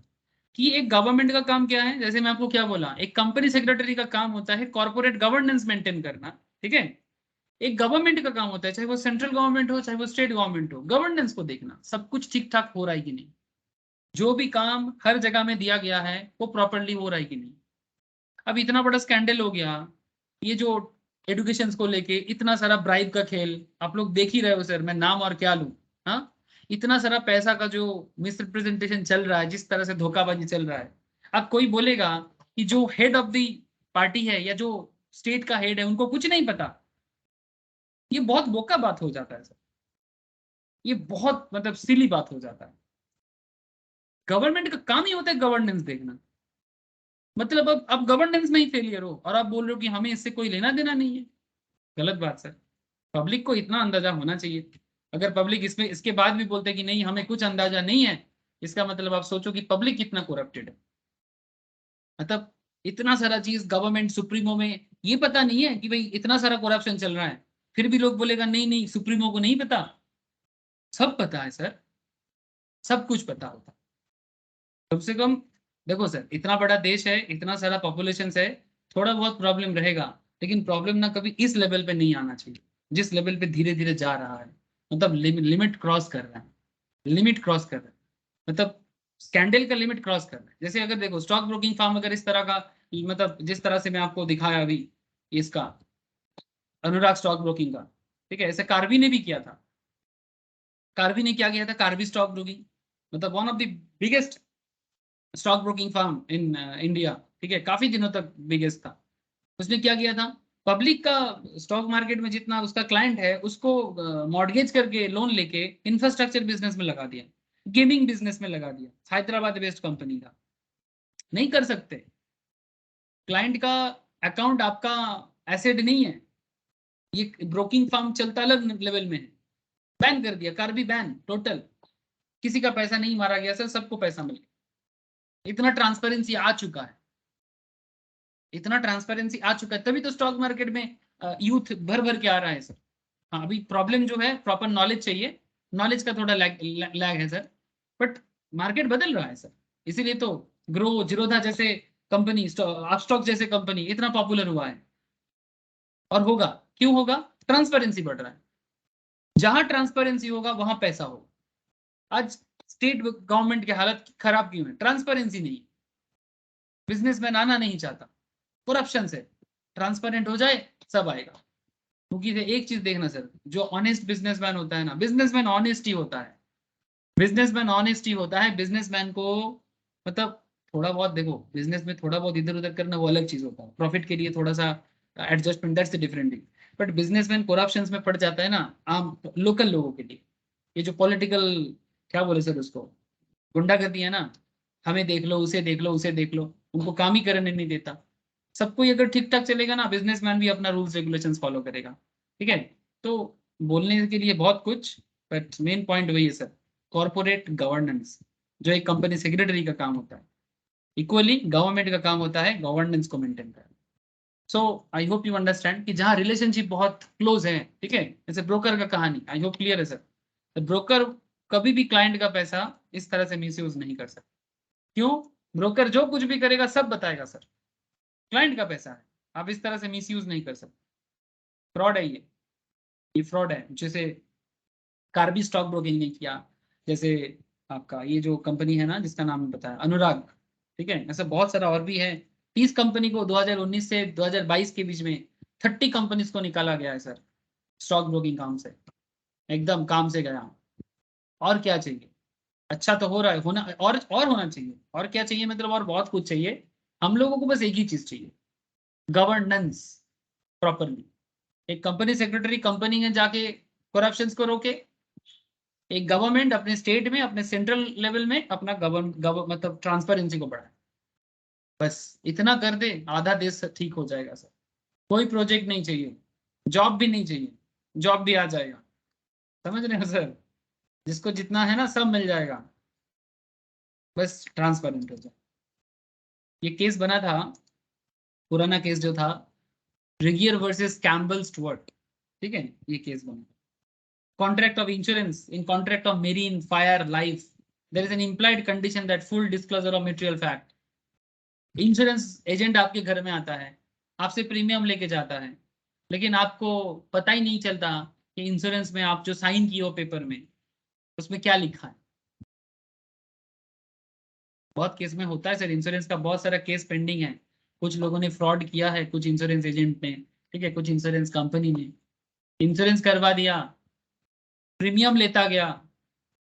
कि एक गवर्नमेंट का काम क्या है। जैसे मैं आपको क्या बोला, एक कंपनी सेक्रेटरी का काम होता है कॉर्पोरेट गवर्नेंस मेंटेन करना। ठीक है, एक गवर्नमेंट का काम होता है, चाहे वो सेंट्रल गवर्नमेंट हो चाहे वो स्टेट गवर्नमेंट हो, गवर्नेंस को देखना सब कुछ ठीक ठाक हो रहा है कि नहीं, जो भी काम हर जगह में दिया गया है वो प्रॉपरली हो रहा है कि नहीं। अब इतना बड़ा स्कैंडल हो गया, ये जो एडुकेशन को लेके इतना सारा ब्राइब का खेल आप लोग देख ही रहे हो सर, मैं नाम और क्या लूं। हाँ, इतना सारा पैसा का जो मिसरिप्रेजेंटेशन चल रहा है, जिस तरह से धोखाबाजी चल रहा है। अब कोई बोलेगा कि जो हेड ऑफ द पार्टी है या जो स्टेट का हेड है उनको कुछ नहीं पता, ये बहुत बोका बात हो जाता है सर, ये बहुत मतलब सिली बात हो जाता है। गवर्नमेंट का काम ही होता है गवर्नेंस देखना, मतलब अब गवर्नेंस में ही फेलियर हो और आप बोल रहे हो कि हमें इससे कोई लेना देना नहीं है, गलत बात सर। पब्लिक को इतना अंदाजा होना चाहिए। अगर पब्लिक इसमें इसके बाद भी बोलते कि नहीं हमें कुछ अंदाजा नहीं है, इसका मतलब आप सोचो कि पब्लिक कितना करप्टेड है। मतलब इतना सारा चीज गवर्नमेंट सुप्रीमो में ये पता नहीं है कि भाई इतना सारा करप्शन चल रहा है, फिर भी लोग बोलेगा नहीं नहीं सुप्रीमो को नहीं पता। सब पता है सर, सब कुछ पता होता है। कम से कम देखो सर, इतना बड़ा देश है, इतना सारा पॉपुलेशन है, थोड़ा बहुत प्रॉब्लम रहेगा, लेकिन प्रॉब्लम ना कभी इस लेवल पे नहीं आना चाहिए जिस लेवल पे धीरे धीरे जा रहा है। मतलब लिमिट क्रॉस कर रहा है, लिमिट क्रॉस कर रहा है, मतलब स्कैंडल का लिमिट क्रॉस कर रहा है। जैसे अगर देखो स्टॉक ब्रोकिंग फार्म अगर इस तरह का, मतलब जिस तरह से मैं आपको दिखाया अभी इसका अनुराग स्टॉक ब्रोकिंग का, ठीक है, ऐसे कार्वी ने भी किया था। कार्वी ने क्या किया था, कार्वी स्टॉक ब्रोकिंग, मतलब one of the biggest stock broking firm in India. ठीक है, काफी दिनों तक बिगेस्ट था। उसने क्या किया था, पब्लिक का स्टॉक मार्केट में जितना उसका क्लाइंट है उसको मॉर्गेज करके लोन लेके इंफ्रास्ट्रक्चर बिजनेस में लगा दिया, गेमिंग बिजनेस में लगा दिया, हैदराबाद बेस्ड कंपनी का। नहीं कर सकते। क्लाइंट का अकाउंट आपका एसेट नहीं है। ये ब्रोकिंग फर्म चलता अलग लेवल में है। बैन कर दिया, कार्बी बैन टोटल। किसी का पैसा नहीं मारा गया सर, सबको पैसा मिल गया। इतना ट्रांसपेरेंसी आ चुका है, इतना ट्रांसपेरेंसी आ चुका है, तभी तो स्टॉक मार्केट में यूथ भर भर के आ रहा है सर। हाँ, अभी प्रॉब्लम जो है प्रॉपर नॉलेज चाहिए, नॉलेज का थोड़ा लैग है सर, बट मार्केट बदल रहा है सर। इसीलिए तो ग्रो, जीरोधा जैसे कंपनी, अपस्टॉक जैसे कंपनी इतना पॉपुलर हुआ है। और होगा, क्यों होगा? ट्रांसपेरेंसी बढ़ रहा है। जहां ट्रांसपेरेंसी होगा वहां पैसा होगा। आज स्टेट गवर्नमेंट की हालत खराब क्यों है? ट्रांसपेरेंसी नहीं, बिजनेसमैन आना नहीं चाहता, करप्शन से। ट्रांसपेरेंट हो जाए सब आएगा। क्योंकि एक चीज देखना सर, जो ऑनेस्ट बिजनेसमैन होता है ना, बिजनेसमैन ऑनेस्ट ही होता है, बिजनेसमैन ऑनेस्ट ही होता है। बिजनेसमैन को मतलब थोड़ा बहुत देखो, बिजनेस में थोड़ा बहुत इधर उधर करना वो अलग चीज होता है, प्रॉफिट के लिए थोड़ा सा adjustment, that's different thing. But businessman corruption में पड़ जाता है ना, आम लोकल लोगों के लिए। ये जो पॉलिटिकल, क्या बोले सर उसको, गुंडागर्दी है ना, हमें देख लो, उसे देख लो, उसे देख लो, उनको काम ही करने नहीं देता। सबको ये अगर ठीक ठाक चलेगा ना, बिजनेसमैन भी अपना रूल्स रेगुलेशंस फॉलो करेगा। ठीक है, तो बोलने के लिए बहुत कुछ, बट मेन पॉइंट वही है सर, कॉर्पोरेट गवर्नेंस, जो एक कंपनी सेक्रेटरी का काम होता है, इक्वली गवर्नमेंट का काम होता है गवर्नेंस को मेंटेन करना। सो आई होप यू अंडरस्टैंड कि जहाँ रिलेशनशिप बहुत क्लोज है, ठीक है, जैसे ब्रोकर का कहानी, आई होप क्लियर है सर। ब्रोकर कभी भी क्लाइंट का पैसा इस तरह से मिसयूज नहीं कर सकता। क्यों? ब्रोकर जो कुछ भी करेगा सब बताएगा सर, क्लाइंट का पैसा है, आप इस तरह से मिसयूज नहीं कर सकते। फ्रॉड है ये फ्रॉड है। जैसे कार्बी स्टॉक ब्रोकिंग ने किया, जैसे आपका ये जो कंपनी है ना जिसका नाम बताया अनुराग, ठीक है, ऐसा बहुत सारा और भी है। 30 कंपनी को 2019 से 2022 के बीच में 30 कंपनीज को निकाला गया है सर, स्टॉक ब्रोकिंग काम से, एकदम काम से गया। और क्या चाहिए? अच्छा तो हो रहा है, होना और होना चाहिए। और क्या चाहिए मतलब? और बहुत कुछ चाहिए। हम लोगों को बस एक ही चीज चाहिए, गवर्नेंस प्रॉपरली। एक कंपनी सेक्रेटरी कंपनी में जाके करप्शन को रोके, एक गवर्नमेंट अपने स्टेट में, अपने सेंट्रल लेवल में अपना मतलब ट्रांसपेरेंसी को बढ़ाए। बस इतना कर दे, आधा देश ठीक हो जाएगा सर। कोई प्रोजेक्ट नहीं चाहिए, जॉब भी नहीं चाहिए, जॉब भी आ जाएगा। समझ रहे हो सर? जिसको जितना है ना सब मिल जाएगा, बस ट्रांसपेरेंट हो जाए। ये केस बना था, पुराना केस जो था, रिगियर वर्सेस कैम्बल स्टुअर्ट, ठीक है, ये केस बना। Contract of insurance, in contract of marine, fire, life, there is an implied condition that full disclosure of material fact. Insurance agent आपके घर में आता है, आपसे प्रीमियम लेके जाता है, लेकिन आपको पता ही नहीं चलता कि इंश्योरेंस में आप जो साइन किए हो पेपर में, उसमें क्या लिखा है। बहुत केस में होता है सर, इंश्योरेंस का बहुत सारा केस पेंडिंग है। कुछ लोगों ने फ्रॉड किया है, कुछ इंश्योरेंस एजेंट ने, ठीक है, कुछ इंश्योरेंस कंपनी ने। इंश्योरेंस करवा दिया, प्रीमियम लेता गया,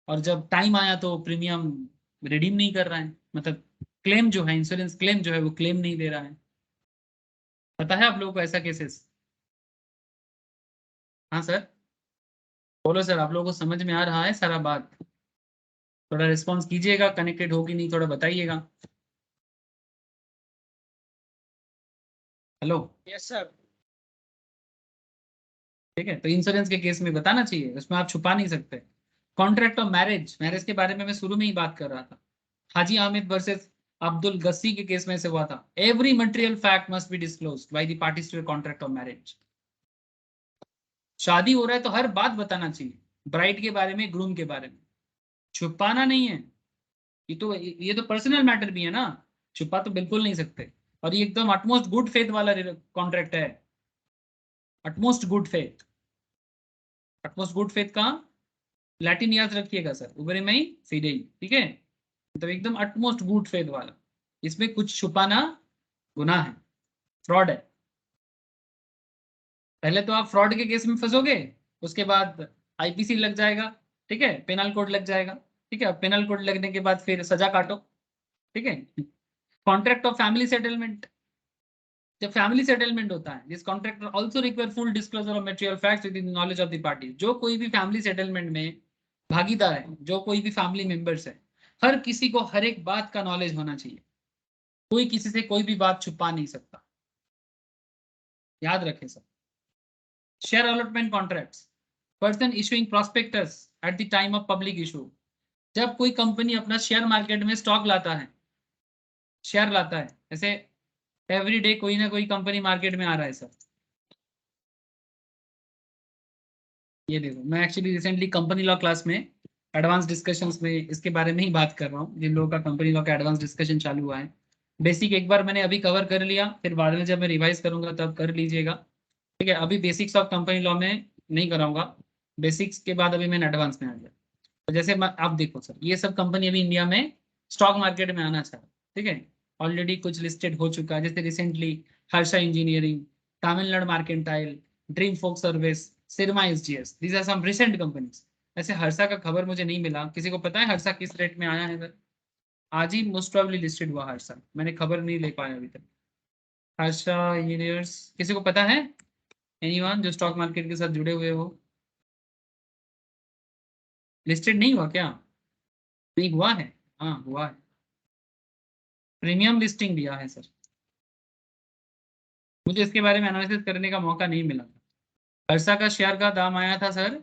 और जब टाइम आया तो प्रीमियम रिडीम नहीं कर रहा है, मतलब क्लेम जो है, इंश्योरेंस क्लेम जो है वो क्लेम नहीं दे रहा है। पता है आप लोगों को ऐसा केसेस? हाँ सर, बोलो सर, आप लोगों को समझ में आ रहा है सारा बात? थोड़ा रिस्पॉन्स कीजिएगा, कनेक्टेड हो कि नहीं थोड़ा बताइएगा। हेलो? Yes sir. ठीक है, तो इंश्योरेंस के केस में बताना चाहिए, उसमें आप छुपा नहीं सकते। कॉन्ट्रैक्ट ऑफ मैरिज, मैरिज के बारे में मैं शुरू में ही बात कर रहा था, हाजी आमिद वर्सेस अब्दुल गस्सी के केस में से हुआ था। Every material fact must be disclosed by the parties to contract of marriage. शादी हो रहा है तो हर बात बताना चाहिए, ब्राइड के बारे में, ग्रूम के बारे में, छुपाना नहीं है। ये तो पर्सनल मैटर भी है ना, छुपा तो बिल्कुल नहीं सकते। और ये एकदम अटमोस्ट गुड फेथ वाला कॉन्ट्रैक्ट है, utmost good faith. Utmost good faith का लैटिन याद रखिएगा सर, उबरे में ही फिडे, ठीक है, मतलब एकदम अटमोस्ट गुड फेथ वाला। इसमें कुछ छुपाना गुनाह है, फ्रॉड है। पहले तो आप फ्रॉड के केस में फंसोगे, उसके बाद आईपीसी लग जाएगा, ठीक है, पेनल कोड लग जाएगा, ठीक है, पेनल कोड लगने के बाद फिर सजा काटो, ठीक है। कॉन्ट्रैक्ट ऑफ फैमिली सेटलमेंट, जब फैमिली सेटलमेंट होता है, this contractor also require full disclosure of material facts with in knowledge of the party. जो कोई भी फैमिली सेटलमेंट में भागीदार है, जो कोई भी फैमिली मेंबर्स है, हर किसी को हर एक बात का नॉलेज होना चाहिए। कोई किसी से कोई भी बात छुपा नहीं सकता, याद रखें सब। Share allotment contracts, person issuing prospectus at the time of public issue. जब कोई कंपनी अपना शेयर मार्केट में स्टॉक लाता है, शेयर लाता है, जैसे एवरी डे कोई ना कोई कंपनी मार्केट में आ रहा है सर। ये देखो, मैं actually recently company law class में एडवांस डिस्कशंस में इसके बारे में ही बात कर रहा हूँ, जिन लोगों का कंपनी लॉ का एडवांस डिस्कशन चालू हुआ है। बेसिक एक बार मैंने अभी कवर कर लिया, फिर बाद में जब मैं रिवाइज करूंगा तब कर लीजिएगा, ठीक है। अभी बेसिक्स ऑफ कंपनी लॉ में नहीं कराऊंगा, बेसिक्स के बाद अभी मैंने एडवांस में आ गया। तो जैसे आप देखो सर, ये सब कंपनी अभी इंडिया में स्टॉक मार्केट में आना चाह रहा है, ठीक है। ऑलरेडी कुछ लिस्टेड हो चुका है, जैसे recently Harsha engineering, Tamil Nadu mercantile, dream folk service, Syrma SGS, these are some recent companies. ऐसे हर्षा का खबर मुझे नहीं मिला, किसी को पता है हर्षा किस रेट में आया है सर? आज ही मोस्ट प्रोबेबली लिस्टेड हुआ हर्षा, मैंने खबर नहीं ले पाया अभी तक। हर्षा इंजीनियर्स, किसी को पता है? एनीवन जो स्टॉक मार्केट के साथ जुड़े हुए हो? लिस्टेड नहीं हुआ क्या? नहीं हुआ है? हाँ हुआ है, प्रीमियम लिस्टिंग दिया है सर। मुझे इसके बारे में एनालिसिस करने का मौका नहीं मिला था। हर्षा का शेयर का दाम आया था सर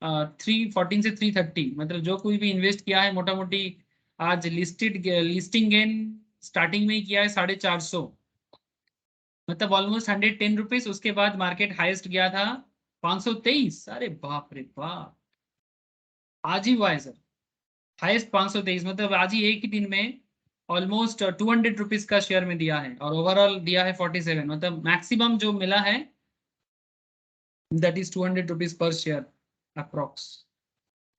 314 से 330, मतलब जो कोई भी इन्वेस्ट किया है मोटा मोटी, आज लिस्टिंग गेन स्टार्टिंग में ही किया है 450, मतलब ऑलमोस्ट 110 रुपीज। उसके बाद मार्केट हाईएस्ट गया था 523। अरे बाप रे बाप, आज ही हुआ है सर हाईएस्ट 523, मतलब आज ही एक ही दिन में ऑलमोस्ट 200 रुपीज का शेयर में दिया है, और ओवरऑल दिया है 47, मतलब मैक्सिमम जो मिला है that is 200 rupees per share approx.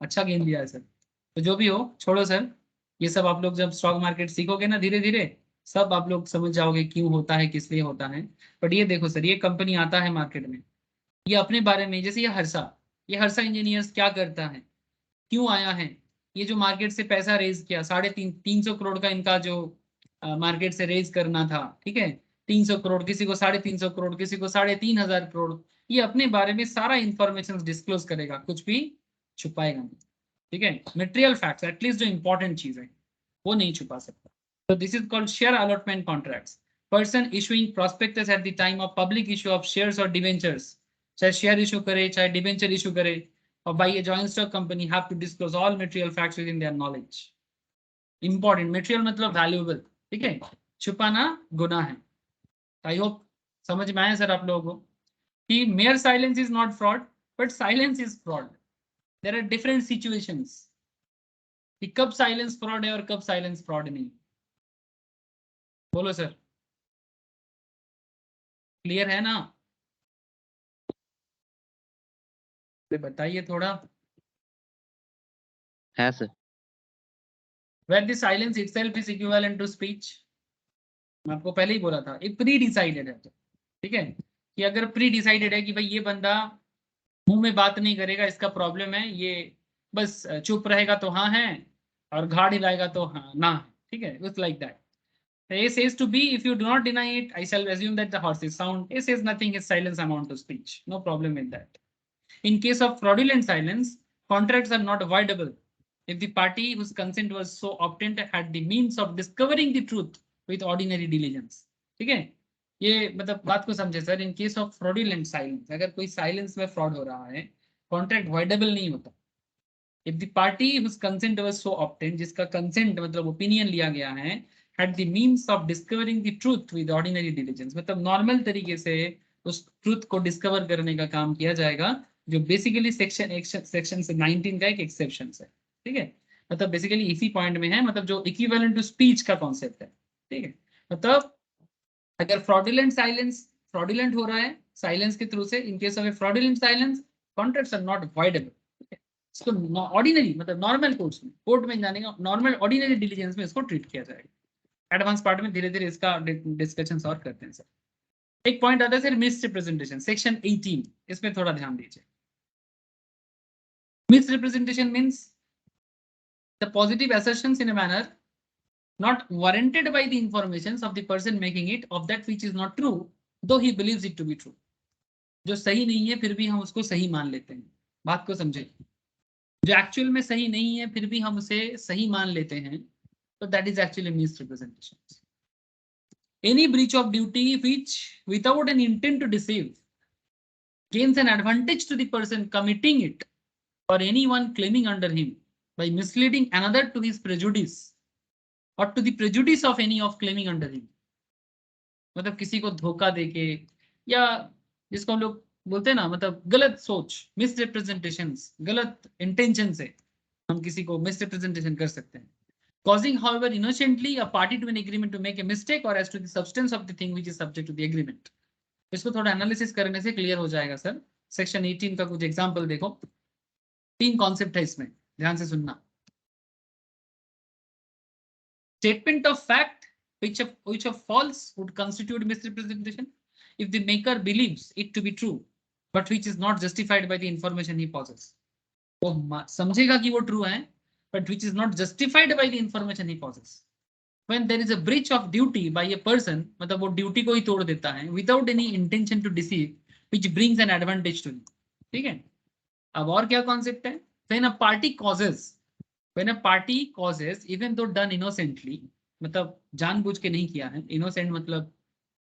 अच्छा गेम दिया है सर। तो जो भी हो छोड़ो सर, ये सब आप लोग जब स्टॉक मार्केट सीखोगे ना धीरे धीरे, सब आप लोग समझ जाओगे क्यों होता है, किस लिए होता है। बट ये देखो सर, ये कंपनी आता है मार्केट में, ये अपने बारे में, जैसे ये हर्षा इंजीनियर्स क्या करता है, क्यों आया है, ये जो मार्केट से पैसा रेज किया, 350 करोड़ का इनका जो मार्केट से रेज करना था, ठीक है। 300 करोड़, किसी को 350 करोड़, किसी को 3,500 करोड़। ये अपने बारे में सारा इंफॉर्मेशन डिस्क्लोज करेगा, कुछ भी छुपाएगा नहीं, ठीक है। मटेरियल फैक्ट्स, एटलीस्ट जो इंपॉर्टेंट चीज है वो नहीं छुपा सकता। तो this is called share allotment contracts. Person issuing prospectus at the time of public issue of shares और डिवेंचर्स, चाहे शेयर इशू करे चाहे डिवेंचर इशू करे, or by a joint stock company have to disclose all material facts within their knowledge. Important, material मतलब valuable, ठीक है, छुपाना गुनाह है। आई होप समझ में आया सर आप लोगों को कि mere silence is not fraud but silence is fraud. There are different situations कि कब साइलेंस फ्रॉड है और कब साइलेंस फ्रॉड नहीं। बोलो सर, क्लियर है ना? बताइए थोड़ा। है sir. Where the silence itself is equivalent to speech, मैं आपको पहले ही बोला था, ये प्री डिसाइडेड है, ठीक है। कि अगर प्री डिसाइडेड है कि भाई ये बंदा मुंह में बात नहीं करेगा, इसका प्रॉब्लम है, ये बस चुप रहेगा तो हाँ है, और घाड़ हिलाएगा तो हाँ ना है, ठीक है, it's like that. A says to B, if you do not deny it, I shall assume that the horse is sound. A says nothing, his silence amount to speech. No problem with that. In case of fraudulent silence, contracts are not avoidable if the party whose consent was so obtained had the means of discovering the truth with ordinary diligence. ठीक है, ये मतलब बात को समझे sir. In case of fraudulent silence, अगर कोई silence में फ्रॉड हो रहा है, कॉन्ट्रैक्ट वॉइडेबल नहीं होता। If the party whose consent was so obtain, जिसका कंसेंट मतलब ओपिनियन लिया गया है, had the means of discovering the truth with ordinary diligence, मतलब नॉर्मल तरीके से उस ट्रूथ को डिस्कवर करने का काम किया जाएगा, जो बेसिकली सेक्शन से 19 का एक एक्सेप्शन है, ठीक है। मतलब बेसिकली इसी पॉइंट में है, मतलब जो इक्विवेलेंट टू स्पीच का कॉन्सेप्ट है, ठीक है। मतलब अगर फ्रॉडुलेंट हो रहा है साइलेंस के थ्रू से, in case of a fraudulent silence, contracts are not voidable. इसको ऑर्डिनरी मतलब नॉर्मल कोर्ट में जाने का नॉर्मल ऑर्डिनरी डिलीजेंस में इसको ट्रीट किया जाएगा। एडवांस पार्ट में धीरे धीरे इसका डिस्कशन और करते हैं सर। एक पॉइंट आता है सर मिस रिप्रेजेंटेशन, सेक्शन 18, इसमें थोड़ा ध्यान दीजिए। Miss representation means the positive assertions in a manner not warranted by the informations of the person making it of that which is not true, though he believes it to be true. जो सही नहीं है फिर भी हम उसको सही मान लेते हैं. बात को समझे. जो एक्चुअल में सही नहीं है फिर भी हम उसे सही मान लेते हैं, तो that is actually misrepresentation. Any breach of duty which without an intent to deceive gains an advantage to the person committing it or anyone claiming under him by misleading another to his prejudice or to the prejudice of any of claiming under him. मतलब किसी को धोखा देके या जिसको हम लोग बोलते हैं ना, मतलब गलत सोच, मिसरिप्रेजेंटेशंस, गलत इंटेंशन से हम किसी को मिसरिप्रेजेंटेशन कर सकते हैं. Causing, however, innocently a party to an agreement to make a mistake or as to the substance of the thing which is subject to the agreement. इसको थोड़ा एनालिसिस करने से क्लियर हो जाएगा सर. सेक्शन 18 का कुछ एग्जांपल देखो. 3 concept है इसमें, ध्यान से सुनना. Statement of fact which of false would constitute misrepresentation if the maker believes it to be true but which is not justified by the information he possesses. वो समझेगा कि वो ट्रू है but which is not justified by the information he possesses. When there is a breach of duty by a person, मतलब वो duty को ही तोड़ देता है without any intention to deceive which brings an advantage to him. ठीक है. अब और क्या कॉन्सेप्ट है? When a party causes even though done innocently, मतलब जानबूझ के नहीं किया है. इनोसेंट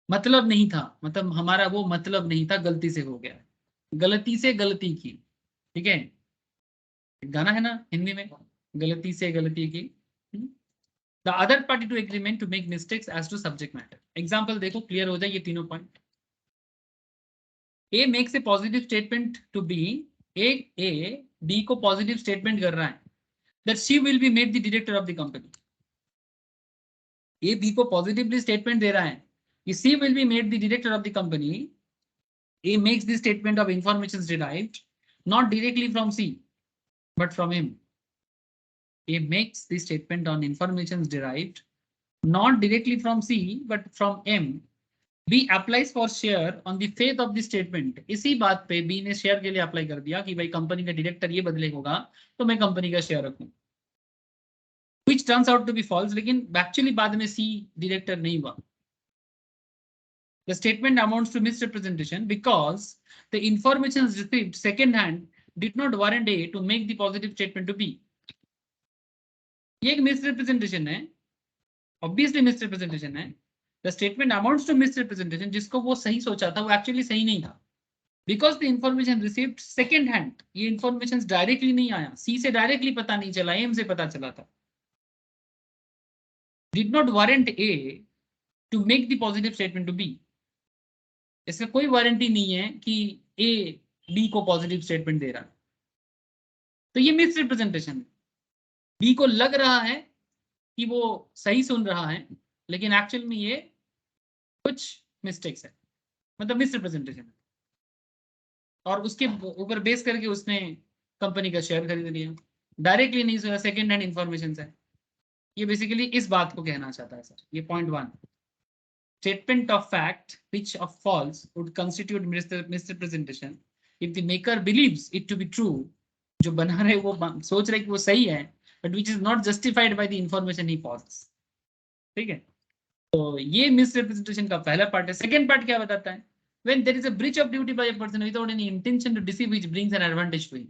मतलब नहीं था, मतलब हमारा वो मतलब नहीं था, गलती से हो गया, गलती से गलती की. ठीक है. गाना है ना हिंदी में, गलती से गलती की. The other party to agreement to make mistakes as to subject matter. Example देखो, क्लियर हो जाए ये तीनों point. A makes a positive statement to B. A B को पॉजिटिव स्टेटमेंट कर रहा है that she will be made the director of the company. A B को पॉजिटिवली स्टेटमेंट दे रहा है कि C will be made the director of the company. A makes the statement of information derived not directly from C but from M. A makes the statement on information derived not directly from C but from M. B applies for share on the faith of the statement. इसी बात पे B ने share के लिए apply कर दिया कि भाई कंपनी का डायरेक्टर ये बदले होगा तो मैं कंपनी का शेयर रखूं. Which turns out to be false, लेकिन एक्चुअली बाद में C डायरेक्टर नहीं हुआ. The statement amounts to misrepresentation because the information received second hand did not warrant A to make the positive statement to B. ये एक misrepresentation है, obviously misrepresentation है. The statement amounts to misrepresentation, जिसको वो सही सोचा था वो एक्चुअली सही नहीं था. Because the information received second hand, ये information डायरेक्टली नहीं आया, C से डायरेक्टली पता नहीं चला, M से पता चला था. Did not warrant A to make the positive statement to B. इसका कोई वारंटी नहीं है कि A B को पॉजिटिव स्टेटमेंट दे रहा है. तो ये मिसरिप्रेजेंटेशन है. B को लग रहा है कि वो सही सुन रहा है लेकिन एक्चुअल में ये कुछ मिस्टेक्स है, मतलब मिसरिप्रेजेंटेशन है. और उसके ऊपर बेस करके उसने कंपनी का शेयर खरीद लिया. डायरेक्टली नहीं सुना, सेकेंड हैंड इंफॉर्मेशन है. ये बेसिकली इस बात को कहना चाहता है सर. ये point 1. Statement of fact which of false would constitute misrepresentation if the maker believes it to be true. जो बना रहे वो सोच रहे कि वो सही है but which is not justified by the information he possesses. ठीक है. तो ये misrepresentation का पहला पार्ट है. सेकंड पार्ट क्या बताता है? When there is a breach of duty by a person without any intention to deceive which brings an advantage to him.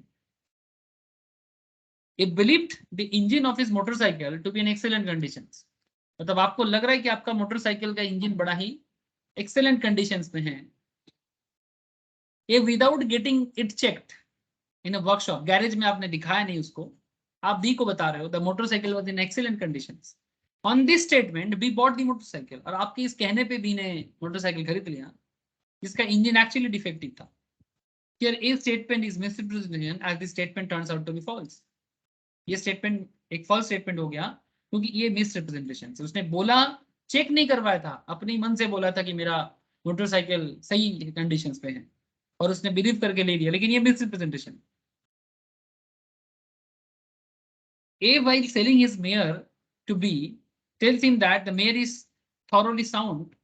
He believed the engine of his motorcycle to be in excellent conditions. मतलब आपको लग रहा है कि आपका motorcycle का engine बड़ा ही excellent conditions में है. ये without getting it checked in a workshop, garage में आपने दिखाया नहीं उसको, आप बी को बता रहे हो the motorcycle was in excellent conditions. On this statement be bought the motorcycle, और आपके इस कहने पे बी ने मोटरसाइकिल खरीद लिया जिसका इंजन एक्चुअली डिफेक्टिव था. Here a statement is misrepresentation as the statement turns out to be false. ये स्टेटमेंट एक फॉल्स स्टेटमेंट हो गया क्योंकि ये मिसरिप्रेजेंटेशन से. उसने बोला, चेक नहीं करवाया था, अपने मन से बोला था कि मेरा मोटरसाइकिल सही कंडीशंस पे है और उसने बिलीव करके ले लिया, लेकिन ये misrepresentation. A while selling his mare to B tells him that the mare is thoroughly sound.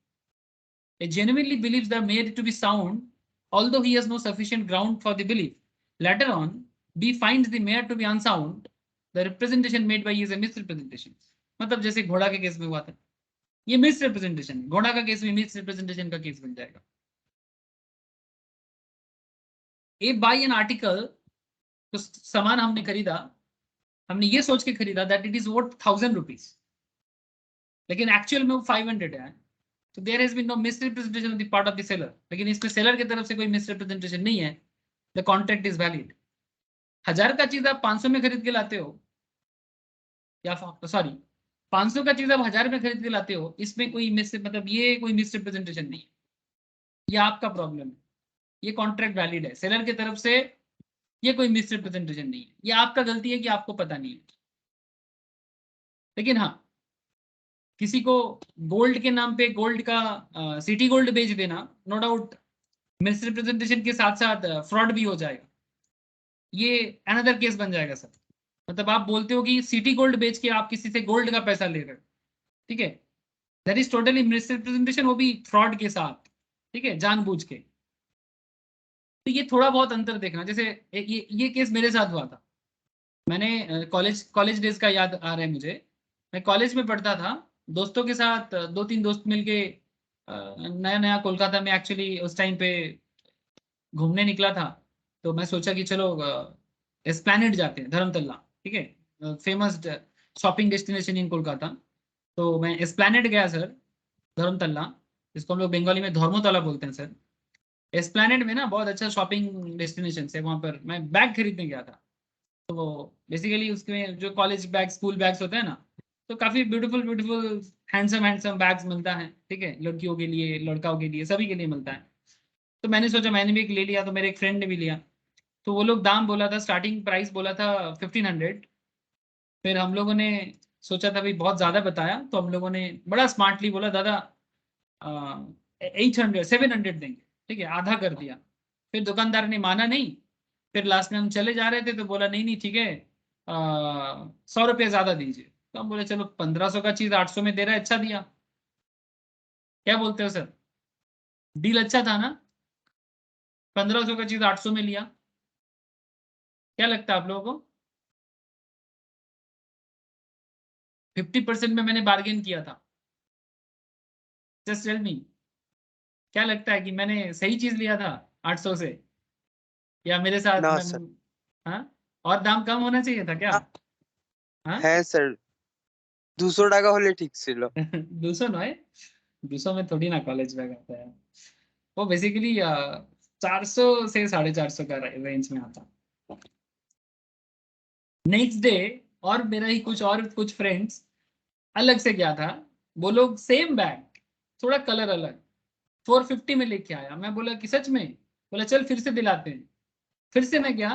A genuinely believes the mare to be sound although he has no sufficient ground for the belief. Later on, B finds the mare to be unsound. The representation made by E is a misrepresentation. मतलब जैसे घोड़ा के case में हुआ था, ये miss representation है। घोड़ा का केस में मिस रिप्रेजेंटेशन का केस बन जाएगा। ए बाई एन आर्टिकल, तो सामान हमने खरीदा, हमने ये सोच के खरीदा that it is worth 1000 rupees, लेकिन एक्चुअल में वो 500 है, तो there has been no mis representation on the part of the seller. लेकिन इसमें सेलर की तरफ से कोई मिस रिप्रेजेंटेशन नहीं है, द कॉन्ट्रैक्ट इज वैलिड। 1000 का चीज आप 500 में खरीद के लाते हो, या सॉरी 500 का चीज आप 1000 में खरीद के लाते हो, इसमें कोई मिस, मतलब ये कोई मिस रिप्रेजेंटेशन नहीं है, ये आपका प्रॉब्लम है। ये कॉन्ट्रैक्ट वैलिड है सेलर की तरफ से, ये कोई मिस रिप्रेजेंटेशन नहीं है, ये आपका गलती है कि आपको पता नहीं है। लेकिन हाँ, किसी को गोल्ड के नाम पे गोल्ड का सिटी गोल्ड बेच देना, नो डाउट मिस रिप्रेजेंटेशन के साथ साथ फ्रॉड भी हो जाएगा, ये अनदर केस बन जाएगा सर। मतलब आप बोलते हो कि सिटी गोल्ड बेच के आप किसी से गोल्ड का पैसा ले रहे हो, ठीक है, that is totally miss representation, वो भी फ्रॉड के साथ, ठीक है, जानबूझ के। तो ये थोड़ा बहुत अंतर देखना। जैसे ये केस मेरे साथ हुआ था, मैंने कॉलेज डेज का याद आ रहा है मुझे। मैं कॉलेज में पढ़ता था, दोस्तों के साथ 2-3 दोस्त मिलके नया नया कोलकाता में एक्चुअली उस टाइम पे घूमने निकला था। तो मैं सोचा कि चलो एस्प्लैनेड जाते हैं, धर्मतल्ला, ठीक है, famous shopping destination in Kolkata. तो मैं एस्प्लैनेड गया सर, धर्मतल्ला, जिसको हम लोग बंगाली में धर्मतला बोलते हैं सर। एस्प्लैनेड में ना बहुत अच्छा शॉपिंग डेस्टिनेशन है, वहां पर मैं बैग खरीदने गया था। तो बेसिकली उसमें जो कॉलेज बैग, स्कूल बैग्स होते हैं ना, तो काफी beautiful beautiful handsome handsome bags मिलता है, ठीक है, लड़कियों के लिए, लड़काओं के लिए, सभी के लिए मिलता है। तो मैंने सोचा मैंने भी एक ले लिया, तो मेरे एक फ्रेंड ने भी लिया। तो वो लोग दाम बोला था, स्टार्टिंग प्राइस बोला था 1500। फिर हम लोगों ने सोचा था भाई बहुत ज्यादा बताया, तो हम लोगों ने बड़ा स्मार्टली बोला दादा 800 700 देंगे, ठीक है, आधा कर दिया। फिर दुकानदार ने माना नहीं। फिर लास्ट में हम चले जा रहे थे तो बोला नहीं नहीं ठीक है, 100 रुपये ज्यादा दीजिए। तो हम बोले चलो 1500 का चीज 800 में दे रहा है, अच्छा दिया। क्या बोलते हो सर, डील अच्छा था ना? 1500 का चीज 800 में लिया, क्या लगता है आप लोगों को? 50% में मैंने बार्गेन किया था। जस्ट टेल मी, क्या लगता है कि मैंने सही चीज लिया था 800 से, या मेरे साथ না मैं, স্যার। हाँ, और দাম कम होना चाहिए था क्या? না, हाँ হ্যাঁ স্যার, 200 টাকা হলে ঠিক ছিল। 200 नॉय, 200 में थोड़ी ना कॉलेज बैग आता है। वो बेसिकली 400 से 450 का रेंज में आता। नेक्स्ट डे, और मेरा ही कुछ फ्रेंड्स अलग से गया था, वो लोग सेम बैग, थोड़ा कलर अलग, 450 में लेके आया। मैं बोला कि सच में? बोला चल फिर से दिलाते हैं। फिर से मैं गया,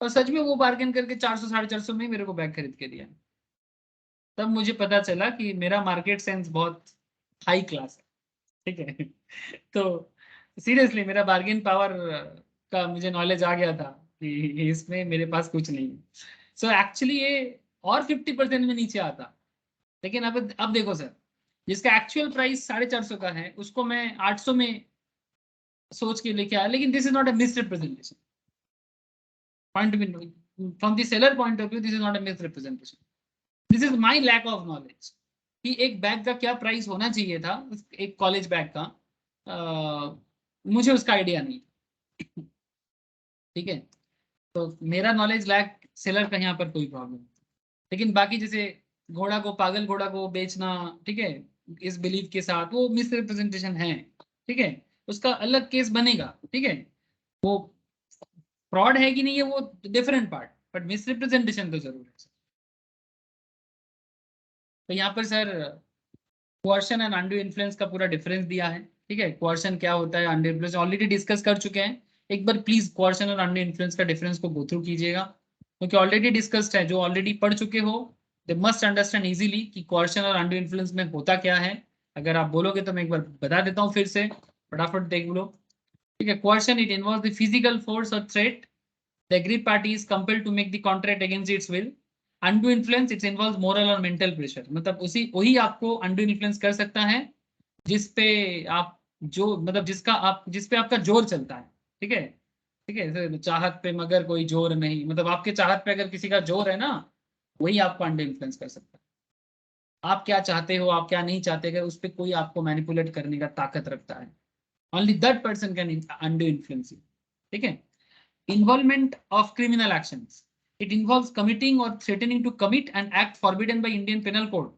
और सच में वो बार्गेन करके 400 450 में ही मेरे को बैग खरीद के दिया। तब मुझे पता चला कि मेरा मार्केट सेंस बहुत हाई क्लास है, ठीक है। तो सीरियसली मेरा बार्गेन पावर का मुझे नॉलेज आ गया था कि इसमें मेरे पास कुछ नहीं है। सो एक्चुअली ये और 50% में नीचे आता। लेकिन अब देखो सर, जिसका एक्चुअल प्राइस 450 का है, उसको मैं 800 में सोच के लेके आया, लेकिन this is not a mis representation point from the seller point of view, this is not a mis representation, this is my lack of knowledge कि एक बैग का क्या प्राइस होना चाहिए था, एक कॉलेज बैग का, मुझे उसका आइडिया नहीं, ठीक है। तो मेरा नॉलेज लैक, सेलर का यहाँ पर कोई प्रॉब्लम नहीं। लेकिन बाकी जैसे घोड़ा को, पागल घोड़ा को बेचना, ठीक है, इस बिलीफ के साथ, वो मिस रिप्रेजेंटेशन है, ठीक है, उसका अलग केस बनेगा, ठीक है। वो फ्रॉड है कि नहीं है वो different part, but miss representation तो जरूर है। तो यहाँ पर sir coercion and undue influence का पूरा डिफरेंस दिया है, ठीक है। कोअर्शन क्या होता है, अनड्यू इन्फ्लुएंस ऑलरेडी डिस्कस कर चुके हैं। एक बार प्लीज कोअर्शन और अनड्यू इन्फ्लुएंस का डिफरेंस को गो थ्रू कीजिएगा, क्योंकि ऑलरेडी डिस्कस्ड है। जो ऑलरेडी पढ़ चुके हो दे मस्ट अंडरस्टैंड इजीली कि कोअर्शन और अनड्यू इन्फ्लुएंस में होता क्या है। अगर आप बोलोगे तो मैं एक बार बता देता हूँ फिर से, फटाफट देख लो, ठीक है। Coercion, it involves the physical force और threat the aggrieved party is compelled to make the contract against its will. Undue influence, it involves moral और mental pressure, मतलब उसी वही आपको undue influence कर सकता है जिस पे आप, जो मतलब जिस पे आपका जोर चलता है, ठीक है, ठीक है। चाहत पे मगर कोई जोर नहीं, मतलब आपके चाहत पे अगर किसी का जोर है ना, वही आपको undue influence कर सकता है। आप क्या चाहते हो, आप क्या नहीं चाहते, अगर उस पर कोई आपको मैनिपुलेट करने का ताकत रखता है, only that person can undue influence you. ठीक है। Involvement of criminal actions, it involves committing और threatening to commit an act forbidden by Indian penal code.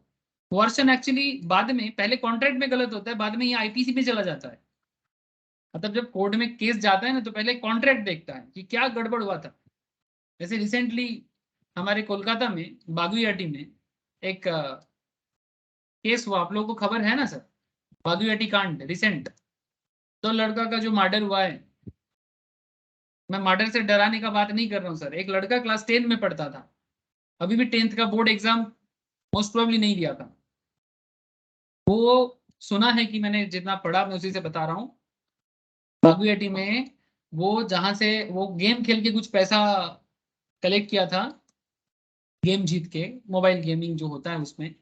Coercion actually बाद में, पहले कॉन्ट्रैक्ट में गलत होता है, बाद में ये आईपीसी में चला जाता है। मतलब जब कोर्ट में केस जाता है ना, तो पहले कॉन्ट्रैक्ट देखता है कि क्या गड़बड़ हुआ था। जैसे रिसेंटली हमारे कोलकाता में बागुइयाटी में एक केस हुआ, आप लोगों को खबर है ना सर, बागुइयाटी कांड रिसेंट। तो लड़का का जो मर्डर हुआ है, मैं मर्डर से डराने का बात नहीं कर रहा हूँ सर, एक लड़का क्लास 10 में पढ़ता था, अभी भी 10th का बोर्ड एग्जाम मोस्ट प्रोबेबली नहीं दिया था। वो सुना है कि मैंने जितना पढ़ा मैं उसी से बता रहा हूँ। बागुइयाटी में वो जहां से वो गेम खेल के कुछ पैसा कलेक्ट किया था, गेम जीत के, मोबाइल गेमिंग जो होता है उसमें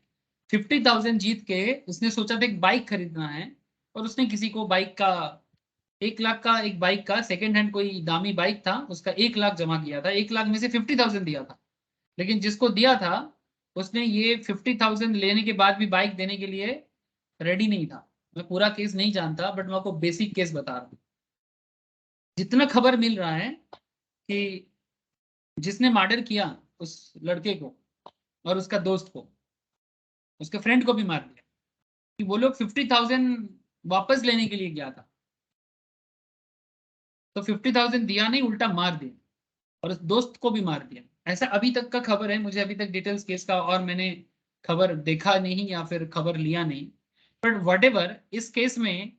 50,000 जीत के उसने सोचा था एक बाइक खरीदना है, और उसने किसी को बाइक का 1 लाख का, एक बाइक का सेकेंड हैंड कोई दामी बाइक था उसका 1 लाख जमा किया था, 1 लाख में से 50,000 दिया था। लेकिन जिसको दिया था उसने ये 50,000 लेने के बाद भी बाइक देने के लिए रेडी नहीं था। मैं पूरा केस नहीं जानता, बट मैं आपको बेसिक केस बता रहा हूँ। जितना खबर मिल रहा है कि जिसने मर्डर किया उस लड़के को और उसका दोस्त को, उसके फ्रेंड को भी मार दिया, कि वो लोग 50,000 वापस लेने के लिए गया था, तो 50,000 दिया नहीं, उल्टा मार दिया और उस दोस्त को भी मार दिया। ऐसा अभी तक का खबर है, मुझे अभी तक डिटेल्स केस का और मैंने खबर देखा नहीं या फिर खबर लिया नहीं, बट व्हाटएवर, इस केस में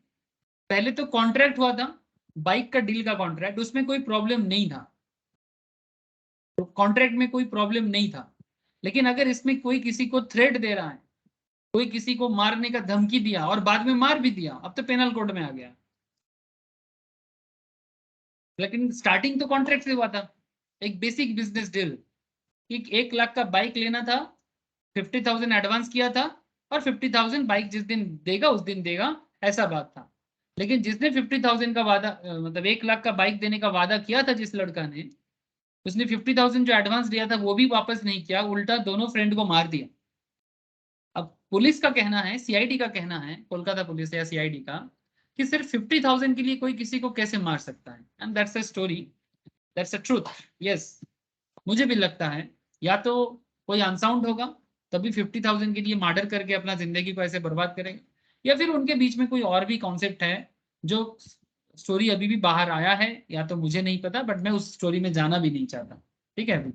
पहले तो कॉन्ट्रैक्ट हुआ था, बाइक का डील का कॉन्ट्रैक्ट, उसमें कोई प्रॉब्लम नहीं था, तो कॉन्ट्रैक्ट में कोई प्रॉब्लम नहीं था। लेकिन अगर इसमें कोई किसी को थ्रेट दे रहा है, कोई किसी को मारने का धमकी दिया और बाद में मार भी दिया, अब तो पेनल कोड में आ गया। लेकिन स्टार्टिंग तो कॉन्ट्रैक्ट से हुआ था, एक बेसिक बिजनेस डील, 1 लाख का बाइक लेना था, 50,000 एडवांस किया था, और 50,000 बाइक जिस दिन देगा उस दिन देगा, ऐसा बात था। लेकिन जिसने 50,000 का वादा मतलब 1 लाख का बाइक देने का वादा किया था जिस लड़का ने, उसने 50,000 जो एडवांस दिया था वो भी वापस नहीं किया, उल्टा दोनों फ्रेंड को मार दिया। अब पुलिस का कहना है, सीआईडी का कहना है, कोलकाता पुलिस या सीआईडी का, कि सिर्फ 50,000 के लिए कोई किसी को कैसे मार सकता है। And that's a story, that's a truth. Yes, मुझे भी लगता है या तो कोई अनसाउंड होगा तभी 50,000 के लिए मर्डर करके अपना जिंदगी को ऐसे बर्बाद करेगा, या फिर उनके बीच में कोई और भी कॉन्सेप्ट है जो स्टोरी अभी भी बाहर आया है, या तो मुझे नहीं पता, बट मैं उस स्टोरी में जाना भी नहीं चाहता। ठीक है अभी,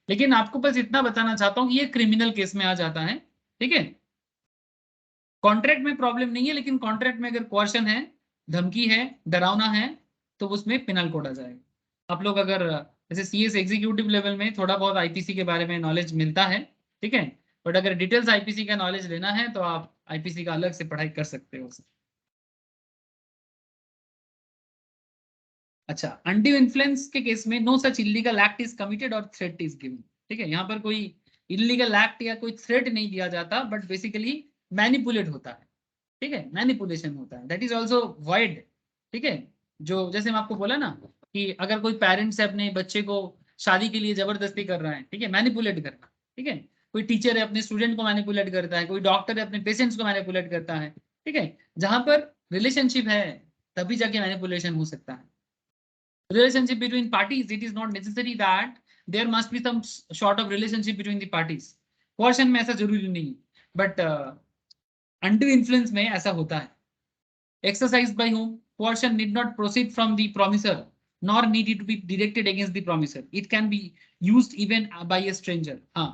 लेकिन आपको बस इतना बताना चाहता हूँ कि ये क्रिमिनल केस में आ जाता है। ठीक है, कॉन्ट्रैक्ट में प्रॉब्लम नहीं है, लेकिन कॉन्ट्रैक्ट में अगर क्वेश्चन है, धमकी है, डरावना है, तो उसमें पिनल कोड आ जाएगा। आप लोग अगर जैसे सीएस एग्जीक्यूटिव लेवल में थोड़ा बहुत आईपीसी के बारे में नॉलेज मिलता है, ठीक है, बट अगर डिटेल्स आईपीसी का नॉलेज लेना है तो आप आईपीसी का अलग से पढ़ाई कर सकते हो। अच्छा, अनड्यू इन्फ्लुएंस के केस में no such illegal act is committed और थ्रेट इज गिवन। ठीक है, यहाँ पर कोई इलीगल एक्ट या कोई थ्रेट नहीं दिया जाता, बट बेसिकली मैनिपुलेट होता है। ठीक है, मैनिपुलेशन होता है, दैट इज ऑल्सो वॉइड। ठीक है, जो जैसे मैं आपको बोला ना कि अगर कोई पेरेंट्स है अपने बच्चे को शादी के लिए जबरदस्ती कर रहा है, ठीक है, मैनिपुलेट करना। ठीक है, कोई टीचर है अपने स्टूडेंट को मैनिपुलेट करता है, कोई डॉक्टर है अपने पेशेंट्स को मैनिपुलेट करता है। ठीक है, जहां पर रिलेशनशिप है तभी जाके मैनिपुलेशन हो सकता है। Relationship between parties, it is not necessary that there must be some sort of relationship between the parties. Coercion में ऐसा जरूरी नहीं, but undue influence में ऐसा होता है। Exercised by whom? Coercion need not proceed from the promiser, nor need it to be directed against the promiser. It can be used even by a stranger. हाँ,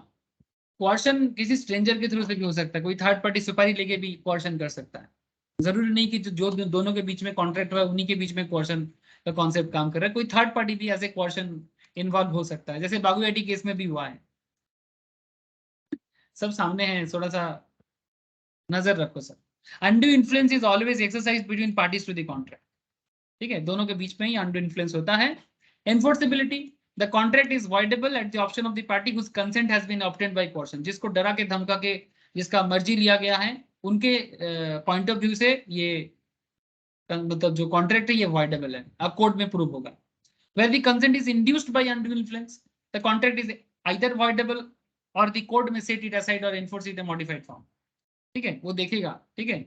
coercion किसी stranger के through से भी हो सकता है, कोई थर्ड पार्टी सुपारी लेके भी coercion कर सकता है। जरूरी नहीं कि जो दोनों के बीच में कॉन्ट्रैक्ट हुआ है उन्हीं के बीच में कोर्शन का कॉन्सेप्ट काम कर रहा है, कोई थर्ड पार्टी भी ऐसे कोर्शन इन्वॉल्व हो सकता है, जैसे बागुएटी केस में भी हुआ है। सब सामने है, थोड़ा सा नजर रखो sir. Undue influence is always exercise between parties to the contract. ठीक है, दोनों के बीच में ही अनड्यू इन्फ्लुएंस होता है। Enforceability, the contract is voidable at the option of the party whose consent has been obtained by coercion. जिसको डरा के धमका के जिसका मर्जी लिया गया है, उनके पॉइंट ऑफ व्यू से ये मतलब जो कॉन्ट्रैक्ट है ये वॉइडेबल है, अब कोर्ट में प्रूव होगा। Where the consent is induced by undue influence, the contract is either voidable or the court may set it aside or enforce it in a modified form. ठीक है, वो देखेगा, ठीक है।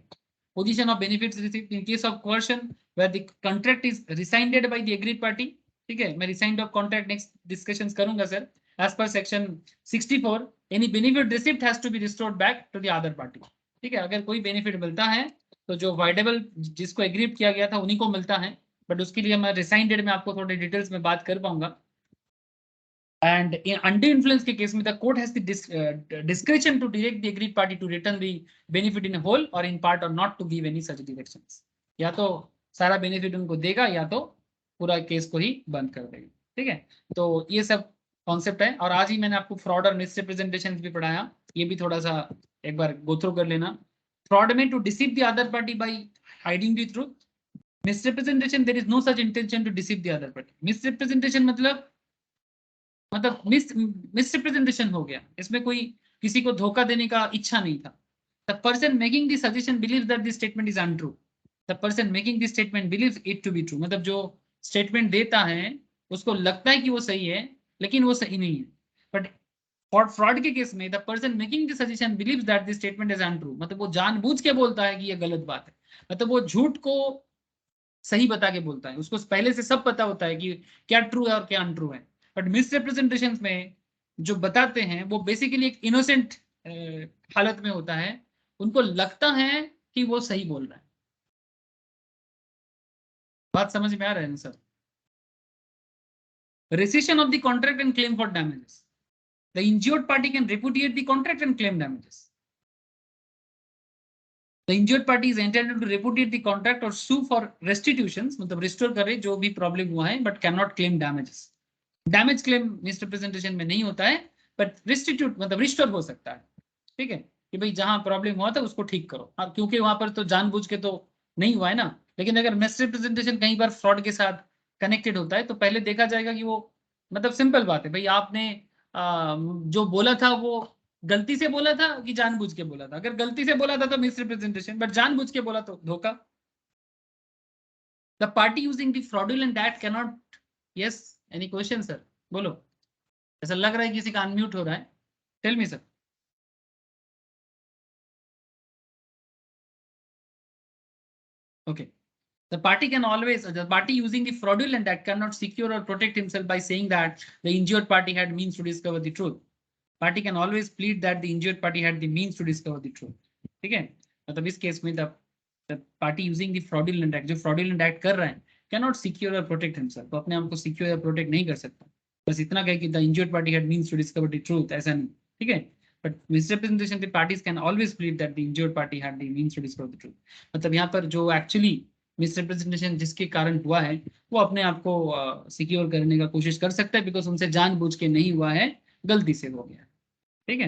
Position of benefits received in case of coercion where the contract is rescinded by the aggrieved party, ठीक है। मैं rescind of contract next discussions करूंगा sir. As per section 64 any benefit received has to be restored back to the other party, ठीक है। अगर कोई benefit मिलता है तो जो वाइडेबल जिसको एग्रीड किया गया था उन्हीं को मिलता है, बट उसके लिए मैं रिसाइंडेड में आपको थोड़े डिटेल्स में बात कर पाऊंगा। And in undue influence के केस में the court has the discretion to direct the agreed party to return the benefit in whole or in part or not to give any such directions। या तो सारा benefit उनको देगा या तो पूरा केस को ही बंद कर देगा, ठीक है। तो ये सब कॉन्सेप्ट है, और आज ही मैंने आपको फ्रॉड और मिसरिप्रेजेंटेशन भी पढ़ाया, ये भी थोड़ा सा एक बार गो थ्रू कर लेना। फ्रॉड में to deceive the other party by hiding the truth. Misrepresentation there is no such intention to deceive the other party. Misrepresentation मतलब मिसरिप्रेजेंटेशन हो गया, इसमें कोई किसी को धोखा देने का इच्छा नहीं था। The person making the suggestion believes that the statement is untrue. The person making the statement believes it to be true, मतलब जो स्टेटमेंट देता है उसको लगता है कि वो सही है लेकिन वो सही नहीं है। बट फ्रॉड के केस में the person making the suggestion believes that the statement is untrue, मतलब वो जानबूझ के बोलता है कि ये गलत बात है, मतलब वो झूठ को सही बता के बोलता है, उसको पहले से सब पता होता है कि क्या ट्रू है और क्या अनट्रू है। बट मिसरिप्रेजेंटेशन में जो बताते हैं वो बेसिकली एक इनोसेंट हालत में होता है, उनको लगता है कि वो सही बोल रहा है। बात समझ में आ रहा है ना sir? Rescission of the contract and claim for damages. The injured party can repudiate the contract and claim damages. The injured party is entitled to repudiate the contract or sue for restitutions, मतलब restore करे जो भी problem हुआ है, but cannot claim damages. Damage claim misrepresentation में नहीं होता है, बट रिस्टिट्यूट मतलब रिस्टोर हो सकता है, ठीक है, कि भाई जहां प्रॉब्लम हुआ था उसको ठीक करो। अब क्योंकि वहां पर तो जानबूझ के तो नहीं हुआ है ना, लेकिन अगर मिसरिप्रेजेंटेशन कहीं बार फ्रॉड के साथ कनेक्टेड होता है तो पहले देखा जाएगा कि वो, मतलब सिंपल बात है भाई, आपने जो बोला था वो गलती से बोला था कि जानबूझ के बोला था। अगर गलती से बोला था तो मिसरिप्रेजेंटेशन, बट जानबूझ के बोला तो धोखा। The party using the fraudulent act can not, yes any question sir? बोलो, ऐसा लग रहा है किसी का अनम्यूट हो रहा है, tell me sir. Okay. The party can always, the party using the fraudulent act cannot secure or protect himself by saying that the injured party had means to discover the truth. Party can always plead that the injured party had the means to discover the truth. ठीक है, मतलब इस case में the party using the fraudulent act, जो fraudulent act कर रहा है, cannot secure or protect himself, तो अपने आप को secure or protect नहीं कर सकता। बस इतना कहे कि the injured party had means to discover the truth, ऐसा नहीं, ठीक है। But misrepresentation, the parties can always plead that the injured party had the means to discover the truth. मतलब यहाँ पर जो actually मिसरिप्रेजेंटेशन जिसके कारण हुआ है वो अपने आप को सिक्योर करने का कोशिश कर सकता है, बिकॉज उनसे जानबूझ के नहीं हुआ है, गलती से हो गया, ठीक है।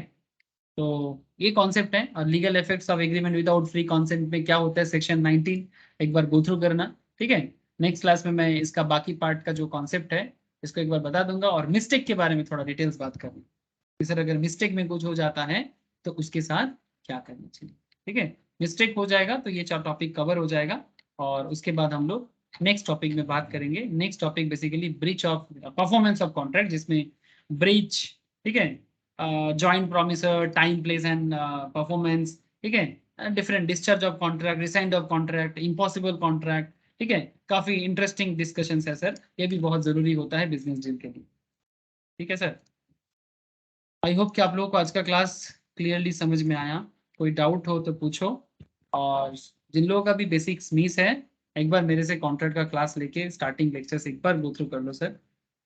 तो ये कॉन्सेप्ट है। और legal effects of agreement without free consent में क्या होता है, सेक्शन 19 एक बार गो थ्रू करना, ठीक है। नेक्स्ट क्लास में मैं इसका बाकी पार्ट का जो कॉन्सेप्ट है इसको एक बार बता दूंगा, और मिस्टेक के बारे में थोड़ा डिटेल्स बात करनी, सर अगर मिस्टेक में कुछ हो जाता है तो उसके साथ क्या करना चाहिए, ठीक है। मिस्टेक हो जाएगा तो ये 4 टॉपिक कवर हो जाएगा, और उसके बाद हम लोग नेक्स्ट टॉपिक में बात करेंगे। Next topic basically breach of performance of contract, जिसमें ब्रीच, ठीक है, joint promisor, time place and performance, ठीक है, different discharge of contract, rescind of contract, impossible contract, ठीक है। काफी इंटरेस्टिंग डिस्कशन है सर, ये भी बहुत जरूरी होता है बिजनेस डील के लिए, ठीक है सर। आई होप कि आप लोगों को आज का क्लास क्लियरली समझ में आया। कोई डाउट हो तो पूछो, और जिन लोगों का भी बेसिक्स मिस है एक बार मेरे से कॉन्ट्रैक्ट का क्लास लेके स्टार्टिंग लेक्चर से एक बार गो थ्रू कर लो सर,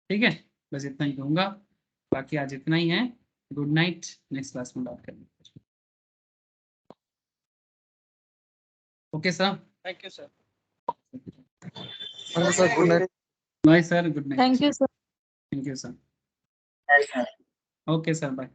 ठीक है। बस इतना ही कहूँगा, बाकी आज इतना ही है। गुड नाइट, नेक्स्ट क्लास में बात करेंगे। Okay sir, thank you sir. Good night. Bye sir, good night. Thank you, sir. Thank you sir. Okay sir, bye.